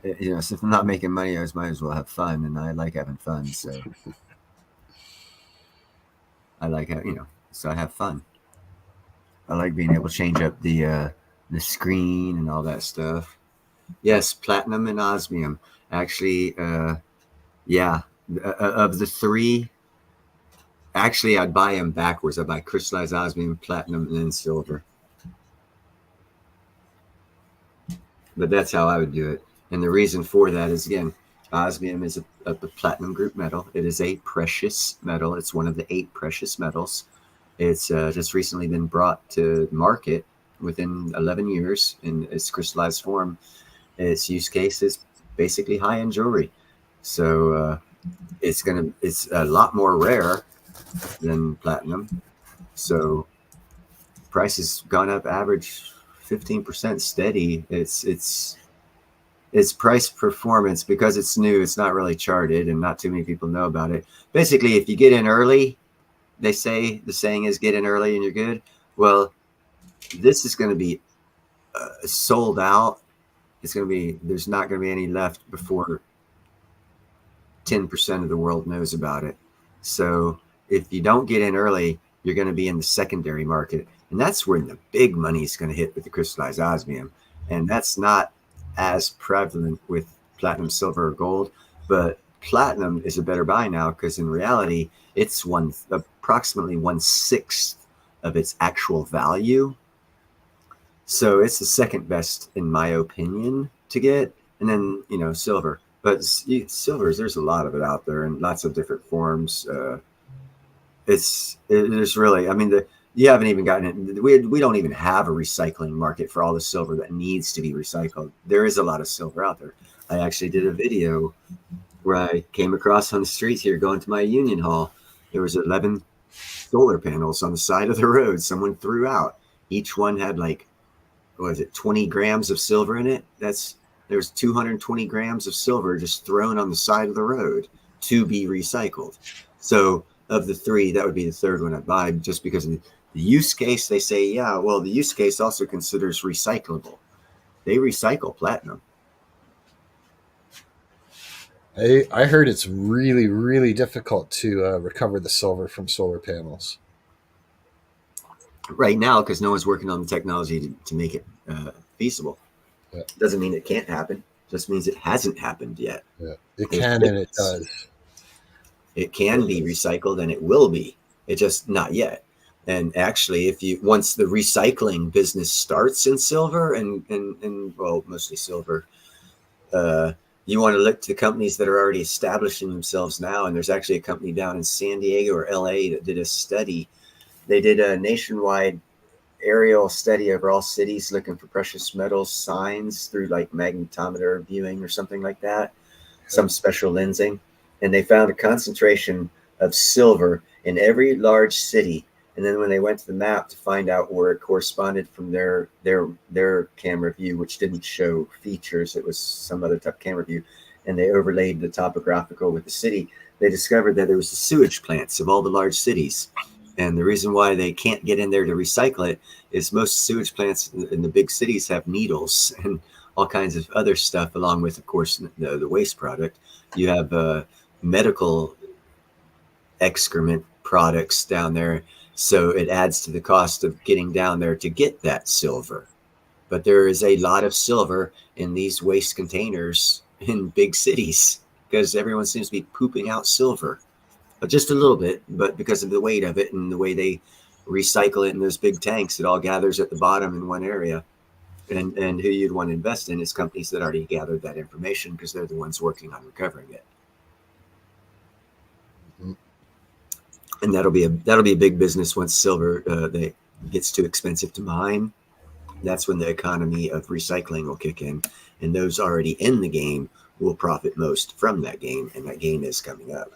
you know, so if I'm not making money, I might as well have fun, and I like having fun. So I like, you know, so I have fun. I like being able to change up the screen and all that stuff. Yes, platinum and osmium. Actually, yeah, of the three. Actually, I'd buy them backwards. I'd buy crystallized osmium, platinum, and then silver. But that's how I would do it. And the reason for that is, again, osmium is a platinum group metal. It is a precious metal. It's one of the 8 precious metals. It's just recently been brought to market within 11 years in its crystallized form. Its use case is basically high-end jewelry. So it's a lot more rare than platinum. So price has gone up average 15% steady. It's price performance, because it's new, it's not really charted and not too many people know about it. Basically, if you get in early, they say, the saying is get in early and you're good. Well, this is going to be sold out. It's going to be, there's not going to be any left before 10% of the world knows about it. So if you don't get in early, you're going to be in the secondary market. And that's where the big money is going to hit with the crystallized osmium. And that's not as prevalent with platinum, silver, or gold. But platinum is a better buy now, because in reality, it's approximately 1/6 of its actual value. So it's the second best, in my opinion, to get. And then, you know, silver. But silvers, there's a lot of it out there in lots of different forms. There's really, I mean, you haven't even gotten it. We don't even have a recycling market for all the silver that needs to be recycled. There is a lot of silver out there. I actually did a video where I came across on the streets here going to my union hall. There was 11 solar panels on the side of the road someone threw out. Each one had like, what is it, 20 grams of silver in it? There's 220 grams of silver just thrown on the side of the road to be recycled. So of the 3, that would be the third one I'd buy, just because of the use case. They say, yeah, well, the use case also considers recyclable. They recycle platinum.
I heard it's really, really difficult to recover the silver from solar panels.
Right now, because no one's working on the technology to make it feasible.
Yeah.
Doesn't mean it can't happen. Just means it hasn't happened yet.
Yeah, it can and it does.
It can be recycled and it will be. It just not yet. And actually, once the recycling business starts in silver and well, mostly silver, you want to look to companies that are already establishing themselves now. And there's actually a company down in San Diego or LA that did a study. They did a nationwide aerial study over all cities looking for precious metals signs through like magnetometer viewing or something like that, some special lensing. And they found a concentration of silver in every large city. And then when they went to the map to find out where it corresponded from their camera view, which didn't show features, it was some other type of camera view, and they overlaid the topographical with the city, they discovered that there was the sewage plants of all the large cities. And the reason why they can't get in there to recycle it is most sewage plants in the big cities have needles and all kinds of other stuff, along with, of course, the waste product. You have medical excrement products down there. So it adds to the cost of getting down there to get that silver. But there is a lot of silver in these waste containers in big cities because everyone seems to be pooping out silver, just a little bit, but because of the weight of it and the way they recycle it in those big tanks, it all gathers at the bottom in one area. And who you'd want to invest in is companies that already gathered that information because they're the ones working on recovering it.
Mhm.
And that'll be a big business once silver gets too expensive to mine. That's when the economy of recycling will kick in, and those already in the game will profit most from that game, and that game is coming up.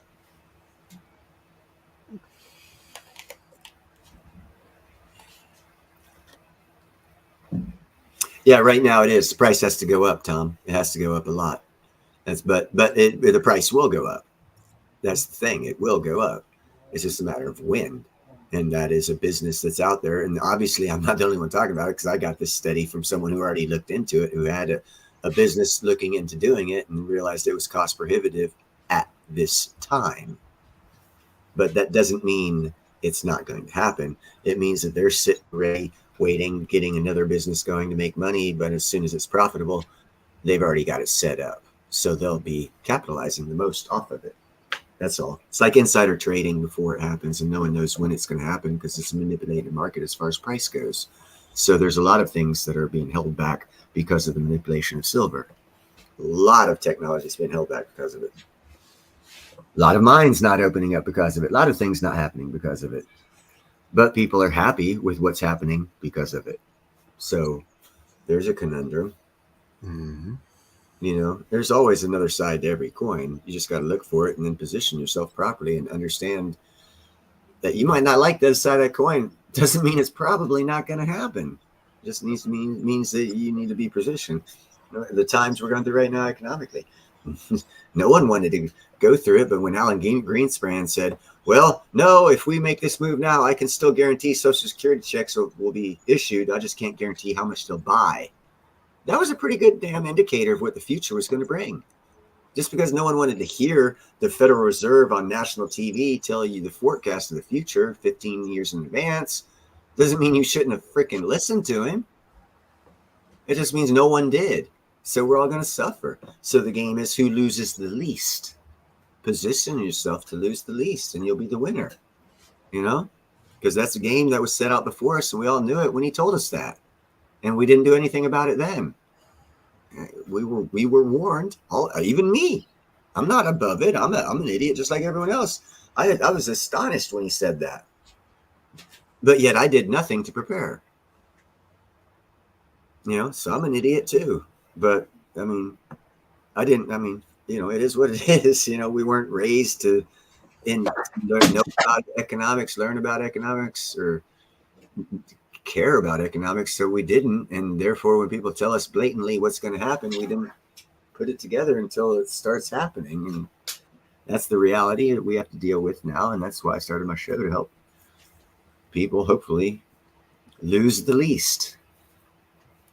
Yeah, right now it is. The price has to go up, Tom. It has to go up a lot. But the price will go up. That's the thing. It will go up. It's just a matter of when. And that is a business that's out there. And obviously, I'm not the only one talking about it because I got this study from someone who already looked into it, who had a business looking into doing it and realized it was cost prohibitive at this time. But that doesn't mean it's not going to happen. It means that they're sitting ready, waiting, getting another business going to make money. But as soon as it's profitable, they've already got it set up. So they'll be capitalizing the most off of it. That's all. It's like insider trading before it happens, and no one knows when it's going to happen because it's a manipulated market as far as price goes. So there's a lot of things that are being held back because of the manipulation of silver. A lot of technology has been held back because of it. A lot of mines not opening up because of it. A lot of things not happening because of it. But people are happy with what's happening because of it. So there's a conundrum.
Mm-hmm.
You know, there's always another side to every coin. You just got to look for it and then position yourself properly and understand that you might not like the other side of that coin. Doesn't mean it's probably not going to happen. It just means that you need to be positioned. You know, the times we're going through right now economically, no one wanted to go through it. But when Alan Greenspan said, well, no, if we make this move now, I can still guarantee Social Security checks will be issued. I just can't guarantee how much they'll buy. That was a pretty good damn indicator of what the future was going to bring. Just because no one wanted to hear the Federal Reserve on national TV tell you the forecast of the future 15 years in advance doesn't mean you shouldn't have freaking listened to him. It just means no one did. So we're all going to suffer. So the game is who loses the least. Position yourself to lose the least, and you'll be the winner. You know? Because that's a game that was set out before us, and we all knew it when he told us that. And we didn't do anything about it then. We were warned. Even me. I'm not above it. I'm an idiot just like everyone else. I was astonished when he said that. But yet I did nothing to prepare. You know, so I'm an idiot too. But I mean, you know, it is what it is. You know, we weren't raised to know about economics, learn about economics, or care about economics, so we didn't. And therefore, when people tell us blatantly what's going to happen, we didn't put it together until it starts happening. And that's the reality that we have to deal with now. And that's why I started my show, to help people hopefully lose the least.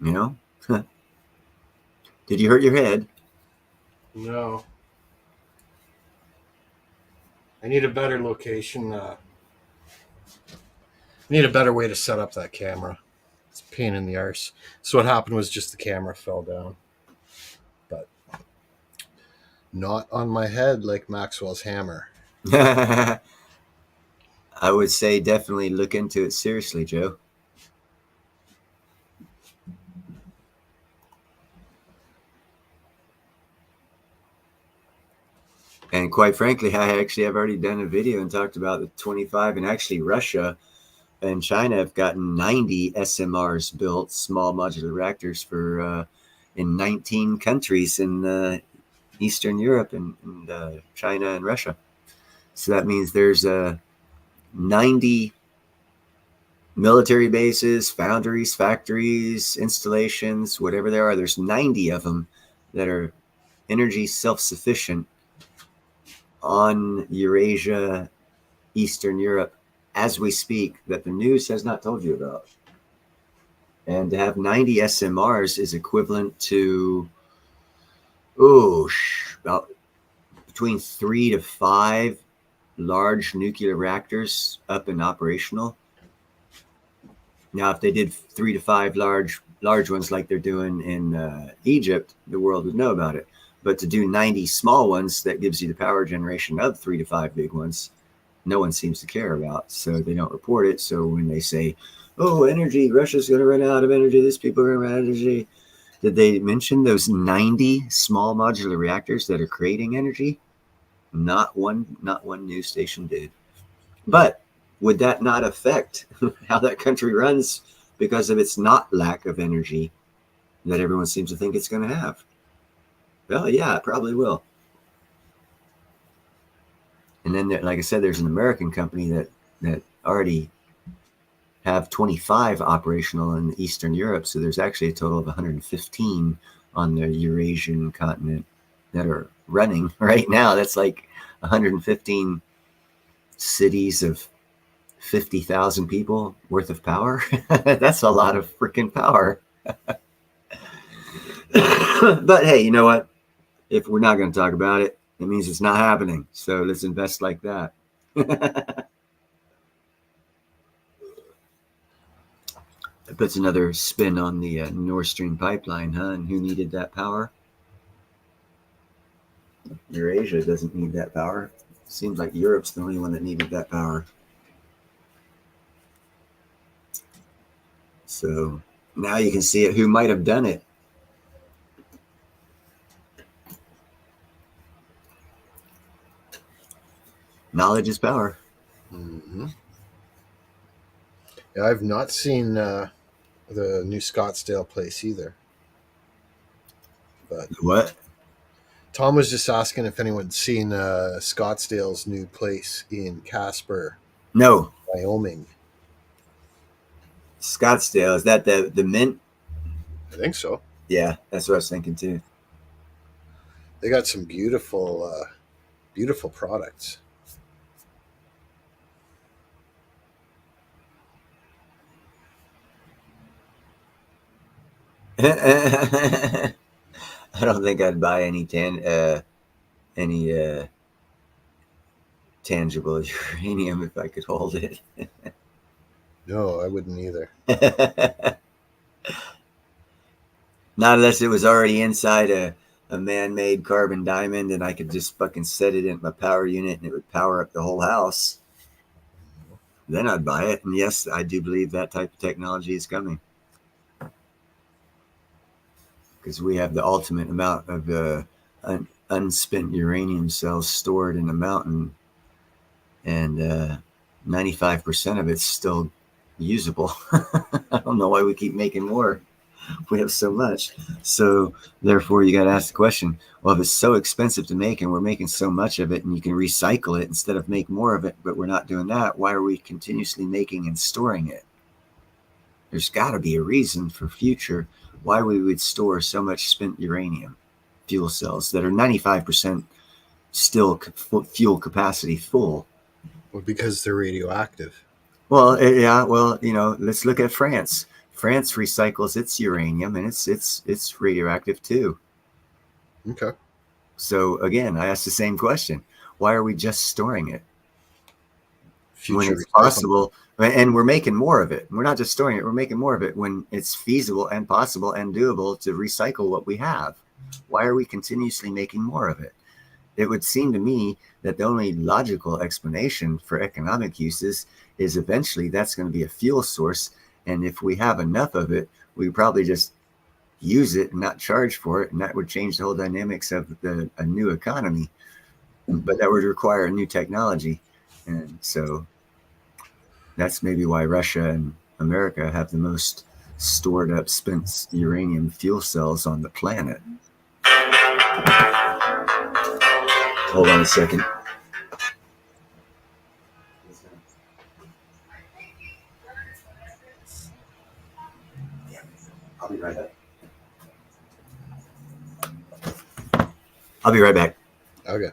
You know? Did you hurt your head?
No. I need a better location. Need a better way to set up that camera. It's a pain in the arse. So what happened was just the camera fell down. But not on my head like Maxwell's hammer.
I would say definitely look into it seriously, Joe. And quite frankly, I've already done a video and talked about the 25, and actually Russia and China have gotten 90 SMRs built, small modular reactors, for in 19 countries in Eastern Europe and China and Russia. So that means there's 90 military bases, foundries, factories, installations, whatever there are. There's 90 of them that are energy self-sufficient on Eurasia, Eastern Europe, as we speak, that the news has not told you about. And to have 90 SMRs is equivalent to about between 3 to 5 large nuclear reactors up and operational. Now, if they did 3 to 5 large ones like they're doing in Egypt, the world would know about it. But to do 90 small ones that gives you the power generation of 3 to 5 big ones, no one seems to care about. So they don't report it. So when they say, oh, energy, Russia's going to run out of energy, these people are going to run out of energy, did they mention those 90 small modular reactors that are creating energy? Not one news station did. But would that not affect how that country runs because of its not lack of energy that everyone seems to think it's going to have? Well, yeah, it probably will. And then, like I said, there's an American company that already have 25 operational in Eastern Europe. So there's actually a total of 115 on the Eurasian continent that are running right now. That's like 115 cities of 50,000 people worth of power. That's a lot of freaking power. But hey, you know what? If we're not going to talk about it, it means it's not happening. So let's invest like that. It puts another spin on the Nord Stream pipeline, huh? And who needed that power? Eurasia doesn't need that power. Seems like Europe's the only one that needed that power. So now you can see it. Who might have done it? Knowledge is power.
Mm-hmm. Yeah, I've not seen the new Scottsdale place either. But
What?
Tom was just asking if anyone's seen Scottsdale's new place in Casper,
No.
Wyoming.
Scottsdale, is that the mint?
I think so.
Yeah, that's what I was thinking too.
They got some beautiful products.
I don't think I'd buy any tangible uranium if I could hold it.
No, I wouldn't either.
Not unless it was already inside a man-made carbon diamond and I could just fucking set it in my power unit and it would power up the whole house. Then I'd buy it. And yes, I do believe that type of technology is coming. Because we have the ultimate amount of unspent uranium cells stored in a mountain. And 95% of it's still usable. I don't know why we keep making more. We have so much. So therefore you got to ask the question, well, if it's so expensive to make and we're making so much of it and you can recycle it instead of make more of it, but we're not doing that, why are we continuously making and storing it? There's got to be a reason for future why we would store so much spent uranium fuel cells that are 95% still fuel capacity full.
Well, because they're radioactive.
Well, yeah. Well, let's look at France. France recycles its uranium, and it's radioactive too.
Okay.
So again, I asked the same question: why are we just storing it when it's possible? And we're making more of it. We're not just storing it; we're making more of it when it's feasible and possible and doable to recycle what we have. Why are we continuously making more of it? It would seem to me that the only logical explanation for economic uses is eventually that's going to be a fuel source. And if we have enough of it, we probably just use it and not charge for it. And that would change the whole dynamics of a new economy. But that would require a new technology. And so that's maybe why Russia and America have the most stored up spent uranium fuel cells on the planet. Hold on a second. I'll be right back. I'll be right back.
Okay.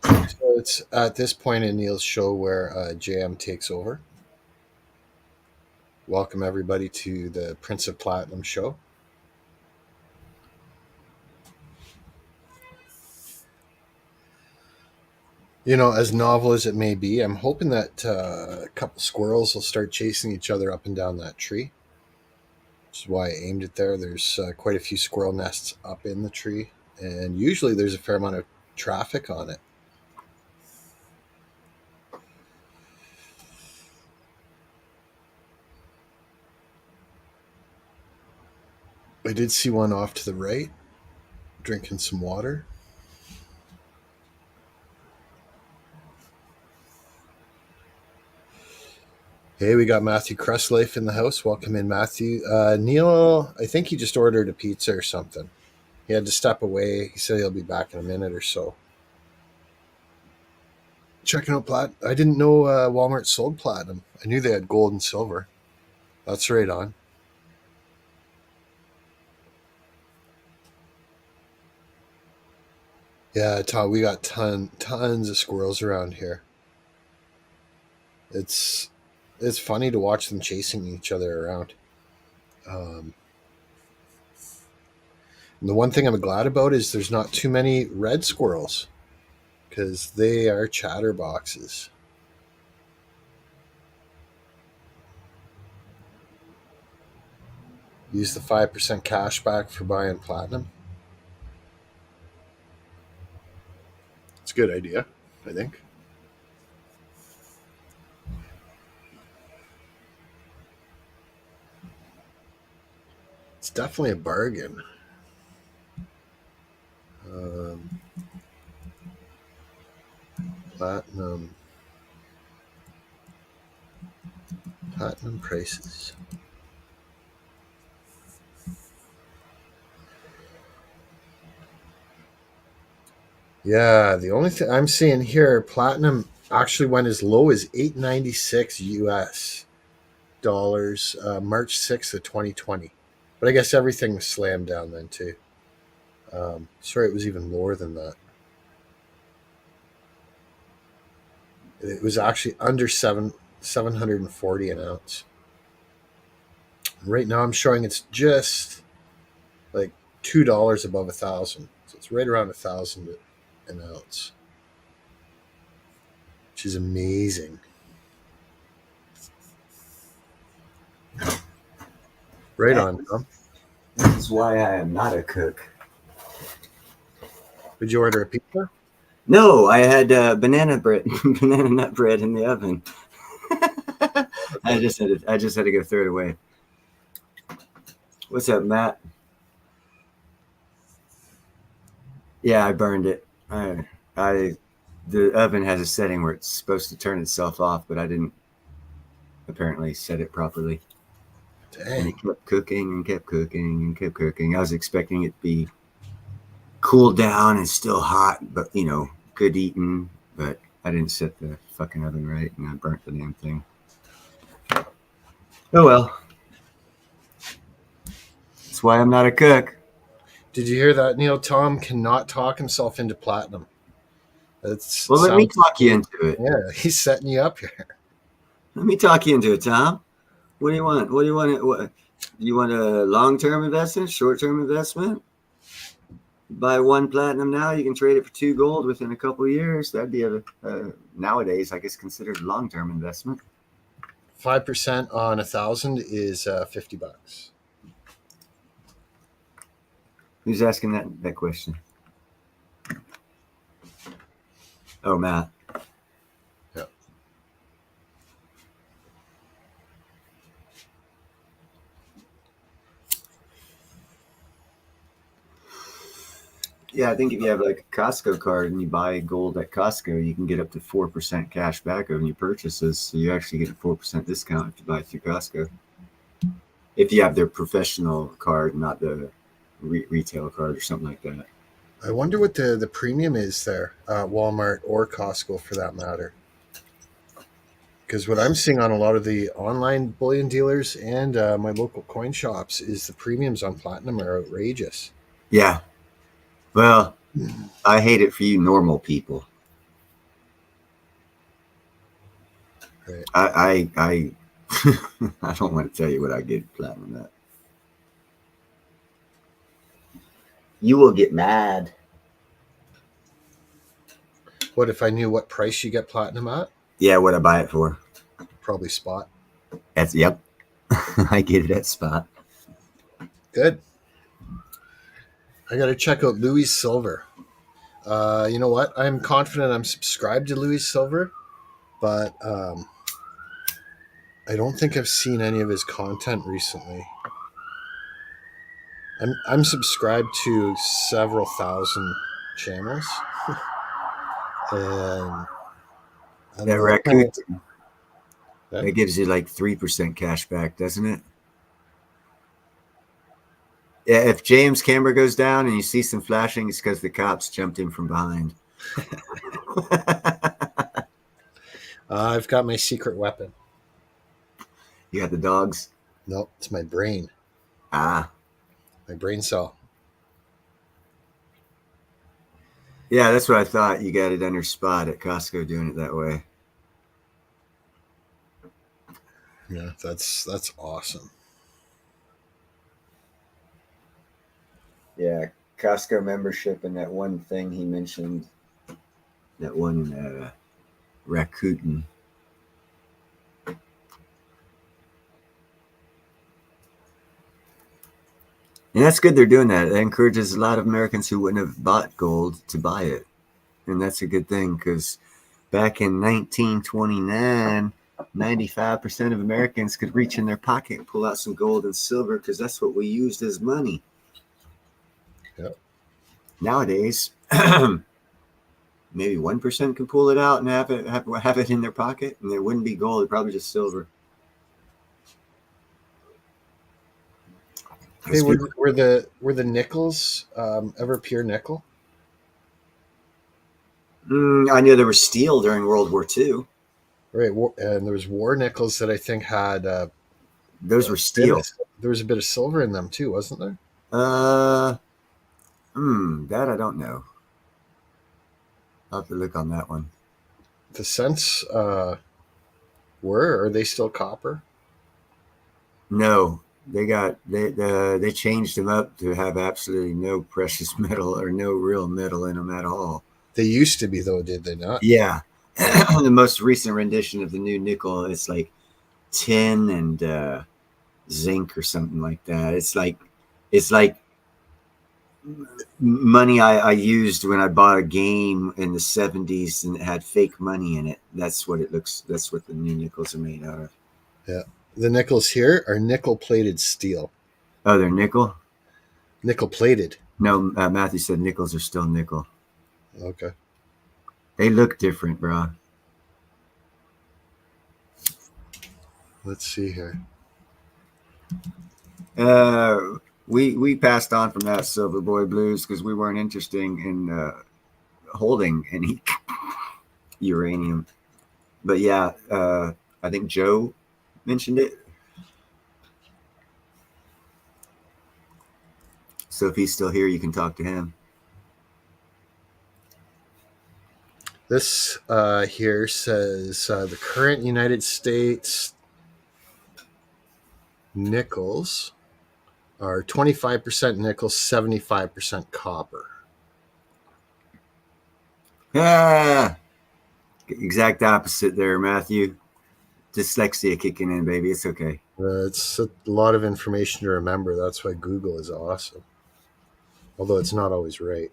So it's at this point in Neil's show where JM takes over. Welcome everybody to the Prince of Platinum show. As novel as it may be, I'm hoping that a couple squirrels will start chasing each other up and down that tree. which is why I aimed it there. There's quite a few squirrel nests up in the tree, and usually there's a fair amount of traffic on it. I did see one off to the right, drinking some water. Hey, we got Matthew Cresslife in the house. Welcome in, Matthew. Neil, I think he just ordered a pizza or something. He had to step away. He said he'll be back in a minute or so. Checking out I didn't know Walmart sold platinum. I knew they had gold and silver. That's right on. Yeah, Todd, we got tons of squirrels around here. It's funny to watch them chasing each other around. And the one thing I'm glad about is there's not too many red squirrels because they are chatterboxes. Use the 5% cash back for buying platinum. It's a good idea, I think. It's definitely a bargain. Platinum prices. Yeah, the only thing I'm seeing here, platinum actually went as low as $896 US dollars, March 6th of 2020. But I guess everything was slammed down then too. Sorry, it was even lower than that. It was actually under 740 an ounce. Right now I'm showing it's just like $2 above 1,000. So it's right around 1,000 an ounce, which is amazing. Right on, Tom.
This is why I am not a cook.
Did you order a pizza?
No, I had banana nut bread in the oven. I just had to go throw it away. What's up, Matt? Yeah, I burned it. The oven has a setting where it's supposed to turn itself off, but I didn't apparently set it properly.
Dang.
And it kept cooking and kept cooking and kept cooking. I was expecting it to be cooled down and still hot, but good eating. But I didn't set the fucking oven right, and I burnt the damn thing. Oh well. That's why I'm not a cook.
Did you hear that, Neil? Tom cannot talk himself into platinum.
Let me talk you into it.
Yeah, he's setting you up here.
Let me talk you into it, Tom. What do you want? What do you want? Do you want a long-term investment, short-term investment? Buy one platinum now, you can trade it for 2 gold within a couple of years. That'd be nowadays, I guess, considered a long-term investment.
5% on 1,000 is $50.
Who's asking that question? Oh, Matt.
Yeah.
Yeah, I think if you have like a Costco card and you buy gold at Costco, you can get up to 4% cash back on your purchases. So you actually get a 4% discount if you buy through Costco. If you have their professional card, not the retail card or something like that.
I wonder what the premium is there at Walmart or Costco for that matter. Because what I'm seeing on a lot of the online bullion dealers and my local coin shops is the premiums on platinum are outrageous.
Yeah. Well, I hate it for you normal people.
Right.
I I don't want to tell you what I get platinum at. You will get mad.
What if I knew what price you get platinum at?
Yeah, what I buy it for?
Probably spot.
Yep. I get it at spot.
Good. I got to check out Louis Silver. You know what? I'm confident I'm subscribed to Louis Silver, but I don't think I've seen any of his content recently. I'm subscribed to several thousand channels, and I
That
don't know.
Rakuten,
Yeah.
that gives you like 3% cash back, doesn't it? Yeah, if James' camera goes down and you see some flashing, it's because the cops jumped in from behind.
I've got my secret weapon.
You got the dogs?
Nope, it's my brain.
Ah.
My brain cell.
Yeah, that's what I thought. You got it under spot at Costco doing it that way.
Yeah, that's awesome.
Yeah, Costco membership and that one thing he mentioned, that one Rakuten. And that's good they're doing that. It encourages a lot of Americans who wouldn't have bought gold to buy it. And that's a good thing because back in 1929, 95% of Americans could reach in their pocket and pull out some gold and silver because that's what we used as money.
Yep.
Nowadays, maybe 1% can pull it out and have it in their pocket, and it wouldn't be gold, it'd probably just silver.
Hey, were the nickels ever pure nickel?
I knew there was steel during World War II.
Right, and there was war nickels that I think had
those were steel.
There was a bit of silver in them too, wasn't there?
That I don't know. I'll have to look on that one.
The cents are they still copper?
No, they changed them up to have absolutely no precious metal or no real metal in them at all.
They used to be though, did they not?
Yeah. The most recent rendition of the new nickel is like tin and zinc or something like that. It's like money I used when I bought a game in the 70s and it had fake money in it. That's what it looks. That's what the new nickels are made out of.
Yeah. The nickels here are nickel-plated steel.
Oh, they're nickel?
Nickel-plated.
No, Matthew said nickels are still nickel.
Okay.
They look different, bro.
Let's see here.
We passed on from that Silver Boy Blues because we weren't interested in holding any uranium. But yeah, I think Joe mentioned it. So if he's still here, you can talk to him.
This here says the current United States nickels are 25% nickel, 75% copper.
Ah, exact opposite there, Matthew. Dyslexia kicking in, baby. It's okay.
It's a lot of information to remember. That's why Google is awesome. Although it's not always right.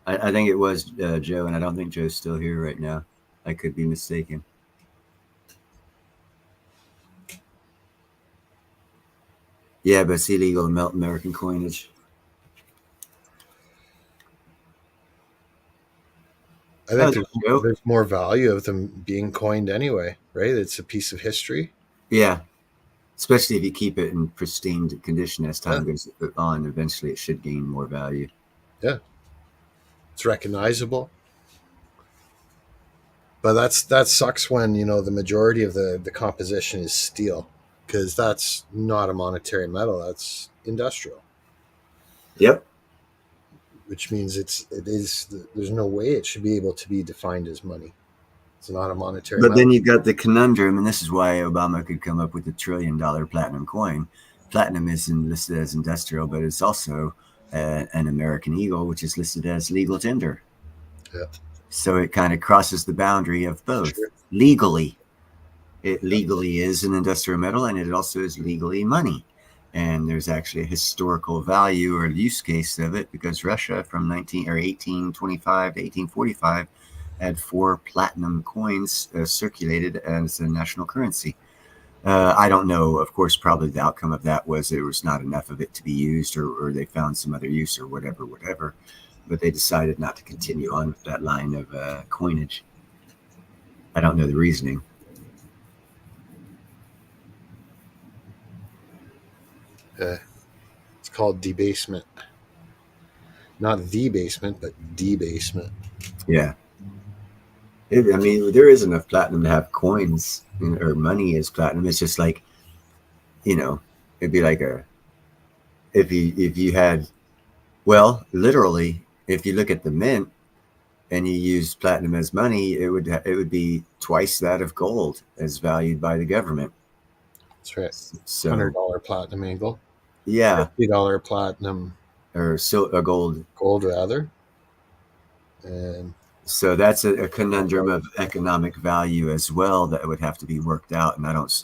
I think it was Joe, and I don't think Joe's still here right now. I could be mistaken. Yeah, but it's illegal to melt American coinage.
I think there's more value of them being coined anyway, right? It's a piece of history.
Yeah, especially if you keep it in pristine condition as time goes on. Eventually, it should gain more value.
Yeah, it's recognizable. But that sucks when the majority of the composition is steel, because that's not a monetary metal. That's industrial.
Yep.
Which means it is. There's no way it should be able to be defined as money. It's not a monetary.
But then you've got the conundrum, and this is why Obama could come up with $1 trillion platinum coin. Platinum isn't listed as industrial, but it's also an American Eagle, which is listed as legal tender.
Yeah.
So it kind of crosses the boundary of both. Sure. Legally. It legally is an industrial metal, and it also is legally money. And there's actually a historical value or use case of it because Russia from 1825 to 1845 had 4 platinum coins circulated as a national currency. I don't know. Of course, probably the outcome of that was there was not enough of it to be used, or they found some other use, or whatever. But they decided not to continue on with that line of coinage. I don't know the reasoning.
It's called debasement. Not the basement, but debasement.
Yeah. I mean, there is enough platinum to have coins or money as platinum. It's just like, it'd be like if you had, well, literally, if you look at the mint and you use platinum as money, it would be twice that of gold as valued by the government.
That's right.
So
$100 platinum eagle.
yeah,
$50 platinum
or gold.
Gold rather. And
so that's a conundrum of economic value as well that would have to be worked out. And I don't.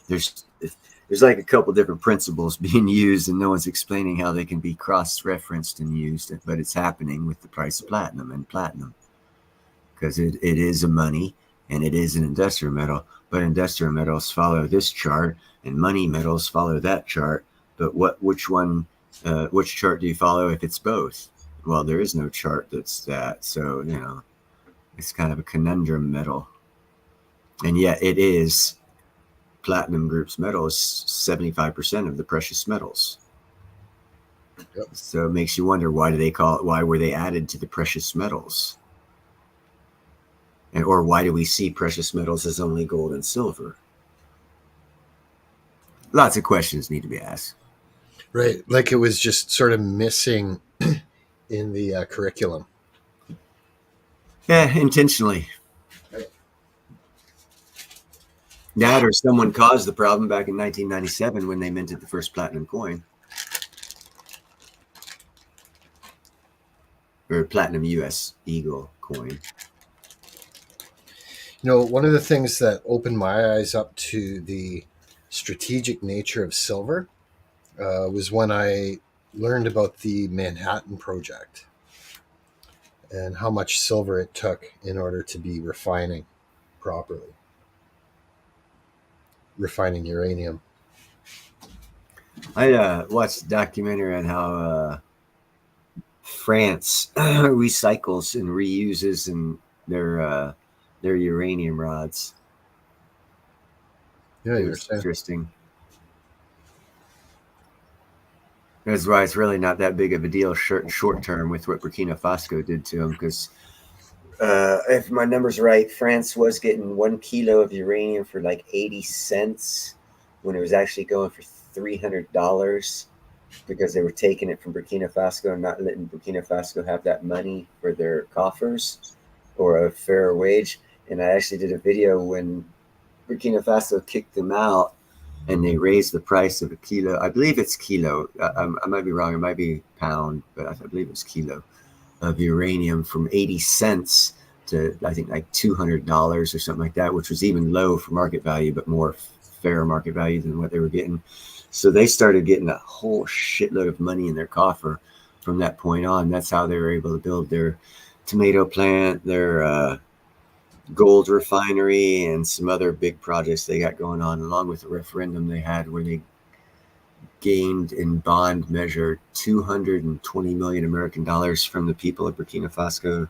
There's like a couple different principles being used, and no one's explaining how they can be cross-referenced and used. But it's happening with the price of platinum because it is a money and it is an industrial metal. But industrial metals follow this chart, and money metals follow that chart. But which chart do you follow if it's both? Well, there is no chart that's that. So, it's kind of a conundrum metal. And yet it is platinum group's metal is 75% of the precious metals.
Yep.
So it makes you wonder, why were they added to the precious metals? Or why do we see precious metals as only gold and silver? Lots of questions need to be asked.
Right. Like it was just sort of missing in the curriculum.
Yeah, intentionally.
Right.
That or someone caused the problem back in 1997 when they minted the first platinum coin. Or platinum US Eagle coin.
One of the things that opened my eyes up to the strategic nature of silver was when I learned about the Manhattan Project and how much silver it took in order to be refining properly. Refining uranium.
I watched a documentary on how France recycles and reuses and their uranium rods.
Yeah,
It was interesting. That's why it's really not that big of a deal short term with what Burkina Faso did to them. Because if my number's right, France was getting 1 kilo of uranium for like 80 cents when it was actually going for $300 because they were taking it from Burkina Faso and not letting Burkina Faso have that money for their coffers or a fair wage. And I actually did a video when Burkina Faso kicked them out and they raised the price of a kilo. I believe it's kilo. I might be wrong. It might be pound, but I believe it's kilo of uranium from 80 cents to, I think, like $200 or something like that, which was even low for market value, but more fair market value than what they were getting. So they started getting a whole shitload of money in their coffer from that point on. That's how they were able to build their tomato plant, their gold refinery, and some other big projects they got going on, along with the referendum they had where they gained in bond measure 220 million American dollars from the people of Burkina Faso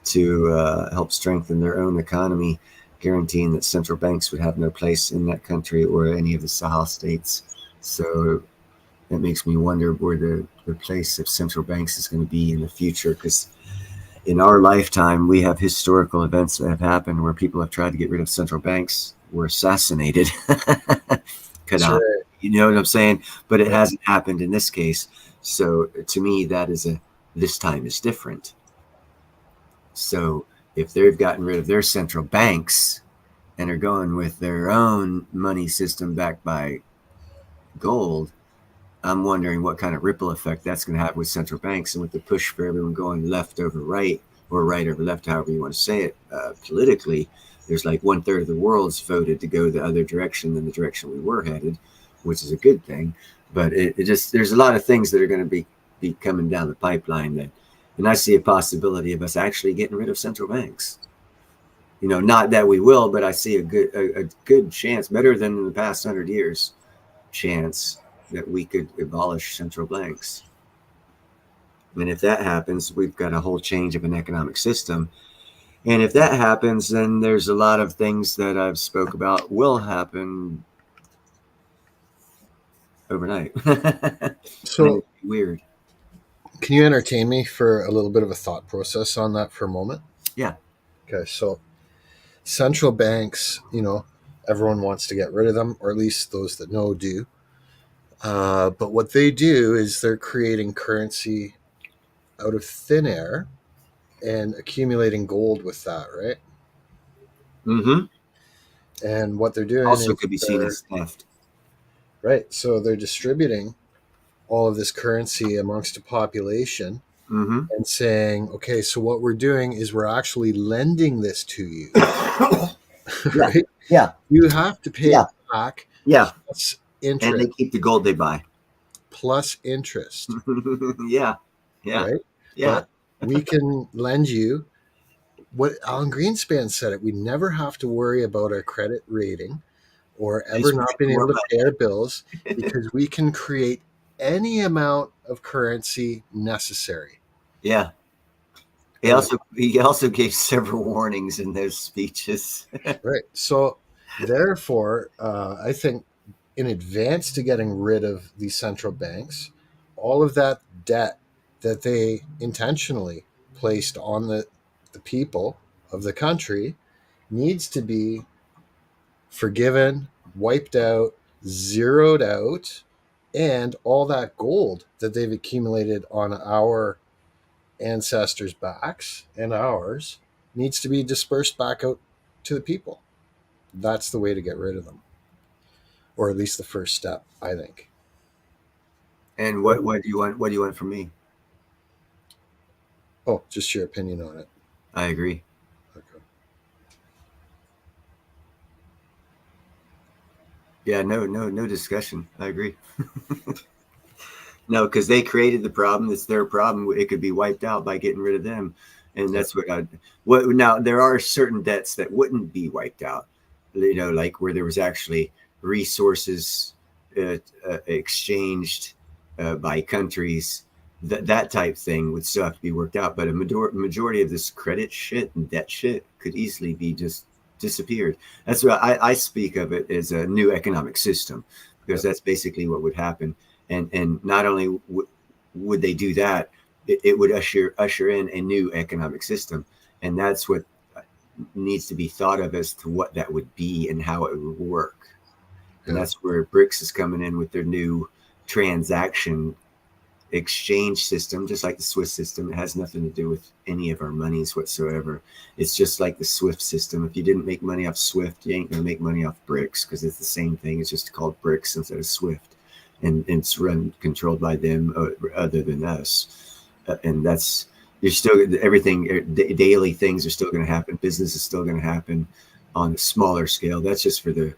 to help strengthen their own economy, guaranteeing that central banks would have no place in that country or any of the Sahel states. So that makes me wonder where the place of central banks is going to be in the future, because in our lifetime, we have historical events that have happened where people have tried to get rid of central banks, were assassinated.
Sure.
You know what I'm saying? But it hasn't happened in this case. So to me, that is this time is different. So if they've gotten rid of their central banks and are going with their own money system backed by gold, I'm wondering what kind of ripple effect that's going to have with central banks and with the push for everyone going left over right or right over left, however you want to say it. Politically, there's like 1/3 of the world's voted to go the other direction than the direction we were headed, which is a good thing. But it just, there's a lot of things that are going to be coming down the pipeline that, and I see a possibility of us actually getting rid of central banks. Not that we will, but I see a good chance, better than in the past 100 years, chance that we could abolish central banks. And if that happens, we've got a whole change of an economic system. And if that happens, then there's a lot of things that I've spoke about will happen overnight.
So,
Weird.
can you entertain me for a little bit of a thought process on that for a moment?
Yeah.
Okay, so central banks, everyone wants to get rid of them, or at least those that know do. But what they do is they're creating currency out of thin air and accumulating gold with that, right?
Mm-hmm.
And what they're doing
Also
is
could be seen as theft.
right. So they're distributing all of this currency amongst a population
Mm-hmm.
and saying, okay, so what we're doing is we're actually lending this to you,
Yeah.
right?
Yeah.
You have to pay
Yeah.
it back
Yeah.
plus
And
interest,
they keep the gold they buy.
plus interest,
Yeah. Yeah.
right?
Yeah.
But we can lend you what Alan Greenspan said it. We never have to worry about our credit rating or ever
Just
not being
more
able to
money.
pay our bills because we can create any amount of currency necessary.
Yeah. He also gave several warnings in those speeches.
Right. So, therefore, I think in advance to getting rid of these central banks, all of that debt that they intentionally placed on the people of the country needs to be forgiven, wiped out, zeroed out, and all that gold that they've accumulated on our ancestors' backs and ours needs to be dispersed back out to the people. That's the way to get rid of them, or at least the first step, I think.
And what do you want? What do you want from me?
Oh, just your opinion on it.
I agree.
Okay.
Yeah. No discussion. I agree. No, because they created the problem. It's their problem. It could be wiped out by getting rid of them, and that's what. Now there are certain debts that wouldn't be wiped out. Like where there was actually resources exchanged by countries. That type thing would still have to be worked out. But a majority of this credit shit and debt shit could easily be just disappeared. That's what I speak of it as a new economic system, because that's basically what would happen. And not only would they do that, it would usher in a new economic system, and that's what needs to be thought of as to what that would be and how it would work. And that's where BRICS is coming in with their new transaction exchange system, just like the Swiss system. It has nothing to do with any of our monies whatsoever. It's just like the SWIFT system. If you didn't make money off SWIFT, you ain't gonna make money off BRICS, because it's the same thing. It's just called BRICS instead of SWIFT, and it's controlled by them other than us. And that's, you're still, everything, daily things are still going to happen. Business is still going to happen on a smaller scale. That's just for the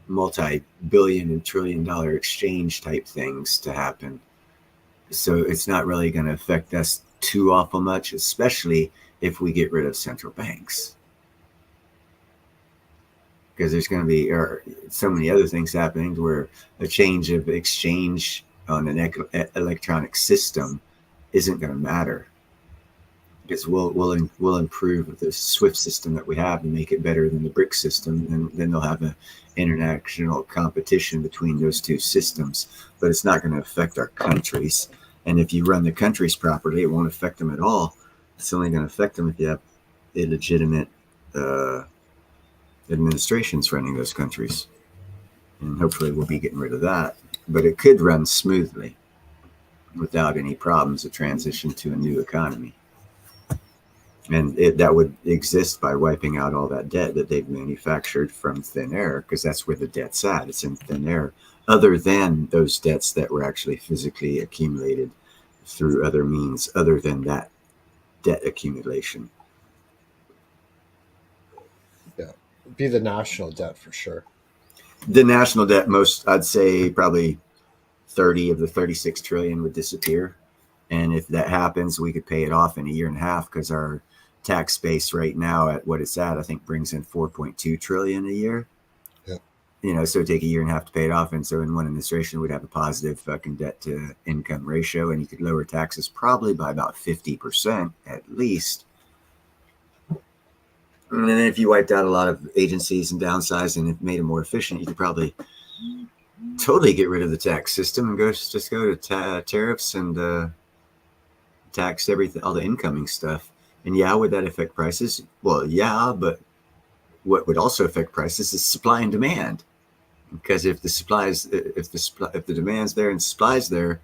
multi-billion and trillion-dollar exchange type things to happen. So it's not really going to affect us too awful much, especially if we get rid of central banks, because there's going to be so many other things happening where a change of exchange on an electronic system isn't going to matter, because we'll improve the SWIFT system that we have and make it better than the BRICS system, and then they'll have an international competition between those two systems. But it's not going to affect our countries, and if you run the countries properly, it won't affect them at all. It's only going to affect them if you have illegitimate administrations running those countries, and hopefully we'll be getting rid of that. But it could run smoothly without any problems of transition to a new economy. And that would exist by wiping out all that debt that they've manufactured from thin air, because that's where the debt's at. It's in thin air, other than those debts that were actually physically accumulated through other means, other than that debt accumulation.
Yeah, it'd be the national debt for sure.
The national debt, I'd say probably 30 of the 36 trillion would disappear. And if that happens, we could pay it off in a year and a half, because our tax base right now at what it's at, I think brings in 4.2 trillion a year.
Yeah.
So it'd take a year and a half to pay it off. And so in one administration, we'd have a positive fucking debt to income ratio, and you could lower taxes probably by about 50% at least. And then if you wiped out a lot of agencies and downsized and made them more efficient, you could probably totally get rid of the tax system and just go to tariffs and tax everything, all the incoming stuff. And yeah, would that affect prices? Well, yeah, but what would also affect prices is supply and demand. Because if the demand's there and supply's there,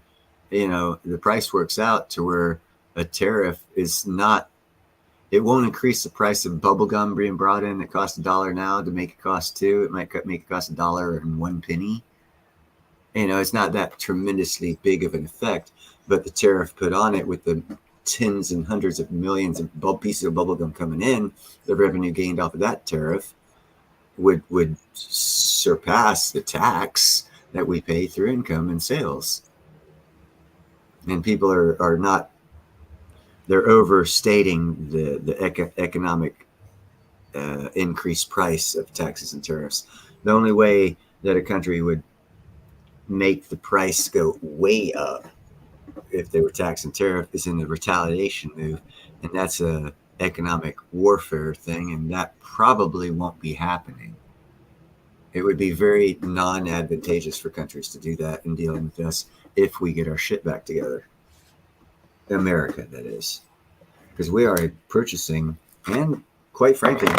the price works out to where a tariff is not. It won't increase the price of bubble gum being brought in that costs $1 now to make it cost $2. It might make it cost $1.01. It's not that tremendously big of an effect, but the tariff put on it with the tens and hundreds of millions of pieces of bubble gum coming in, the revenue gained off of that tariff would surpass the tax that we pay through income and sales. And people are not, they're overstating the economic increased price of taxes and tariffs. The only way that a country would make the price go way up if they were tax and tariff is in the retaliation move, and that's a economic warfare thing, and that probably won't be happening. It would be very non-advantageous for countries to do that in dealing with us if we get our shit back together. America, that is. Because we are purchasing, and quite frankly,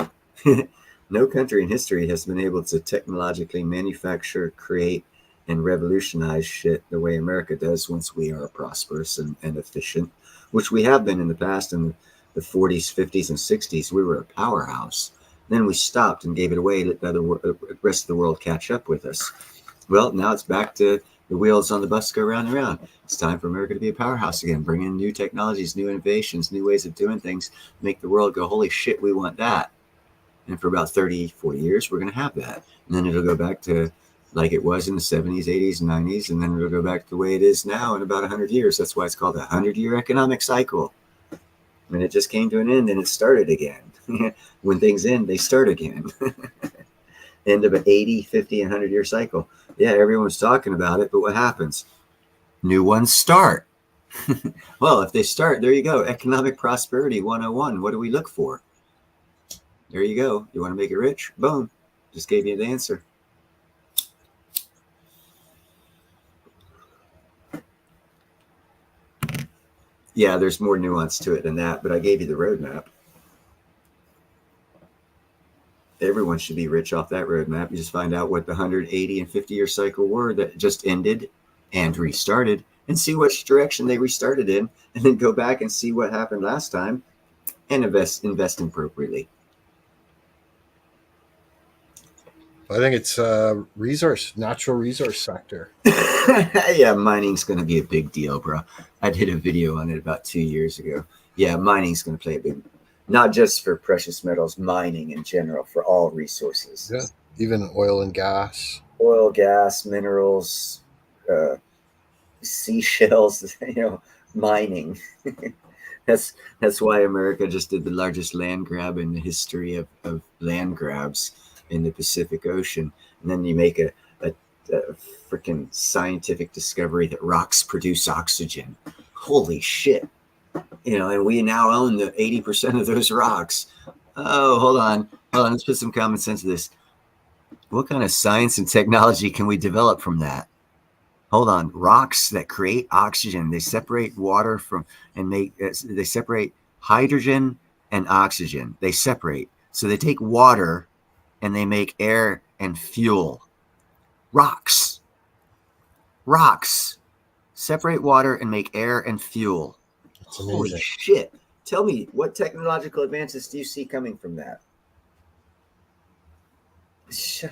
no country in history has been able to technologically manufacture, create, and revolutionize shit the way America does once we are prosperous and efficient, which we have been in the past. In the 40s, 50s, and 60s, we were a powerhouse. Then we stopped and gave it away, let the rest of the world catch up with us. Well, now it's back to the wheels on the bus go round and round. It's time for America to be a powerhouse again, bring in new technologies, new innovations, new ways of doing things, make the world go, holy shit, we want that. And for about 30, 40 years, we're going to have that. And then it'll go back to like it was in the 70s, 80s, and 90s, and then it'll go back to the way it is now in about 100 years. That's why it's called a 100-year economic cycle. And it just came to an end, and it started again. When things end, they start again. End of an 80, 50, and 100-year cycle. Yeah, everyone's talking about it, but what happens? New ones start. Well, if they start, there you go. Economic prosperity 101. What do we look for? There you go. You want to make it rich? Boom. Just gave you the answer. Yeah, there's more nuance to it than that, but I gave you the roadmap. Everyone should be rich off that roadmap. You just find out what the 180 and 50-year cycle were that just ended and restarted, and see which direction they restarted in, and then go back and see what happened last time and invest appropriately.
I think it's natural resource sector.
Yeah, mining's going to be a big deal, bro. I did a video on it about 2 years ago. Yeah, mining's going to play a big, not just for precious metals, mining in general, for all resources.
Yeah, even oil and gas.
Oil, gas, minerals, seashells, mining. That's why America just did the largest land grab in the history of land grabs in the Pacific Ocean. And then you make a freaking scientific discovery that rocks produce oxygen. Holy shit. And we now own the 80% of those rocks. Oh, hold on. Let's put some common sense to this. What kind of science and technology can we develop from that? Hold on. Rocks that create oxygen. They separate water from they separate hydrogen and oxygen. They separate. So they take water and they make air and fuel. Rocks separate water and make air and fuel. Holy shit. Tell me, what technological advances do you see coming from that?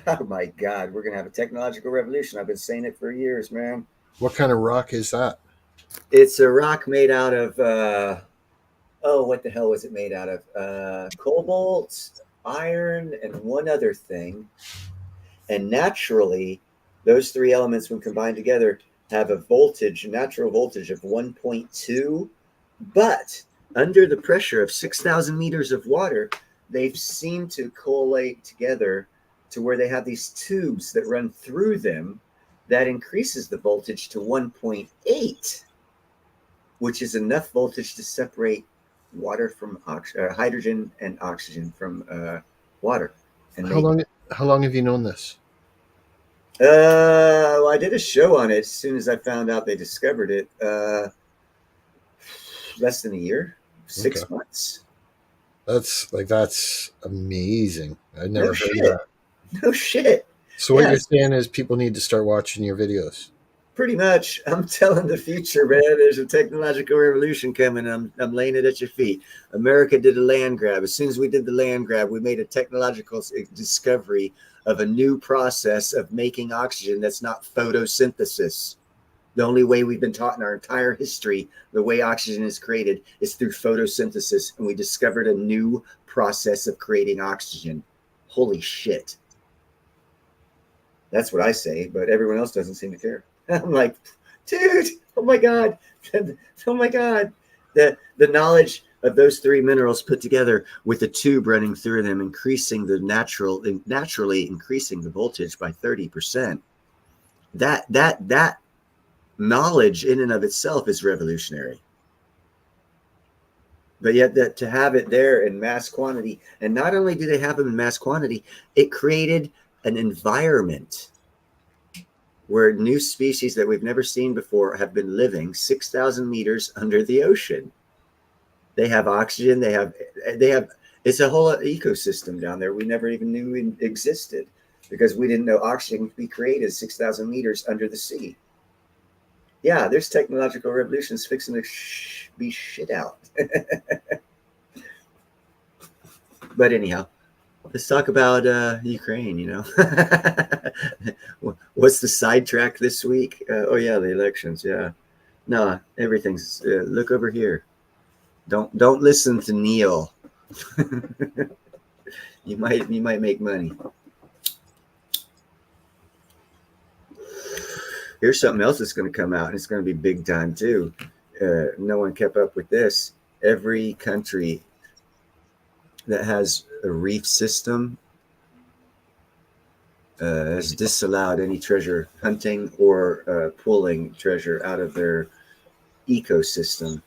Oh my God, we're going to have a technological revolution. I've been saying it for years, man.
What kind of rock is that?
It's a rock made out of, what the hell was it made out of? Cobalt, iron, and one other thing. And naturally, those three elements, when combined together, have a voltage, a natural voltage of 1.2, but under the pressure of 6,000 meters of water, they've seemed to collate together to where they have these tubes that run through them that increases the voltage to 1.8, which is enough voltage to separate water from hydrogen and oxygen from water and
How
make
long? How long have you known this?
well, I did a show on it as soon as I found out they discovered it. Less than a year,
Okay,
6 months.
that's amazing. I'd
No
never heard of
shit.
that.
No shit.
So what you're
Yes,
saying is people need to start watching your videos.
pretty much. I'm telling the future, man. There's a technological revolution coming. I'm laying it at your feet. America did a land grab. As soon as we did the land grab, we made a technological discovery of a new process of making oxygen that's not photosynthesis. The only way we've been taught in our entire history, the way oxygen is created, is through photosynthesis. And we discovered a new process of creating oxygen. Holy shit. That's what I say, but everyone else doesn't seem to care. I'm like, dude, oh my God. Oh my God. The knowledge of those three minerals put together with a tube running through them, increasing the naturally increasing the voltage by 30%. That knowledge in and of itself is revolutionary. But yet that to have it there in mass quantity, and not only do they have them in mass quantity, it created an environment where new species that we've never seen before have been living 6,000 meters under the ocean. They have oxygen. They have. It's a whole ecosystem down there we never even knew existed because we didn't know oxygen could be created 6,000 meters under the sea. Yeah, there's technological revolutions fixing to be shit out. But anyhow, let's talk about Ukraine. What's the sidetrack this week? Oh yeah, the elections. Yeah, no, everything's. Look over here. Don't listen to Neil. You might make money. Here's something else that's going to come out, and it's going to be big time too. No one kept up with this. Every country that has a reef system has disallowed any treasure hunting or pulling treasure out of their ecosystem.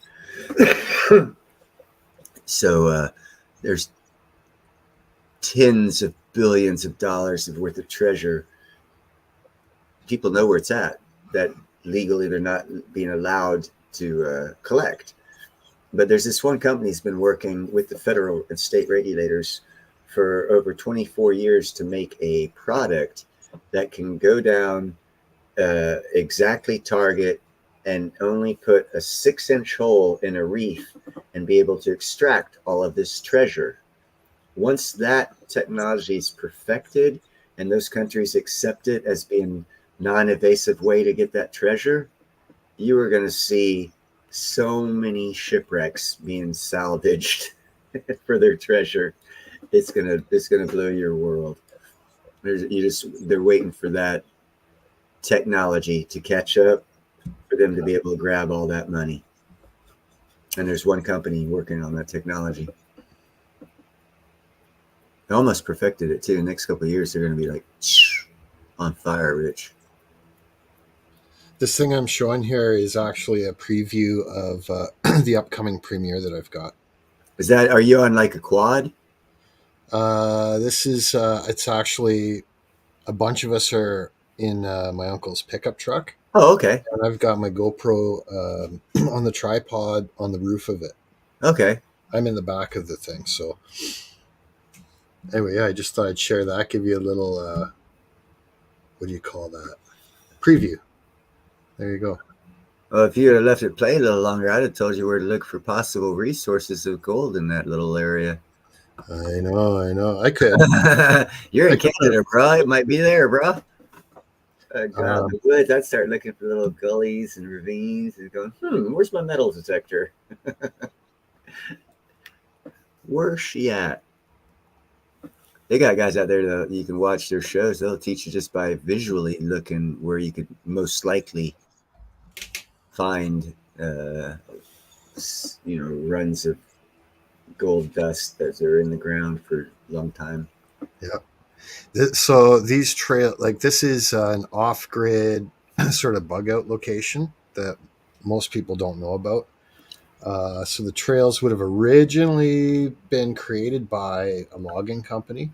So there's tens of billions of dollars of worth of treasure. People know where it's at, that legally they're not being allowed to collect. But there's this one company that's been working with the federal and state regulators for over 24 years to make a product that can go down, exactly target, and only put a 6-inch hole in a reef and be able to extract all of this treasure. Once that technology is perfected and those countries accept it as being non-invasive way to get that treasure, you are going to see so many shipwrecks being salvaged for their treasure. It's gonna blow your world. They're waiting for that technology to catch up for them to be able to grab all that money. And there's one company working on that technology. They almost perfected it too. The next couple of years, they're going to be like on fire, Rich.
This thing I'm showing here is actually a preview of the upcoming premiere that I've got.
Are you on like a quad?
This is, it's actually, a bunch of us are in my uncle's pickup truck.
Oh, okay.
And I've got my GoPro on the tripod on the roof of it.
Okay.
I'm in the back of the thing. So anyway, yeah, I just thought I'd share that, give you a little, what do you call that? Preview. There you go.
Well, if you had left it play a little longer, I'd have told you where to look for possible resources of gold in that little area.
I know. I could.
You're in Canada, bro. It might be there, bro. Go out in the woods. I'd start looking for little gullies and ravines and going, where's my metal detector? Where's she at? They got guys out there that you can watch their shows. They'll teach you just by visually looking where you could most likely find runs of gold dust that are in the ground for a long time.
Yeah. So these trail like this is an off-grid sort of bug out location that most people don't know about. So the trails would have originally been created by a logging company.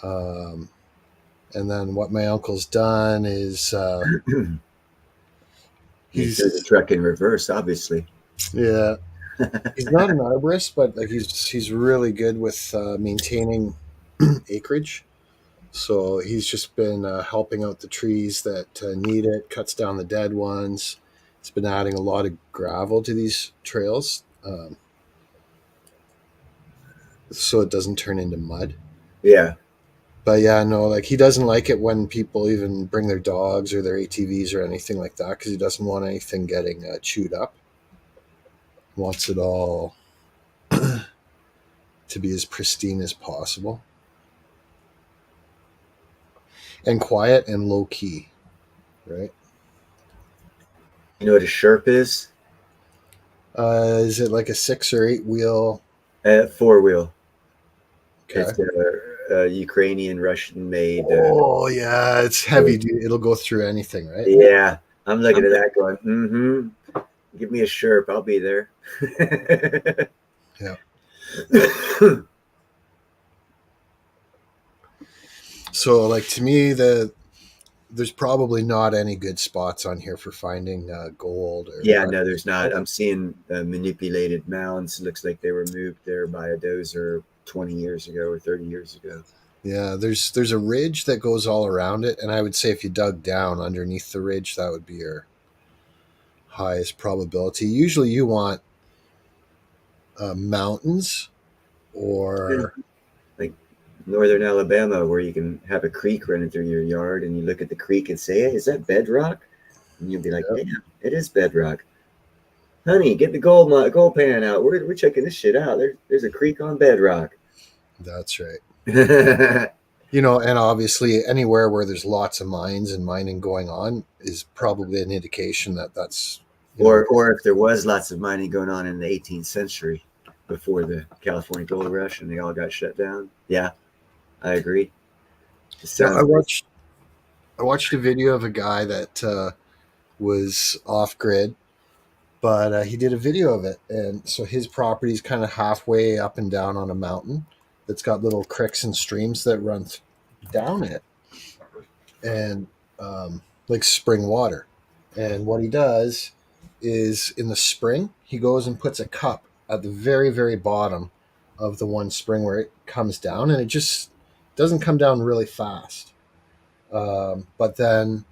Um, and then what my uncle's done is
He threw the
he's
truck in reverse, obviously.
yeah, he's not an arborist, but like he's really good with maintaining acreage. So he's just been helping out the trees that need it, cuts down the dead ones. He's been adding a lot of gravel to these trails, so it doesn't turn into mud.
Yeah.
But yeah, no, like he doesn't like it when people even bring their dogs or their ATVs or anything like that because he doesn't want anything getting chewed up. Wants it all to be as pristine as possible and quiet and low key, right?
You know what a Sherp is?
Is it like a 6 or 8 wheel?
Four wheel.
Okay.
It's a Ukrainian Russian made.
Oh yeah, it's heavy, dude. It'll go through anything, right?
Yeah, I'm looking at that going, give me a Sherp, I'll be there.
Yeah. So like to me, there's probably not any good spots on here for finding gold or
Yeah, no, there's not. I'm seeing manipulated mounds. Looks like they were moved there by a dozer 20 years ago or 30 years ago.
Yeah, there's a ridge that goes all around it, and I would say if you dug down underneath the ridge, that would be your highest probability. Usually, you want mountains
Yeah.
or
Like northern Alabama, where you can have a creek running through your yard, and you look at the creek and say, "Hey, is that bedrock?" And you'll be like,
yeah,
"Damn, it is bedrock." Honey, get the gold pan out. We're checking this shit out. There's a creek on bedrock.
that's right.
or
And obviously, anywhere where there's lots of mines and mining going on is probably an indication that that's
or if there was lots of mining going on in the 18th century before the California Gold Rush and they all got shut down. Yeah, I agree. It
Yeah,
sounds like
I watched a video of a guy that was off grid, but he did a video of it, and so his property's kind of halfway up and down on a mountain that's got little creeks and streams that run down it, and like spring water. And what he does is in the spring he goes and puts a cup at the very very bottom of the one spring where it comes down, and it just doesn't come down really fast. But then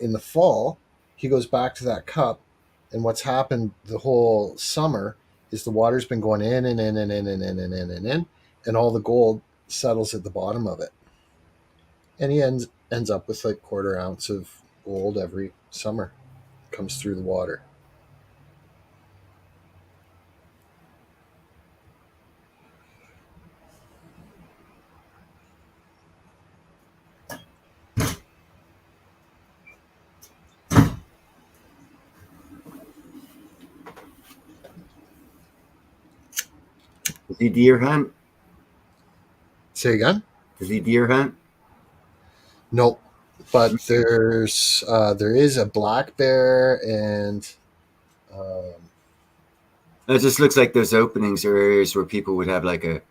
in the fall, he goes back to that cup, and what's happened the whole summer is the water's been going in and in and in and in and in and in, and all the gold settles at the bottom of it, and he ends up with like quarter ounce of gold every summer comes through the water.
does he deer hunt?
Say again?
Does he deer hunt?
Nope. But there is a black bear and um,
It just looks like those openings are areas where people would have like a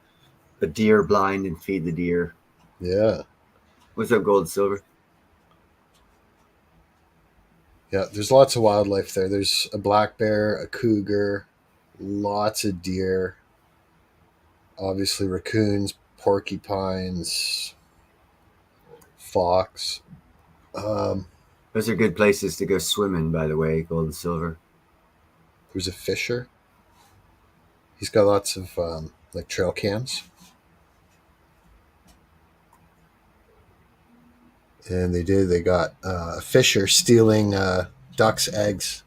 deer blind and feed the deer.
yeah.
What's up, gold and silver?
Yeah, there's lots of wildlife there. There's a black bear, a cougar, lots of deer, obviously raccoons, porcupines, fox. Um,
Those are good places to go swimming, by the way, gold and silver.
there's a fisher. He's got lots of like trail cams, and they got a fisher stealing ducks' eggs.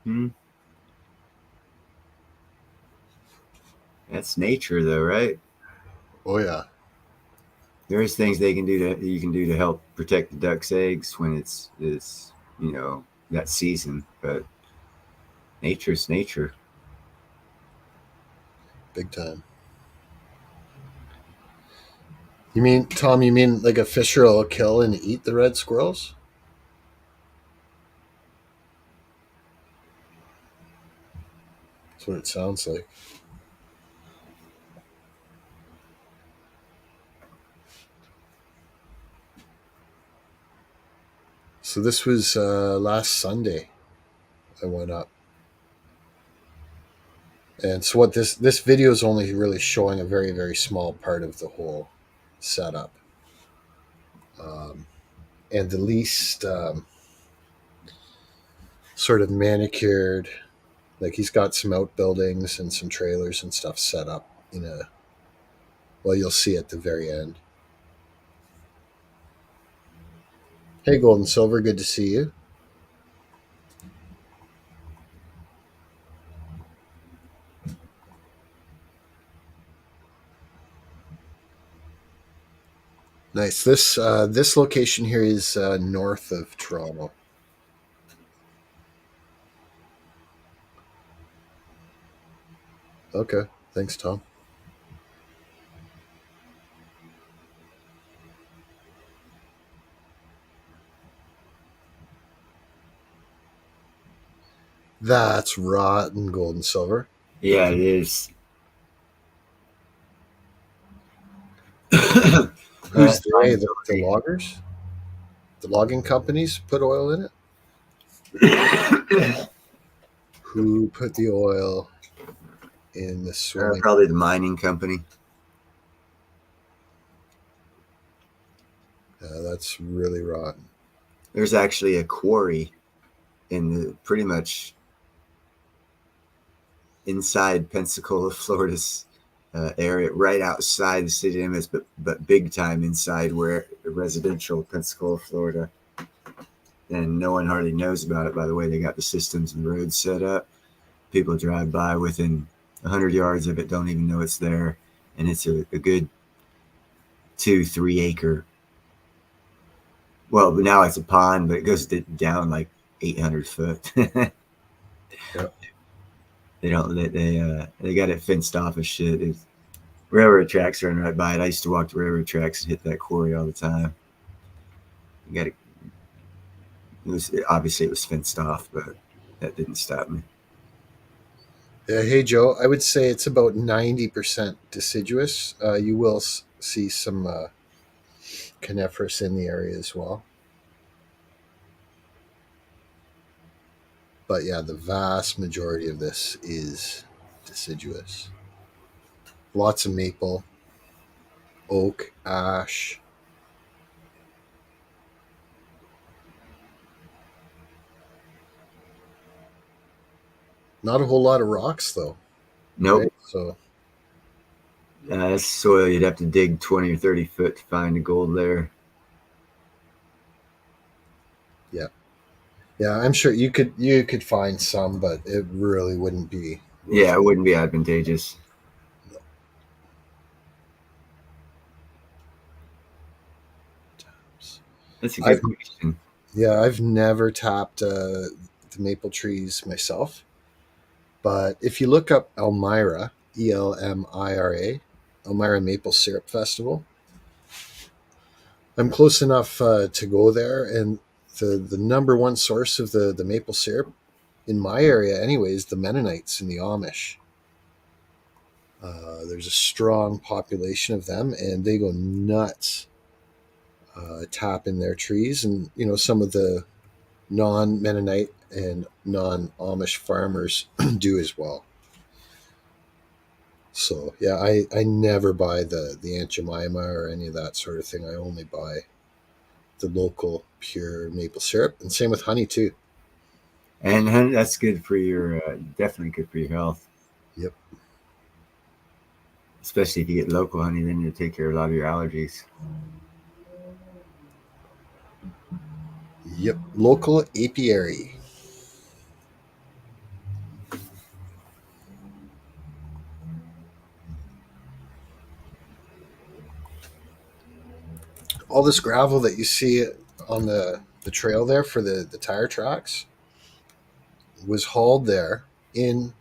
Hmm. That's nature, though, right?
Oh yeah.
There's things they can do to you can do to help protect the duck's eggs when it's that season. But nature's nature.
Big time. You mean, Tom, you mean like a fisher will kill and eat the red squirrels? That's what it sounds like. So this was last Sunday I went up. And so what this video is only really showing a very, very small part of the whole setup. Um, and the least sort of manicured, like he's got some outbuildings and some trailers and stuff set up in a, well, you'll see at the very end. Hey, Gold and Silver, good to see you. Nice. This location here is north of Toronto. Okay. Thanks, Tom. That's rotten, Gold and Silver.
Yeah, it is.
Who's
That's
they?
fine.
The loggers? The logging companies put oil in it? Who put the oil in the swimming?
Probably the mining company.
That's really rotten.
There's actually a quarry in the pretty much inside Pensacola, Florida's area, right outside the city limits, but big time inside where residential Pensacola, Florida. And no one hardly knows about it. By the way, they got the systems and roads set up. People drive by within 100 yards of it, don't even know it's there, and it's a good 2-3 acre. Well, but now it's a pond, but it goes down like 800 foot.
Yep.
They don't. They got it fenced off as shit. Railroad tracks running right by it. I used to walk the railroad tracks and hit that quarry all the time. You got it. It was obviously it was fenced off, but that didn't stop me.
Hey, Joe. I would say it's about 90% deciduous. You will see some coniferous in the area as well. But yeah, the vast majority of this is deciduous. Lots of maple, oak, ash. Not a whole lot of rocks though,
Nope.
right? So
That's soil you'd have to dig 20 or 30 foot to find the gold there.
yeah, yeah. I'm sure you could find some, but it really wouldn't be.
Yeah, it wouldn't be advantageous. That's a good
I've
question.
Yeah, I've never tapped the maple trees myself, but if you look up Elmira, Elmira, Elmira Maple Syrup Festival, I'm close enough to go there, and the number one source of the maple syrup in my area, anyways, the Mennonites and the Amish. There's a strong population of them, and they go nuts tapping their trees, and some of the non-Mennonite and non-Amish farmers do as well. So yeah, I never buy the Aunt Jemima or any of that sort of thing. I only buy the local pure maple syrup, and same with honey too.
And honey, that's good for your, definitely good for your health.
Yep.
Especially if you get local honey, then you'll take care of a lot of your allergies.
Yep. Local apiary. all this gravel that you see on the trail there for the tire tracks was hauled there in,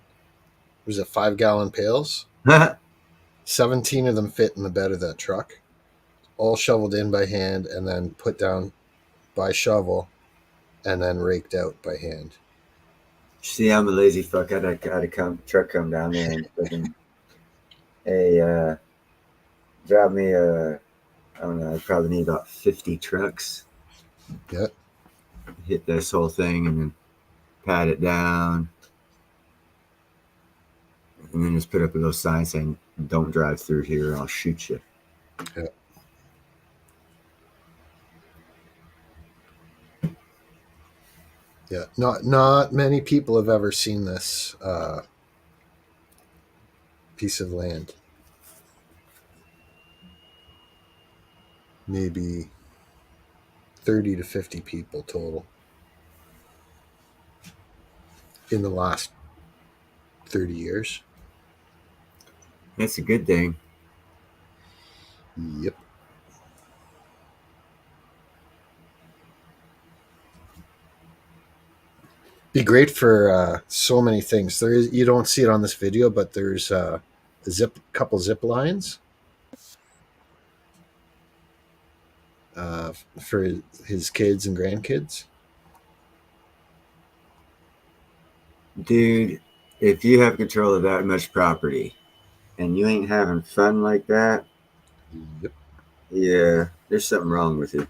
was it 5-gallon pails? 17 of them fit in the bed of that truck, all shoveled in by hand and then put down by shovel and then raked out by hand.
See, I'm a lazy fuck. I'd have truck come down there and fucking, hey, drive me I don't know, I probably need about 50 trucks.
Yeah.
Hit this whole thing and then pat it down. And then just put up a little sign saying, don't drive through here, I'll shoot you.
Yeah. Yeah. Not many people have ever seen this piece of land. Maybe 30 to 50 people total in the last 30 years.
That's a good thing.
Yep. Be great for so many things. There is, you don't see it on this video, but there's a couple zip lines for his kids and grandkids.
Dude, if you have control of that much property and you ain't having fun like that,
Yep.
yeah, there's something wrong with you.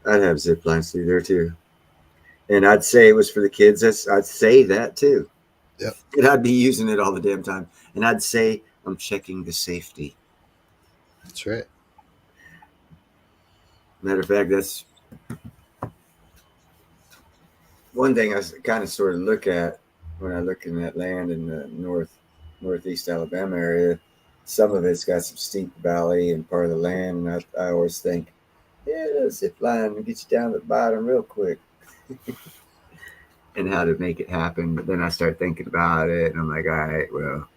I'd have zip lines through there too. And I'd say it was for the kids. I'd say that too.
Yep.
And I'd be using it all the damn time. And I'd say I'm checking the safety.
That's right.
Matter of fact, that's one thing I kind of sort of look at when I look in that land in the northeast Alabama area. Some of it's got some steep valley and part of the land, and I always think, yeah, the zip line will get you down to the bottom real quick. And how to make it happen. But then I start thinking about it, and I'm like, all right, well,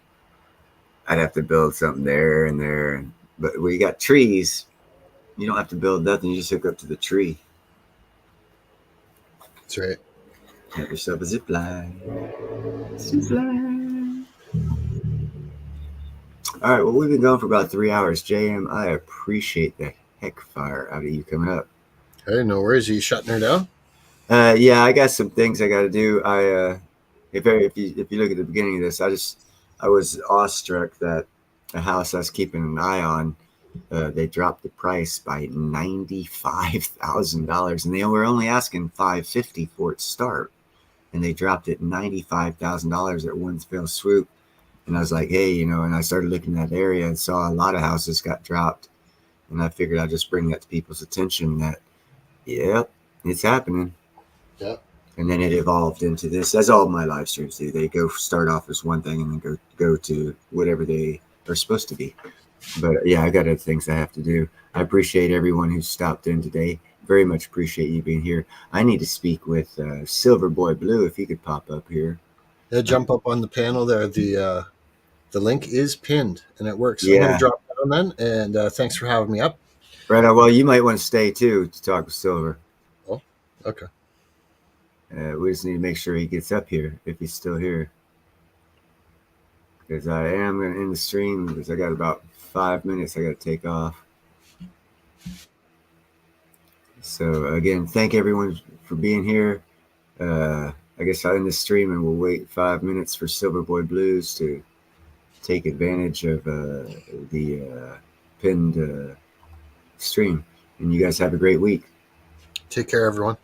I'd have to build something there and there. But where you got trees, you don't have to build nothing. You just hook up to the tree.
That's right.
Have yourself a zip line. Zip line. All right, well, we've been going for about 3 hours. JM, I appreciate the heck fire out of you coming up.
Hey, no worries. Are you shutting her down?
Yeah, I got some things I got to do. If you look at the beginning of this, I was awestruck that a house I was keeping an eye on, they dropped the price by $95,000, and they were only asking $550 for it to start, and they dropped it $95,000 at one fell swoop. And I was like, hey, and I started looking at that area and saw a lot of houses got dropped, and I figured I'd just bring that to people's attention that, yep, it's happening.
Yeah.
And then it evolved into this, as all my live streams do. They start off as one thing and then go to whatever they are supposed to be. But yeah, I got other things I have to do. I appreciate everyone who stopped in today. Very much appreciate you being here. I need to speak with Silver Boy Blue if he could pop up here.
Yeah, jump up on the panel there. The link is pinned and it works.
Yeah.
I'm going to drop down then, and thanks for having me up.
Right on. Well, you might want to stay too to talk with Silver.
Oh, okay.
We just need to make sure he gets up here if he's still here. Because I am going to end the stream because I got about 5 minutes I got to take off. So again, thank everyone for being here. I guess I'll end the stream and we'll wait 5 minutes for Silver Boy Blues to take advantage of the pinned stream. And you guys have a great week.
Take care, everyone.